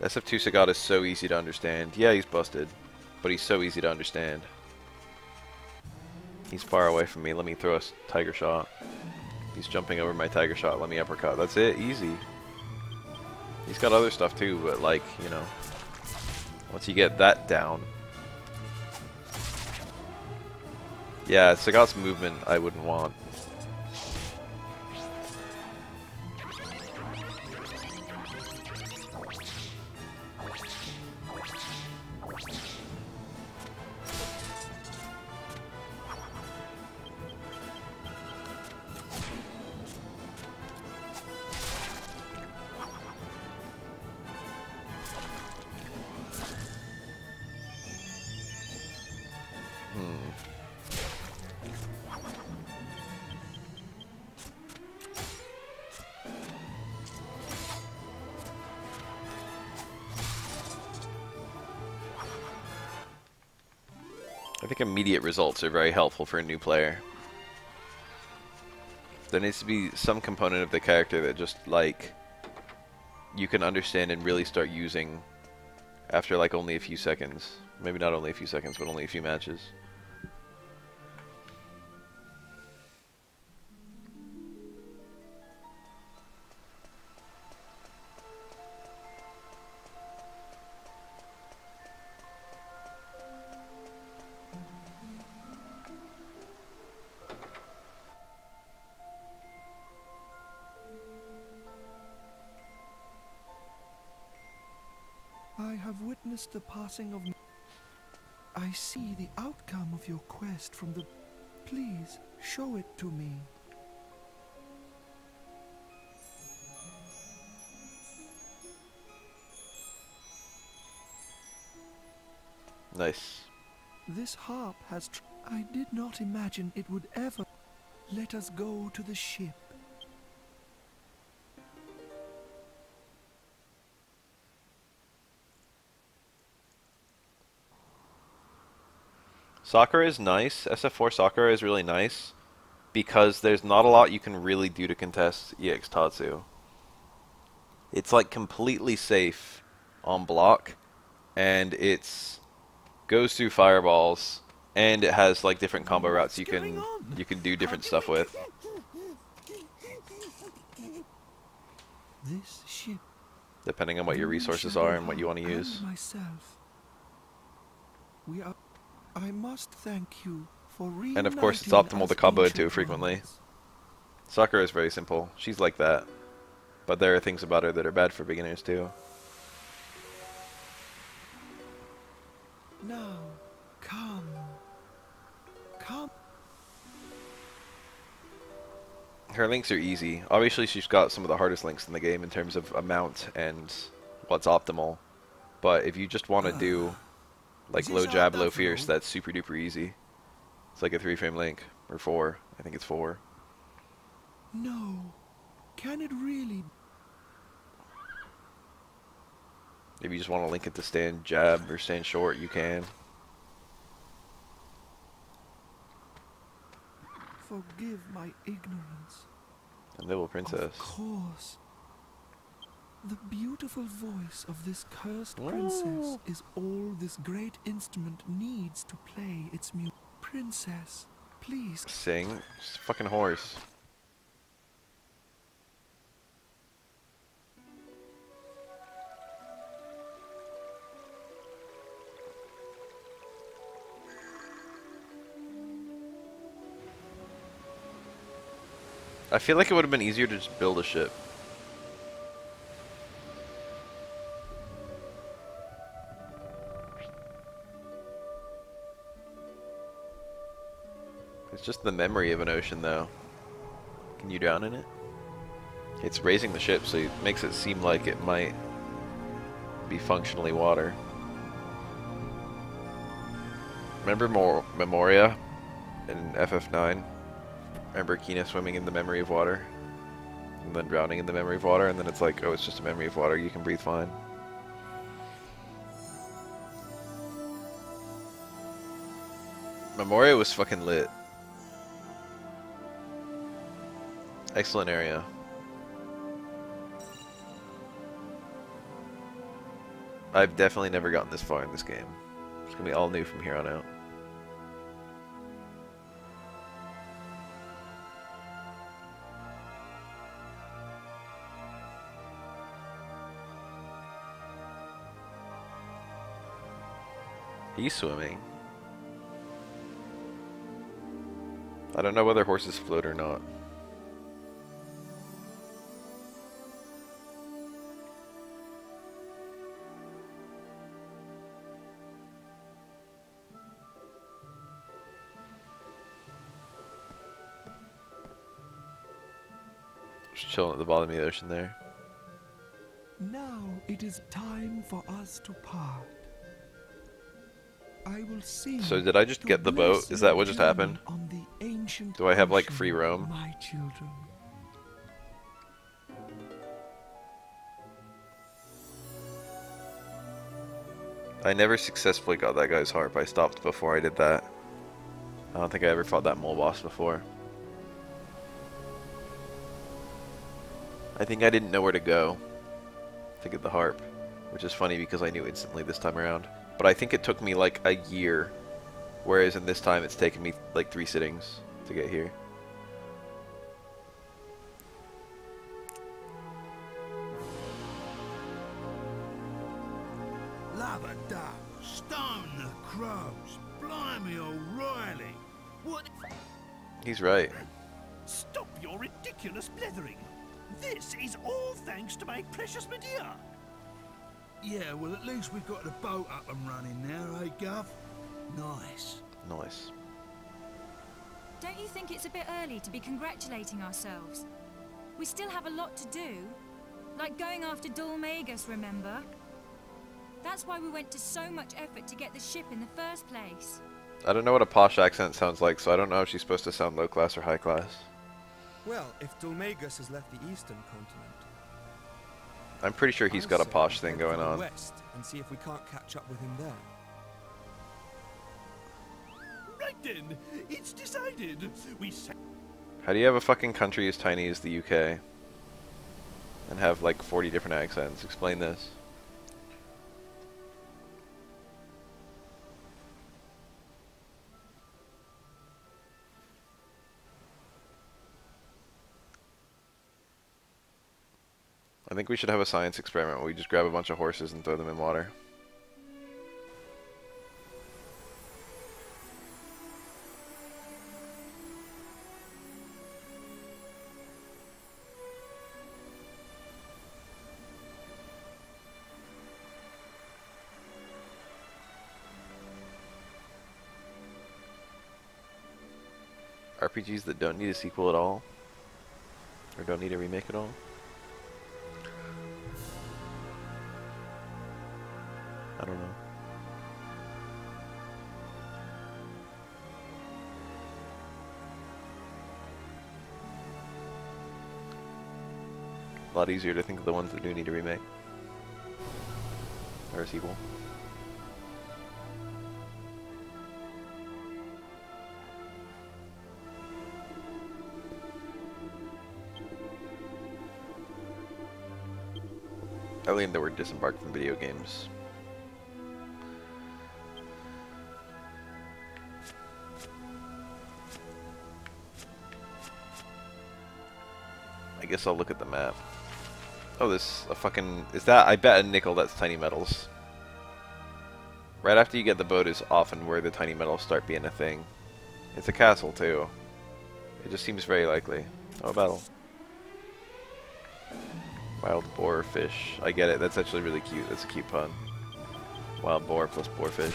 SF2 Sagat is so easy to understand. Yeah, he's busted, but he's so easy to understand. He's far away from me, let me throw a tiger shot. He's jumping over my tiger shot, let me uppercut. That's it, easy. He's got other stuff too, but like, you know, once you get that down. Yeah, Sagat's movement I wouldn't want. I think immediate results are very helpful for a new player. There needs to be some component of the character that just, like, you can understand and really start using after, like, only a few seconds. Maybe not only a few seconds, but only a few matches. I have witnessed the passing of... I see the outcome of your quest from the... Please, show it to me. Nice. This harp has... I did not imagine it would ever... Let us go to the ship. Sakura is nice. SF4 Sakura is really nice because there's not a lot you can really do to contest EX Tatsu. It's like completely safe on block, and it's goes through fireballs, and it has like different combo routes you can do different stuff with. This ship, depending on what your resources are and what you want to use. Myself. We are. I must thank you for reuniting. And of course, it's optimal to combo it too frequently. ones. Sakura is very simple. She's like that. But there are things about her that are bad for beginners too. Now, come. Come. Her links are easy. Obviously, she's got some of the hardest links in the game in terms of amount and what's optimal. But if you just want to do like low jab, low fierce, that's super duper easy. It's like a 3-frame link. Or 4. I think it's 4. No. Can it really? If you just want to link it to stand jab or stand short, you can. Forgive my ignorance. And Little Princess. Of course. The beautiful voice of this cursed princess is all this great instrument needs to play its music. Princess, please. Sing. Just a fucking horse. I feel like it would have been easier to just build a ship. It's just the memory of an ocean, though. Can you drown in it? It's raising the ship, so it makes it seem like it might be functionally water. Remember Memoria in FF9? Remember Kina swimming in the memory of water? And then drowning in the memory of water, and then it's like, oh, it's just a memory of water, you can breathe fine. Memoria was fucking lit. Excellent area. I've definitely never gotten this far in this game. It's gonna be all new from here on out. He's swimming. I don't know whether horses float or not. Just chilling at the bottom of the ocean there. Now it is time for us to part. I will sing. So did I just get the boat? Is that what just happened? On the ancient Do I have like ocean, free roam? my children. I never successfully got that guy's harp. I stopped before I did that. I don't think I ever fought that mole boss before. I think I didn't know where to go to get the harp, which is funny because I knew instantly this time around. But I think it took me like a year, whereas in this time it's taken me like 3 sittings to get here. Lava duck, stone the crows, blimey O'Reilly. What? He's right. Stop your ridiculous blethering. This is all thanks to my precious Medea. Yeah, well, at least we've got the boat up and running now, eh, Gov? Nice. Nice. Don't you think it's a bit early to be congratulating ourselves? We still have a lot to do. Like going after Dulmagus, remember? That's why we went to so much effort to get the ship in the first place. I don't know what a posh accent sounds like, so I don't know if she's supposed to sound low class or high class. Well, if Dulmagus has left the eastern continent, I'm pretty sure he's got a posh thing going on. West and see if we can't catch up with him there. Right then, it's decided. How do you have a fucking country as tiny as the UK and have like 40 different accents? Explain this. I think we should have a science experiment where we just grab a bunch of horses and throw them in water. RPGs that don't need a sequel at all? Or don't need a remake at all? I don't know. A lot easier to think of the ones that do need a remake. Or a sequel. I lean that we're disembarked from video games. I guess I'll look at the map. Oh, this a fucking... Is that... I bet a nickel that's tiny metals. Right after you get the boat is often where the tiny metals start being a thing. It's a castle, too. It just seems very likely. Oh, a battle. Wild boar fish. I get it. That's actually really cute. That's a cute pun. Wild boar plus boarfish.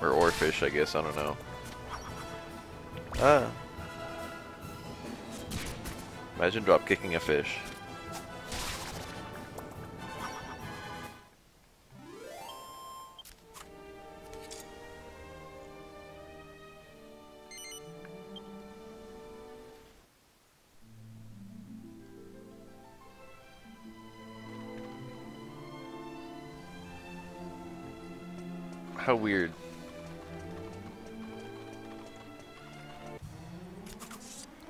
Or oarfish, I guess. I don't know. Ah. Imagine drop kicking a fish. How weird.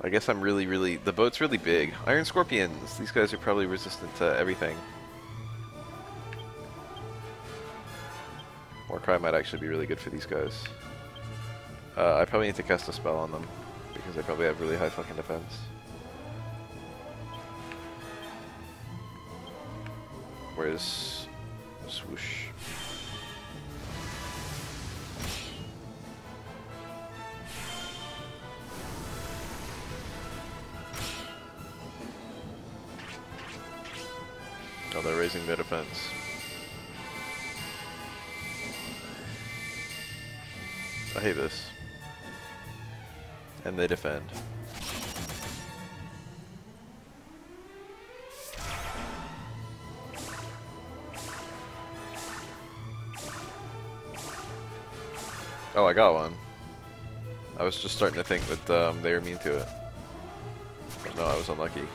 I guess I'm really... The boat's really big. Iron Scorpions! These guys are probably resistant to everything. Warcry might actually be really good for these guys. I probably need to cast a spell on them, because they probably have really high fucking defense. Where's... Swoosh. Oh, they're raising their defense. I hate this. And they defend. Oh, I got one. I was just starting to think that they were immune to it. But no, I was unlucky.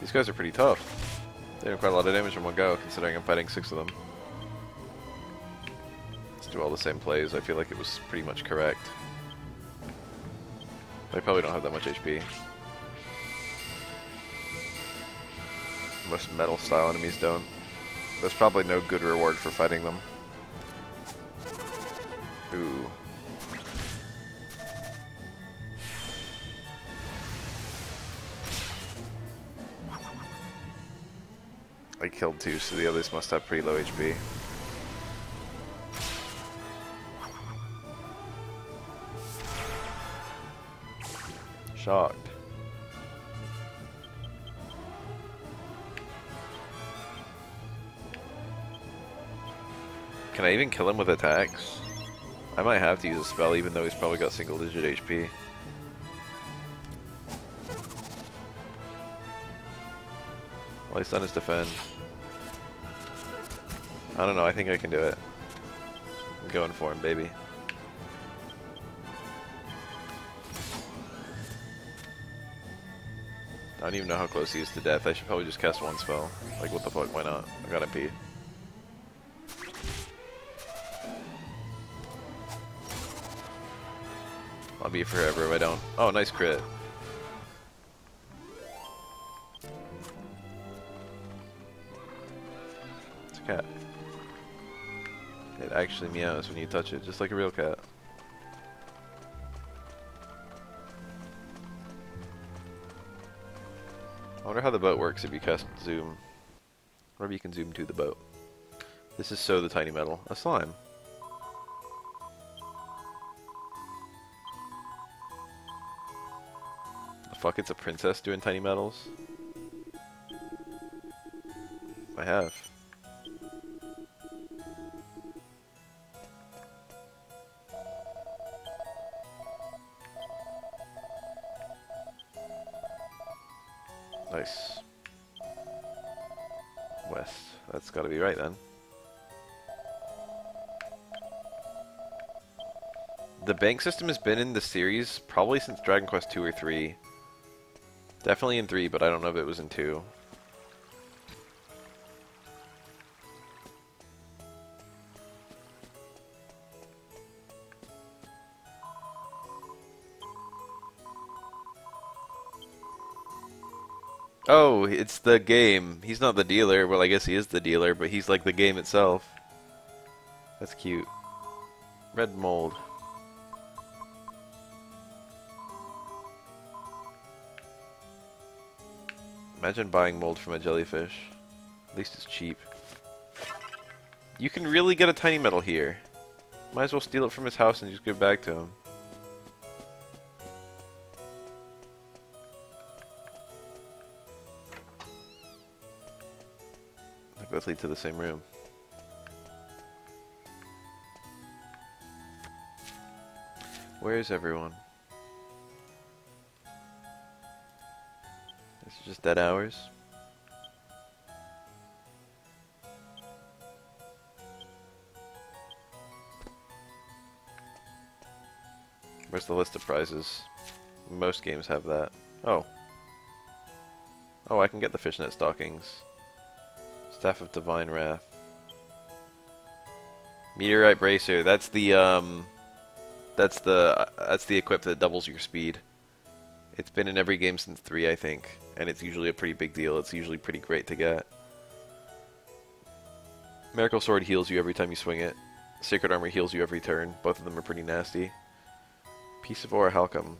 These guys are pretty tough. They do quite a lot of damage in one go, considering I'm fighting 6 of them. Let's do all the same plays. I feel like it was pretty much correct. They probably don't have that much HP. Most metal style enemies don't. There's probably no good reward for fighting them. Ooh. I killed 2, so the others must have pretty low HP. Shocked. Can I even kill him with attacks? I might have to use a spell even though he's probably got single digit HP. All he's done is defend. I don't know, I think I can do it. I'm going for him, baby. I don't even know how close he is to death. I should probably just cast one spell. Like, what the fuck, why not? I gotta pee. I'll be forever if I don't. Oh, nice crit. It's a cat. It actually meows when you touch it, just like a real cat. I wonder how the boat works if you cast zoom. Or if you can zoom to the boat. This is so the tiny metal. A slime. fuck, it's a princess doing tiny medals? I have. Nice. West. That's gotta be right then. The bank system has been in the series probably since Dragon Quest 2 or 3. Definitely in 3, but I don't know if it was in 2. Oh, it's the game. He's not the dealer. Well, I guess he is the dealer, but he's like the game itself. That's cute. Red mold. Imagine buying mold from a jellyfish. At least it's cheap. You can really get a tiny metal here. Might as well steal it from his house and just give it back to him. They both lead to the same room. Where is everyone? This is just dead hours. Where's the list of prizes? Most games have that. Oh. Oh, I can get the fishnet stockings. Staff of Divine Wrath. Meteorite Bracer. That's the equip that doubles your speed. It's been in every game since 3, I think, and it's usually a pretty big deal. It's usually pretty great to get. Miracle Sword heals you every time you swing it. Sacred Armor heals you every turn. Both of them are pretty nasty. Piece of Ore Halcom.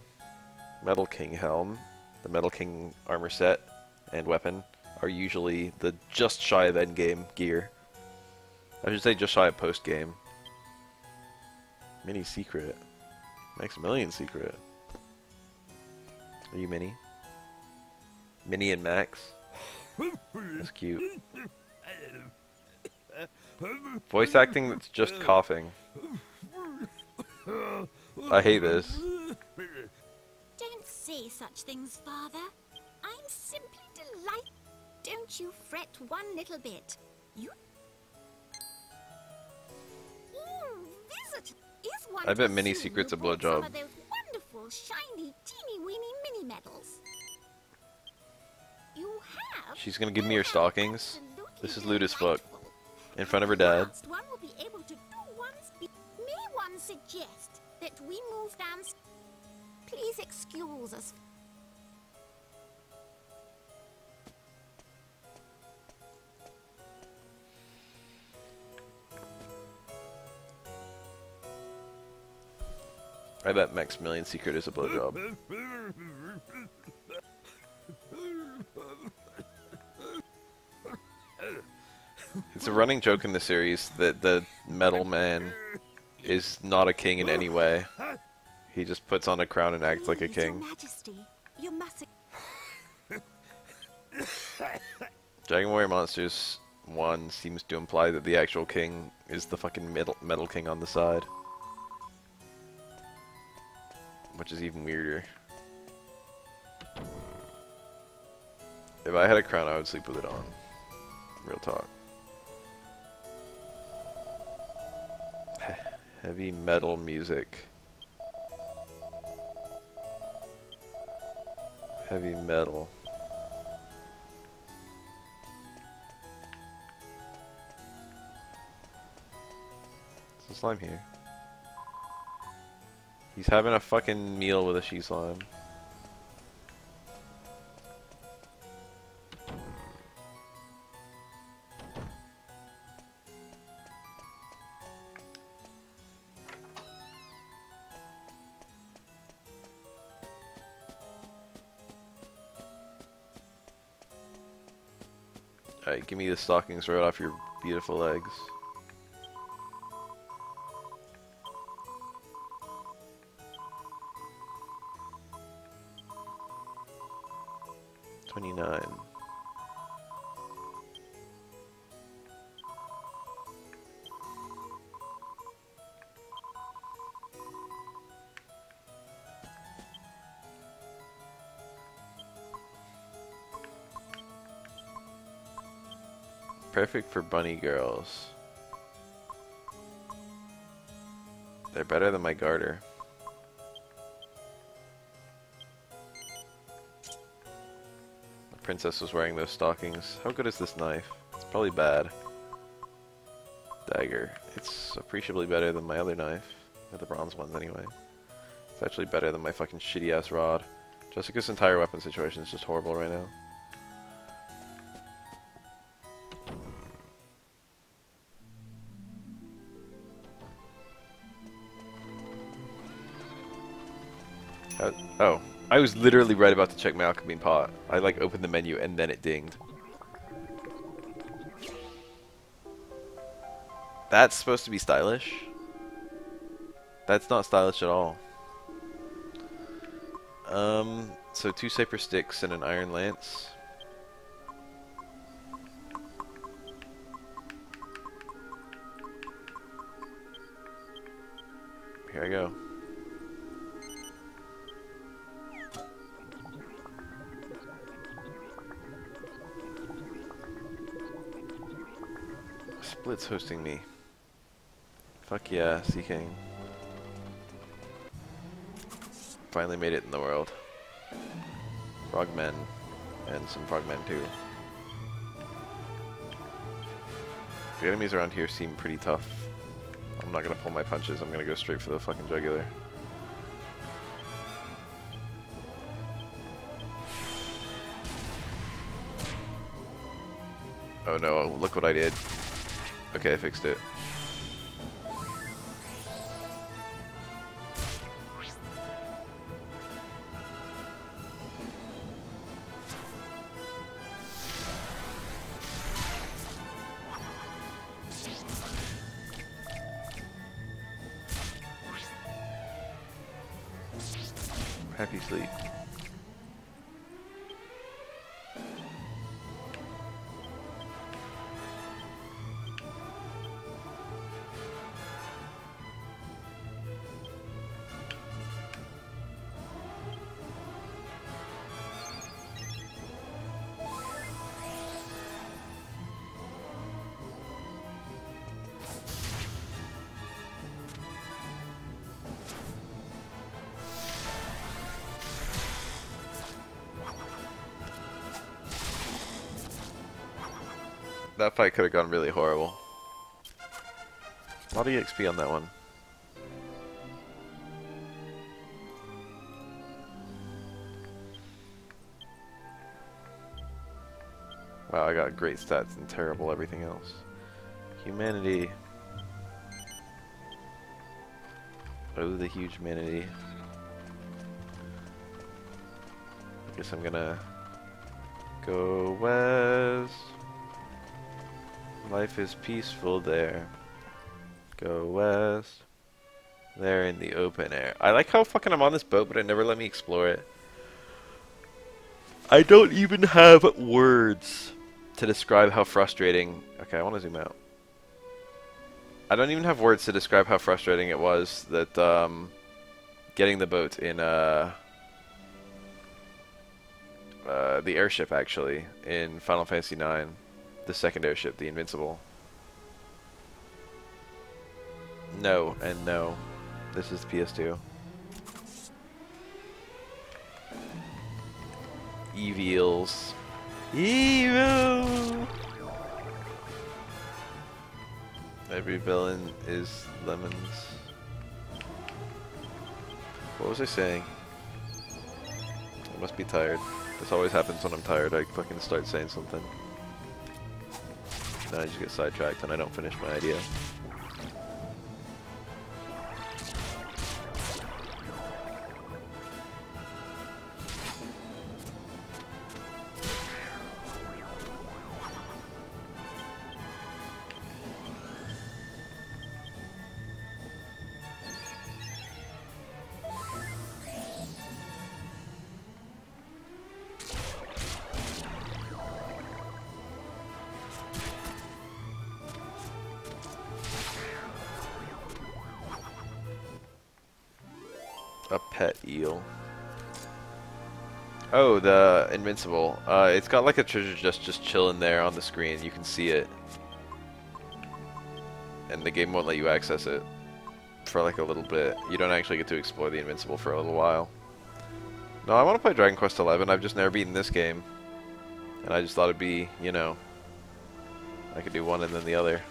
Metal King Helm. The Metal King armor set and weapon are usually the just shy of endgame gear. I should say just shy of post-game. Mini Secret. Maximilian Secret. Are you Mini? Mini and Max? That's cute. Voice acting that's just coughing. I hate this. Don't say such things, Father. I'm simply delighted. Don't you fret one little bit. You... Visitor is one. I bet Mini Secret's a blowjob. Some of those wonderful, shiny, teeny-weeny mini-medals. You have... She's gonna give me her stockings? This is lewd as fuck. In front of her dad. One will be able to do one's... May one suggest that we move down... Please excuse us. I bet Maximilian Secret is a blowjob. It's a running joke in the series that the Metal Man is not a king in any way. He just puts on a crown and acts like a king. Your Majesty, you must... Dragon Warrior Monsters 1 seems to imply that the actual king is the fucking metal king on the side. Which is even weirder. If I had a crown, I would sleep with it on. Real talk. Heavy metal music. Heavy metal. There's a slime here. He's having a fucking meal with a she slime. Alright, give me the stockings right off your beautiful legs. 29. Perfect for bunny girls. They're better than my garter. The princess was wearing those stockings. How good is this knife? It's probably bad. Dagger. It's appreciably better than my other knife. Or the bronze ones anyway. It's actually better than my fucking shitty ass rod. Jessica's entire weapon situation is just horrible right now. Oh, I was literally right about to check my alchemy pot. I like opened the menu and then it dinged. That's supposed to be stylish? That's not stylish at all. So 2 saber sticks and an iron lance. Here I go. Split's hosting me. Fuck yeah, Sea King. Finally made it in the world. Frogmen. And some frogmen too. The enemies around here seem pretty tough. I'm not gonna pull my punches, I'm gonna go straight for the fucking jugular. Oh no, look what I did. Okay, I fixed it. Happy sleep. That fight could have gone really horrible. A lot of EXP on that one. Wow, I got great stats and terrible everything else. Humanity. Oh, the huge humanity. I guess I'm gonna go west. Life is peaceful there. Go west. There in the open air. I like how fucking I'm on this boat, but it never let me explore it. I don't even have words to describe how frustrating... Okay, I want to zoom out. I don't even have words to describe how frustrating it was that getting the boat in the airship, actually, in Final Fantasy IX. The second airship, the Invincible. No, and no. This is the PS2. Evils. Evil! Every villain is lemons. What was I saying? I must be tired. This always happens when I'm tired. I fucking start saying something. Then I just get sidetracked and I don't finish my idea. A pet eel. Oh, the Invincible. It's got like a treasure just chilling there on the screen. You can see it. And the game won't let you access it for like a little bit. You don't actually get to explore the Invincible for a little while. No, I want to play Dragon Quest XI. I've just never beaten this game. And I just thought it'd be, you know, I could do one and then the other.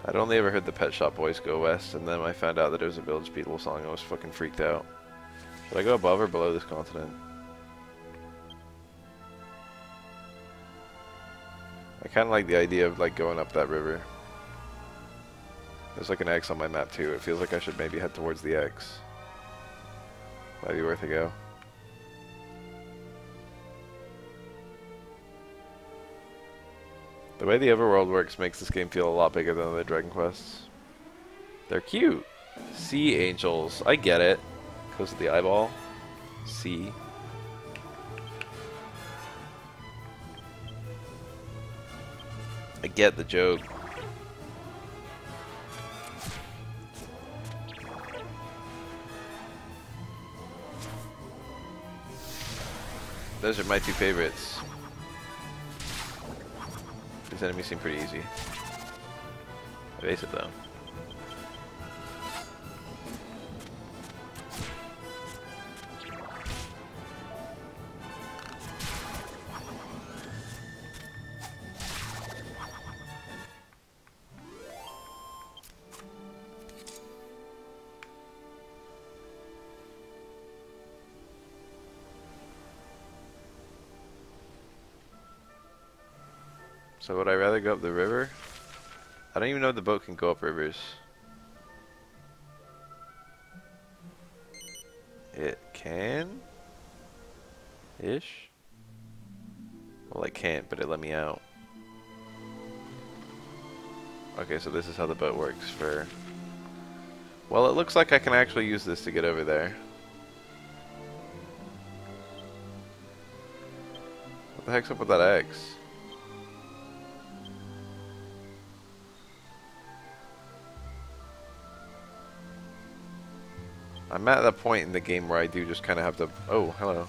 I'd only ever heard the Pet Shop Boys Go West, and then I found out that it was a Village People song and I was fucking freaked out. Should I go above or below this continent? I kind of like the idea of like going up that river. There's like an X on my map too. It feels like I should maybe head towards the X. Might be worth a go. The way the overworld works makes this game feel a lot bigger than the Dragon Quests. They're cute. Sea angels. I get it. Goes to the eyeball. Sea. I get the joke. Those are my two favorites. These enemies seem pretty easy. Evasive though. So would I rather go up the river? I don't even know if the boat can go up rivers. It can? Ish? Well, I can't, but it let me out. Okay, so this is how the boat works for... Well, it looks like I can actually use this to get over there. What the heck's up with that X? I'm at that point in the game where I do just kind of have to... Oh, hello.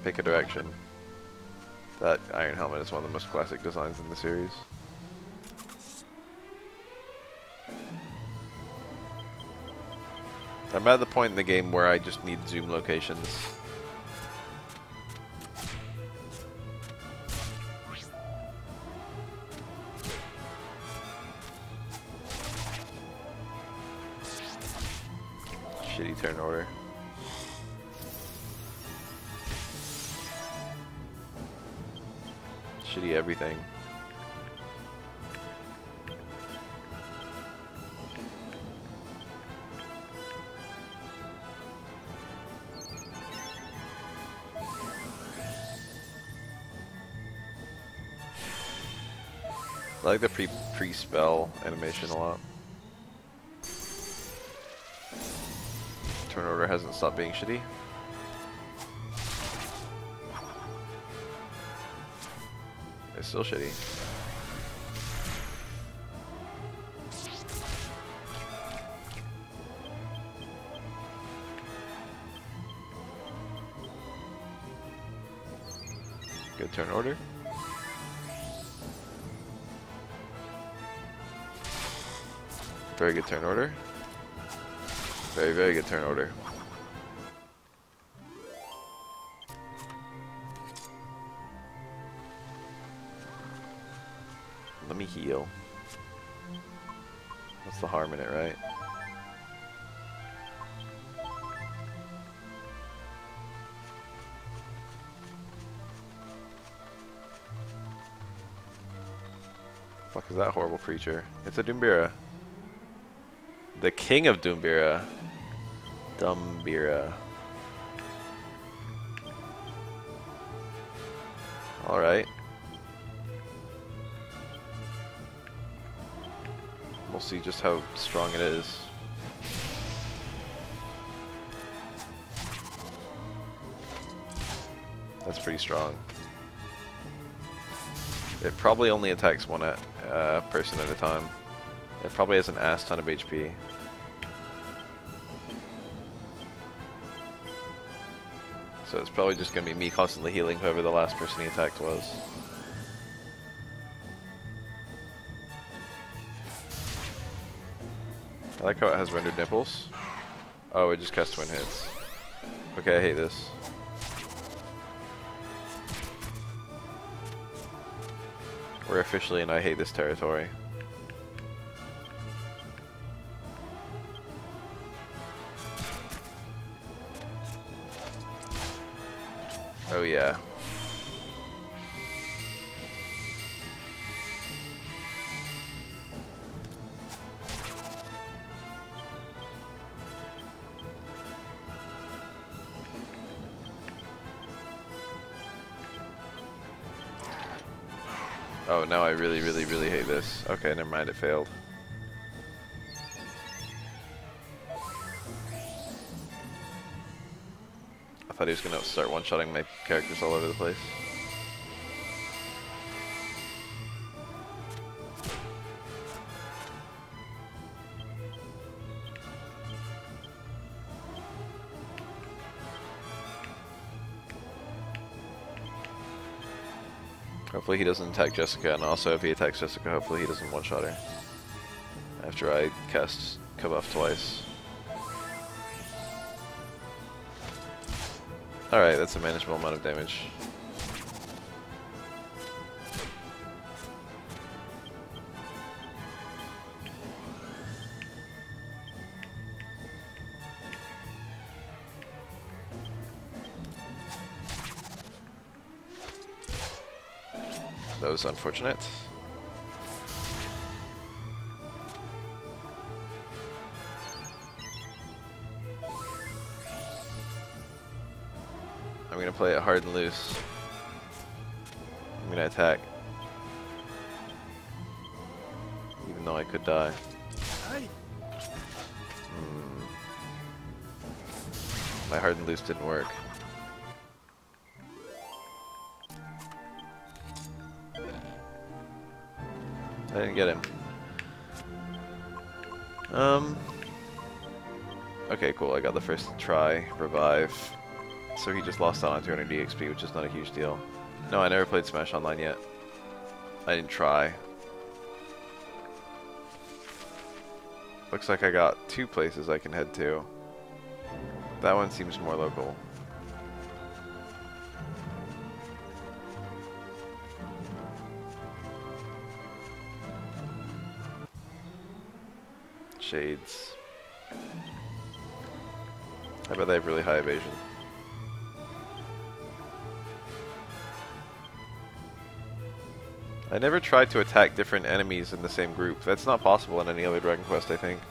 Pick a direction. That iron helmet is one of the most classic designs in the series. I'm at the point in the game where I just need zoom locations. Shitty turn order. Shitty everything. I like the pre-spell animation a lot. Turn order hasn't stopped being shitty. It's still shitty. Good turn order. Very good turn order. Very, very good turn order. Let me heal. What's the harm in it, right? Fuck is that horrible creature? It's a Doombira. The king of Doombira. Dumbira. Alright. We'll see just how strong it is. That's pretty strong. It probably only attacks one person at a time. It probably has an ass ton of HP. So it's probably just going to be me constantly healing whoever the last person he attacked was. I like how it has rendered nipples. Oh, it just casts twin hits. Okay, I hate this. We're officially in I hate this territory. Oh yeah. Oh, now I really hate this. Okay, never mind, it failed. I thought he was going to start one-shotting my characters all over the place. Hopefully he doesn't attack Jessica, and also if he attacks Jessica, hopefully he doesn't one-shot her. After I cast Kabuff twice. Alright, that's a manageable amount of damage. That was unfortunate. I'm gonna play it hard and loose. I'm gonna attack. Even though I could die. My hard and loose didn't work. I didn't get him. Okay, cool. I got the first try. Revive. So he just lost out on 200 EXP, which is not a huge deal. No, I never played Smash Online yet. I didn't try. Looks like I got 2 places I can head to. That one seems more local. Shades. I bet they have really high evasion. I never tried to attack different enemies in the same group. That's not possible in any other Dragon Quest, I think.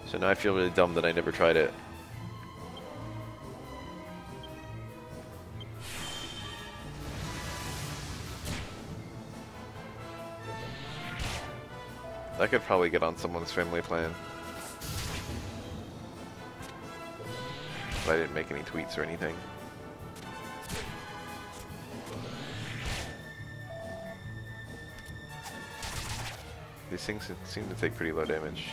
So now I feel really dumb that I never tried it. I could probably get on someone's family plan. But I didn't make any tweets or anything. These things seem to take pretty low damage.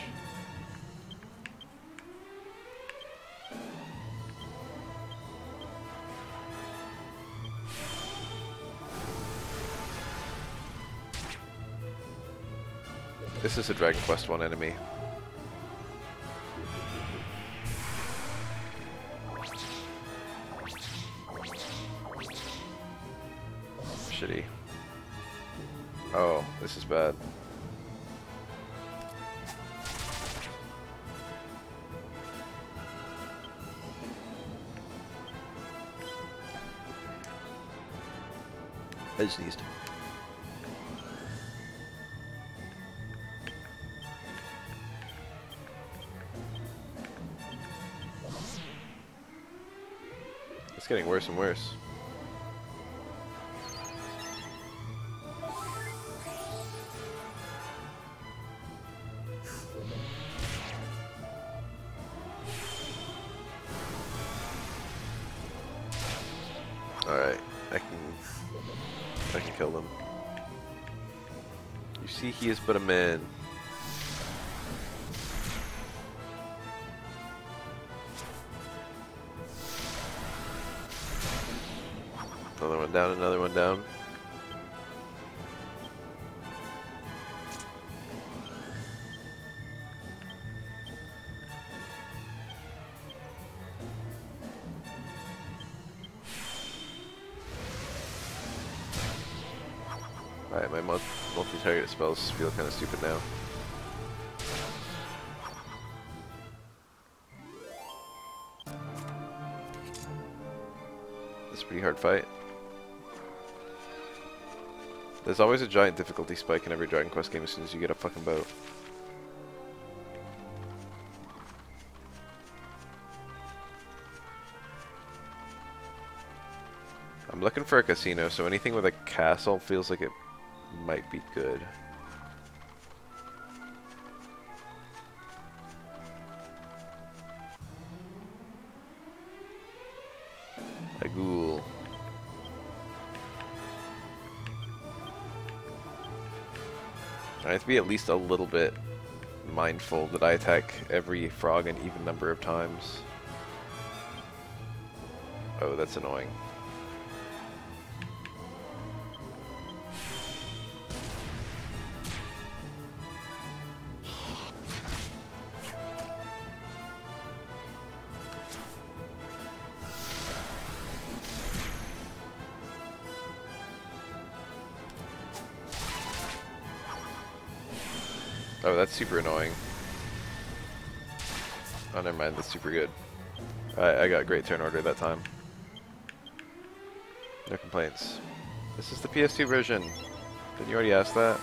This is a Dragon Quest I enemy. Shitty. Oh, this is bad. I just sneezed. It's getting worse and worse. Alright, I can kill them. see he has put him in. Another one down, another one down. Alright, my multi-target spells feel kind of stupid now. It's a pretty hard fight. There's always a giant difficulty spike in every Dragon Quest game as soon as you get a fucking boat. I'm looking for a casino, so anything with a castle feels like it might be good. A ghoul. I have to be at least a little bit mindful that I attack every frog an even number of times. Oh, that's annoying. Oh, that's super annoying. Oh, never mind, that's super good. I got great turn order that time. No complaints. This is the PS2 version. Didn't you already ask that?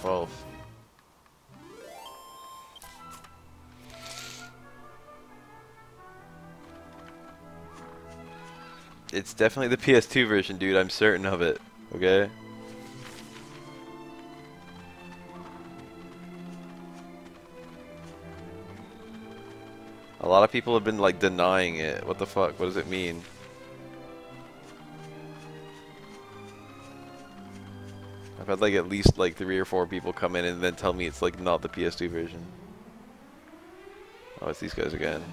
Well. It's definitely the PS2 version, dude. I'm certain of it. Okay? A lot of people have been, like, denying it. What the fuck? What does it mean? I've had, like, at least, like, 3 or 4 people come in and then tell me it's, like, not the PS2 version. Oh, it's these guys again.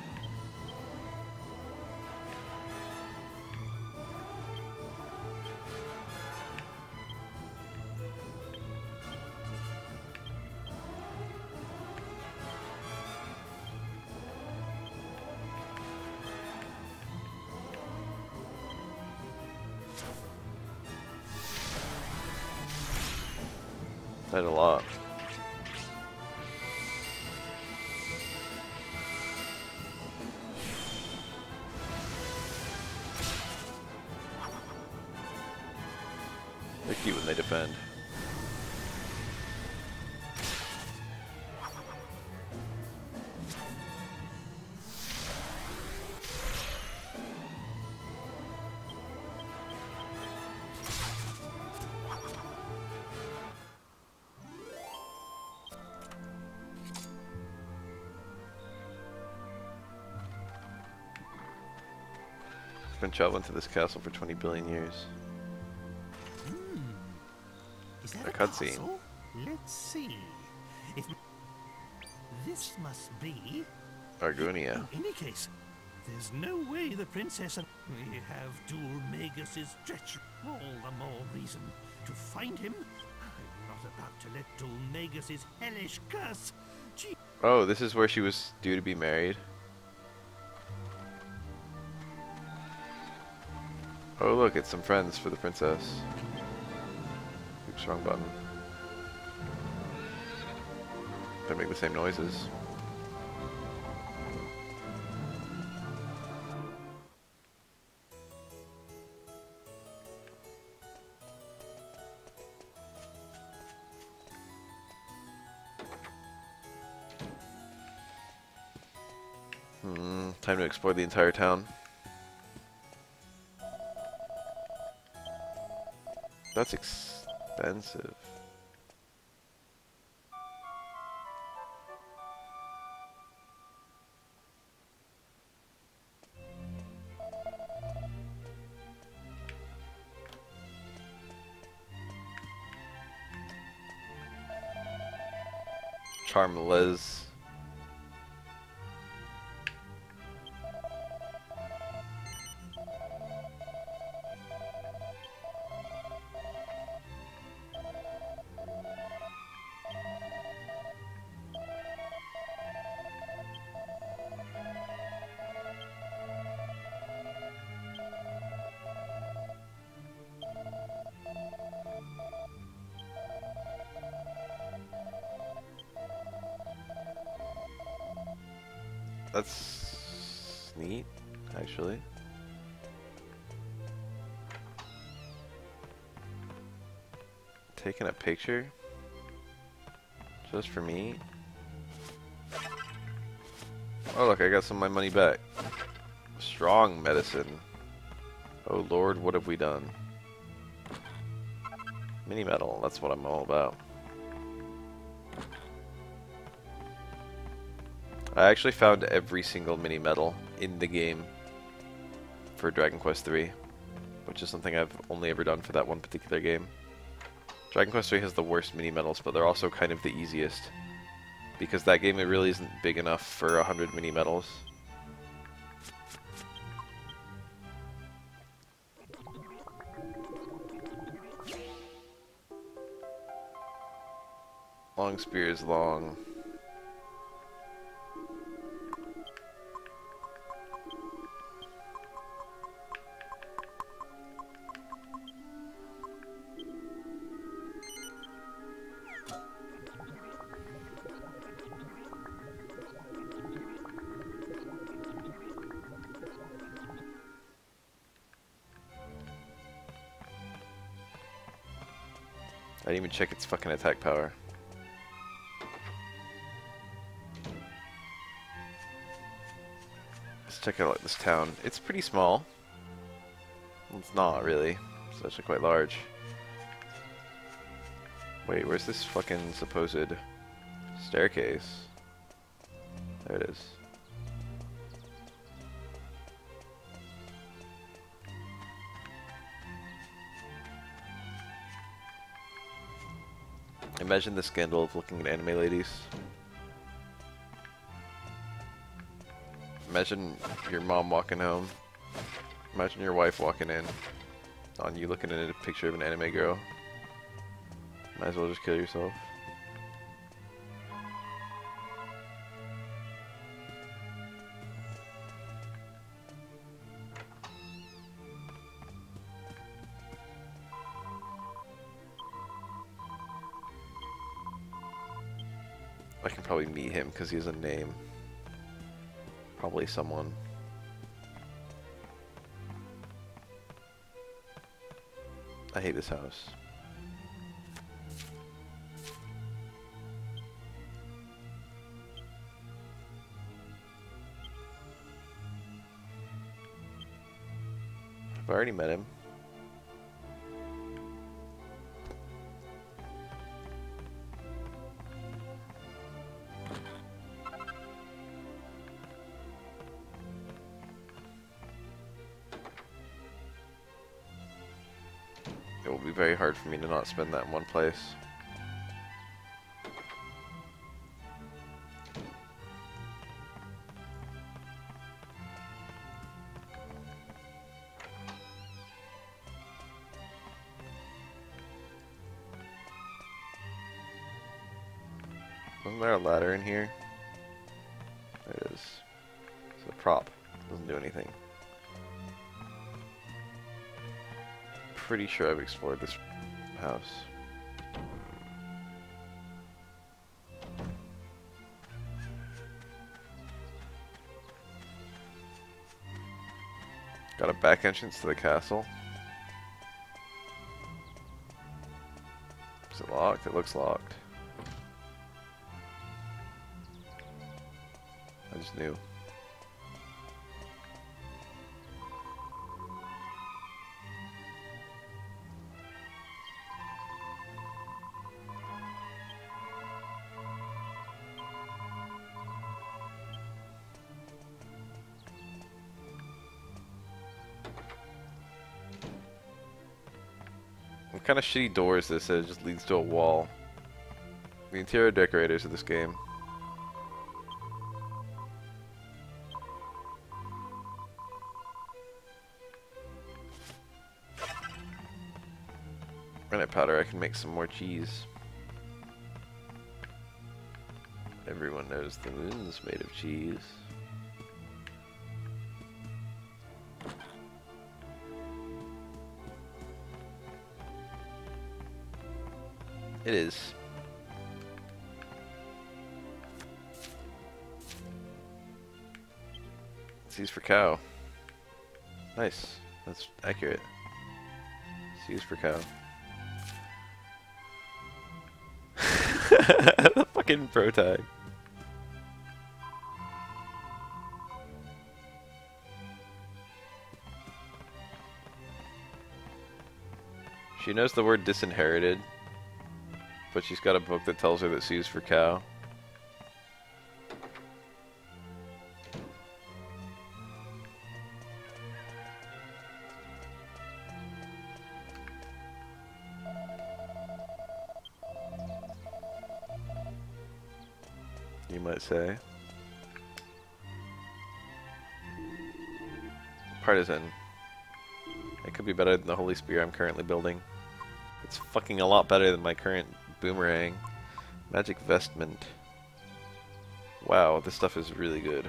That's a lot. They're cute when they defend. Been traveling to this castle for 20 billion years. Is that A a cutscene. castle? Let's see. If this must be Argonia. In any case, there's no way the princess and we have Dulmagus' treachery. All the more reason to find him. I'm not about to let Dulmagus' hellish curse. Gee. Oh, this is where she was due to be married. Oh look, it's some friends for the princess. Oops, wrong button. They make the same noises. Time to explore the entire town. That's expensive. Charmless. That's neat, actually. Taking a picture? Just for me? Oh look, I got some of my money back. Strong medicine. Oh lord, what have we done? Mini metal, that's what I'm all about. I actually found every single mini medal in the game for Dragon Quest III, which is something I've only ever done for that one particular game. Dragon Quest III has the worst mini medals, but they're also kind of the easiest, because that game it really isn't big enough for 100 mini medals. Long spear is long. I didn't even check its fucking attack power. Let's check out this town. It's pretty small. It's not really. It's actually quite large. Wait, where's this fucking supposed staircase? There it is. Imagine the scandal of looking at anime ladies. Imagine your mom walking home. Imagine your wife walking in on you looking at a picture of an anime girl. Might as well just kill yourself. I can probably meet him because he has a name. Probably someone. I hate this house. I've already met him. It will be very hard for me to not spend that in one place. Wasn't there a ladder in here? There it is. It's a prop. Doesn't do anything. Pretty sure I've explored this house. Got a back entrance to the castle. Is it locked? It looks locked. I just knew. What kind of shitty door is this that just leads to a wall? The interior decorators of this game. Granite powder, I can make some more cheese. Everyone knows the moon's made of cheese. It is. C's for cow. Nice. That's accurate. C's for cow. The fucking pro tag. She knows the word disinherited, but she's got a book that tells her that C's for cow. You might say. Partisan. It could be better than the Holy Spear I'm currently building. It's fucking a lot better than my current boomerang. Magic vestment. Wow, this stuff is really good.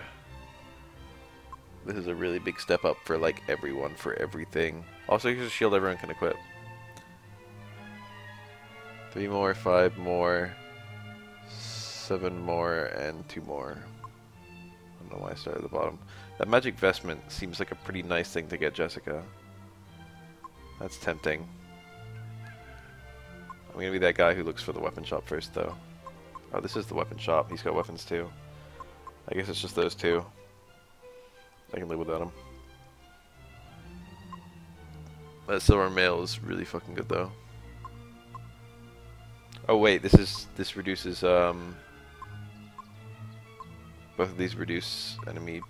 This is a really big step up for like everyone, for everything. Also, here's a shield everyone can equip. 3 more, 5 more, 7 more, and 2 more. I don't know why I started at the bottom. That magic vestment seems like a pretty nice thing to get Jessica. That's tempting. I'm gonna be that guy who looks for the weapon shop first, though. Oh, this is the weapon shop. He's got weapons, too. I guess it's just those two. I can live without them. That silver mail is really fucking good, though. Oh, wait. This reduces, both of these reduce enemy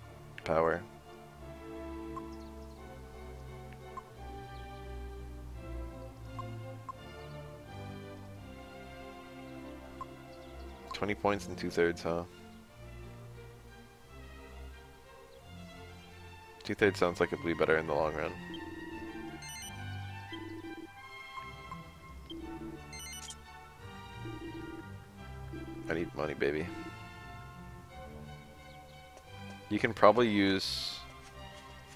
power. $20 points and 2/3, huh? 2/3 sounds like it'll be better in the long run. I need money, baby. You can probably use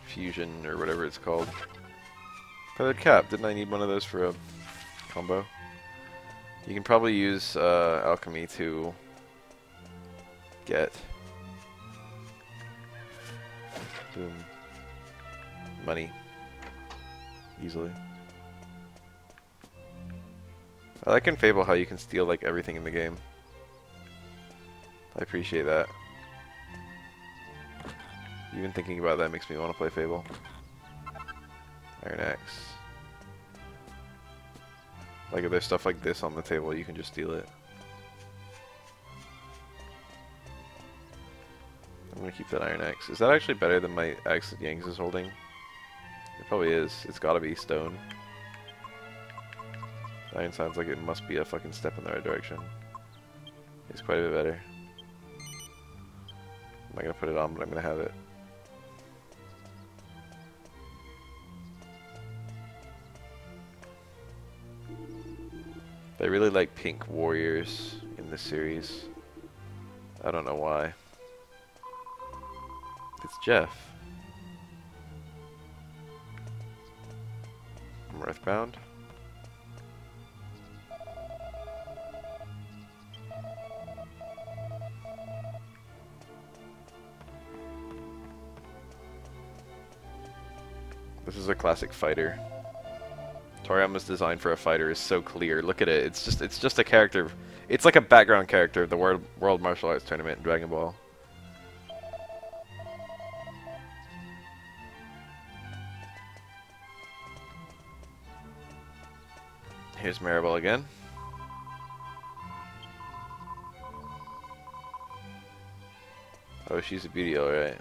fusion or whatever it's called. Feathered cap, didn't I need one of those for a combo? You can probably use alchemy to get boom money easily. I like in Fable how you can steal like everything in the game. I appreciate that. Even thinking about that makes me want to play Fable. Iron Axe. Like if there's stuff like this on the table, you can just steal it. I'm gonna keep that Iron Axe. Is that actually better than my axe that Yangs is holding? It probably is. It's gotta be stone. Iron sounds like it must be a fucking step in the right direction. It's quite a bit better. I'm not gonna put it on, but I'm gonna have it. I really like pink warriors in this series. I don't know why. It's Jeff. From Earthbound. This is a classic fighter. Toriyama's design for a fighter is so clear. Look at it. It's just a character. It's like a background character of the World Martial Arts Tournament in Dragon Ball. Here's Maribel again. Oh, she's a beauty, alright.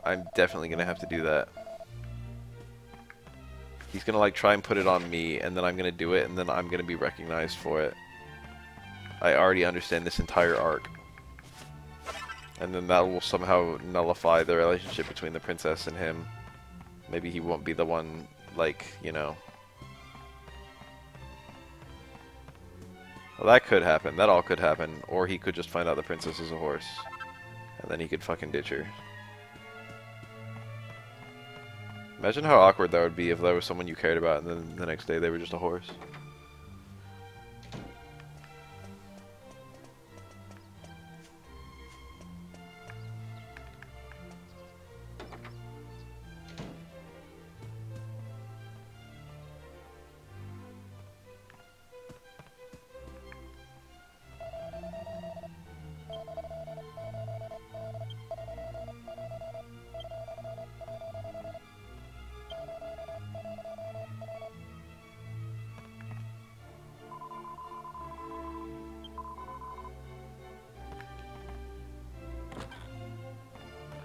I'm definitely gonna have to do that. He's gonna like try and put it on me, and then I'm gonna do it, and then I'm gonna be recognized for it. I already understand this entire arc. And then that will somehow nullify the relationship between the princess and him. Maybe he won't be the one, like, you know. Well, that could happen. That all could happen. Or he could just find out the princess is a horse. And then he could fucking ditch her. Imagine how awkward that would be if there was someone you cared about and then the next day they were just a horse.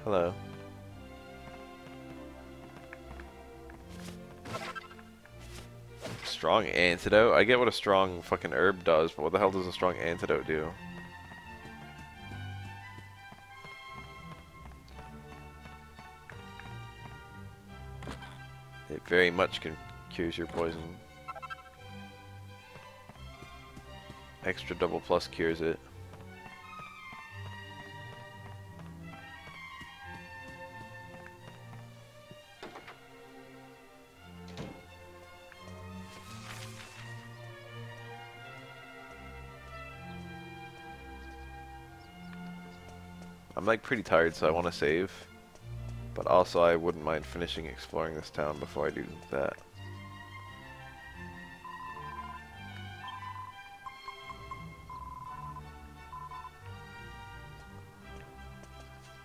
Hello. Strong antidote? I get what a strong fucking herb does, but what the hell does a strong antidote do? It very much cures your poison. Extra double plus cures it. I'm like pretty tired, so I want to save. But also I wouldn't mind finishing exploring this town before I do that.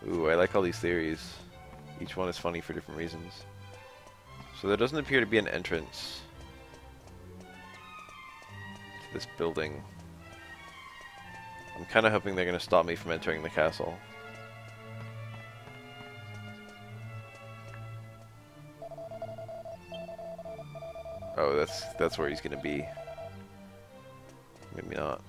Ooh, I like all these theories. Each one is funny for different reasons. So there doesn't appear to be an entrance to this building. I'm kind of hoping they're going to stop me from entering the castle. Oh, that's where he's going to be. Maybe not.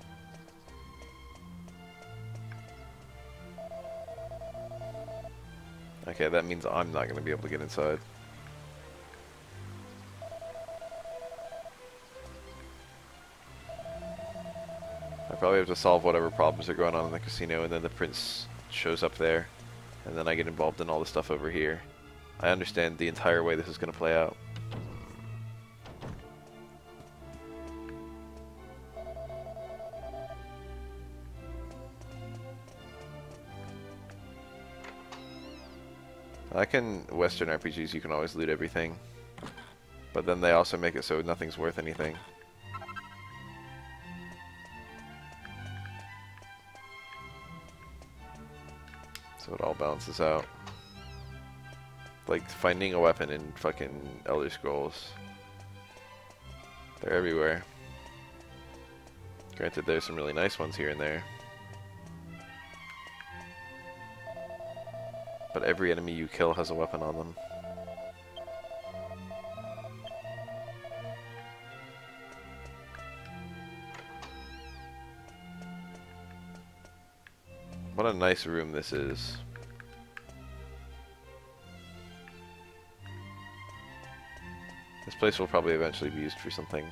Okay, that means I'm not going to be able to get inside. I probably have to solve whatever problems are going on in the casino, and then the prince shows up there, and then I get involved in all the stuff over here. I understand the entire way this is going to play out. Like in Western RPGs, you can always loot everything, but then they also make it so nothing's worth anything. So it all balances out. Like finding a weapon in fucking Elder Scrolls. They're everywhere. Granted, there's some really nice ones here and there. But every enemy you kill has a weapon on them. What a nice room this is. This place will probably eventually be used for something.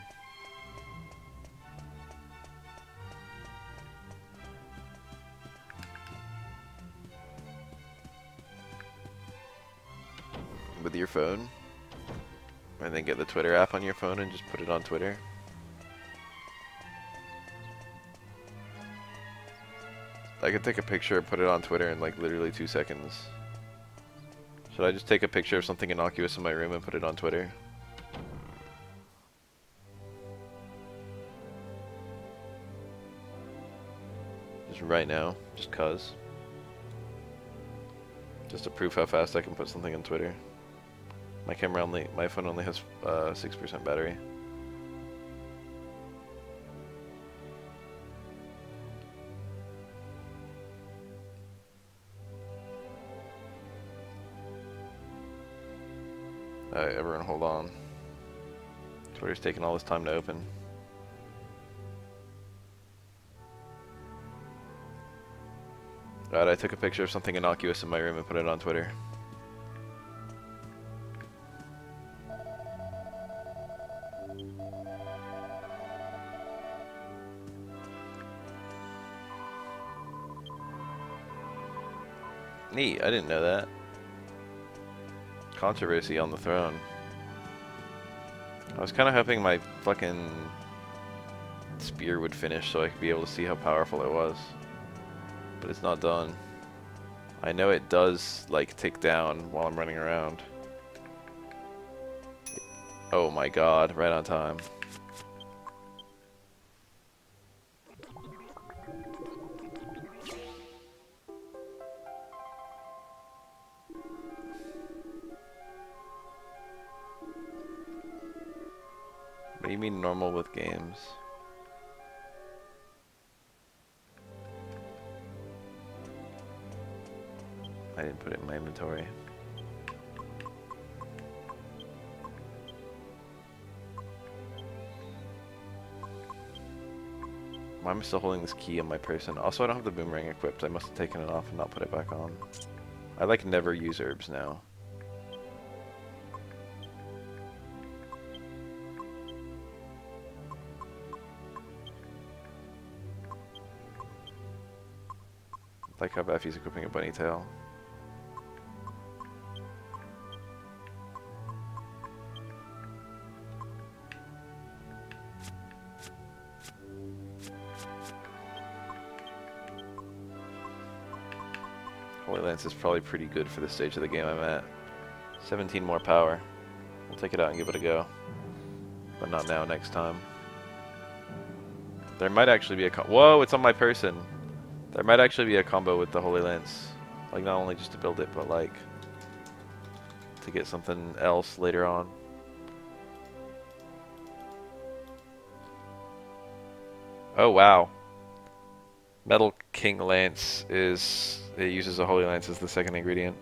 With your phone, and then get the Twitter app on your phone and just put it on Twitter. I could take a picture and put it on Twitter in like literally 2 seconds. Should I just take a picture of something innocuous in my room and put it on Twitter? Just right now, just cuz. Just to prove how fast I can put something on Twitter. My phone only has 6% battery. Alright, everyone hold on. Twitter's taking all this time to open. Alright, I took a picture of something innocuous in my room and put it on Twitter. Neat, I didn't know that. Controversy on the throne. I was kind of hoping my fucking spear would finish so I could be able to see how powerful it was. But it's not done. I know it does, like, tick down while I'm running around. Oh my god, right on time. What do you mean normal with games? I didn't put it in my inventory. Why am I still holding this key on my person? Also, I don't have the boomerang equipped. I must have taken it off and not put it back on. I like never use herbs now. Like how Buffy's equipping a bunny tail. Holy Lance is probably pretty good for the stage of the game I'm at. 17 more power. We'll take it out and give it a go. But not now, next time. There might actually be a whoa, it's on my person! There might actually be a combo with the Holy Lance. Like, not only just to build it, but like to get something else later on. Oh wow. Metal King Lance is, it uses a Holy Lance as the second ingredient.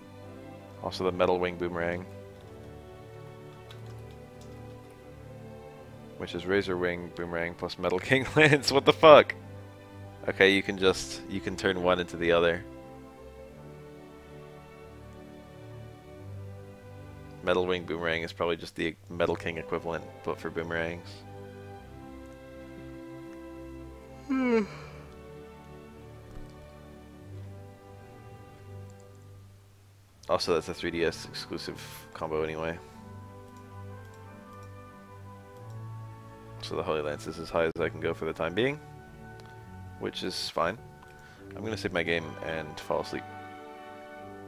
Also the Metal Wing Boomerang, which is Razor Wing Boomerang plus Metal King Lance. What the fuck? Okay, you can turn one into the other. Metal Wing Boomerang is probably just the Metal King equivalent, but for boomerangs. Also, that's a 3DS exclusive combo anyway. So the Holy Lance is as high as I can go for the time being, which is fine. I'm gonna save my game and fall asleep.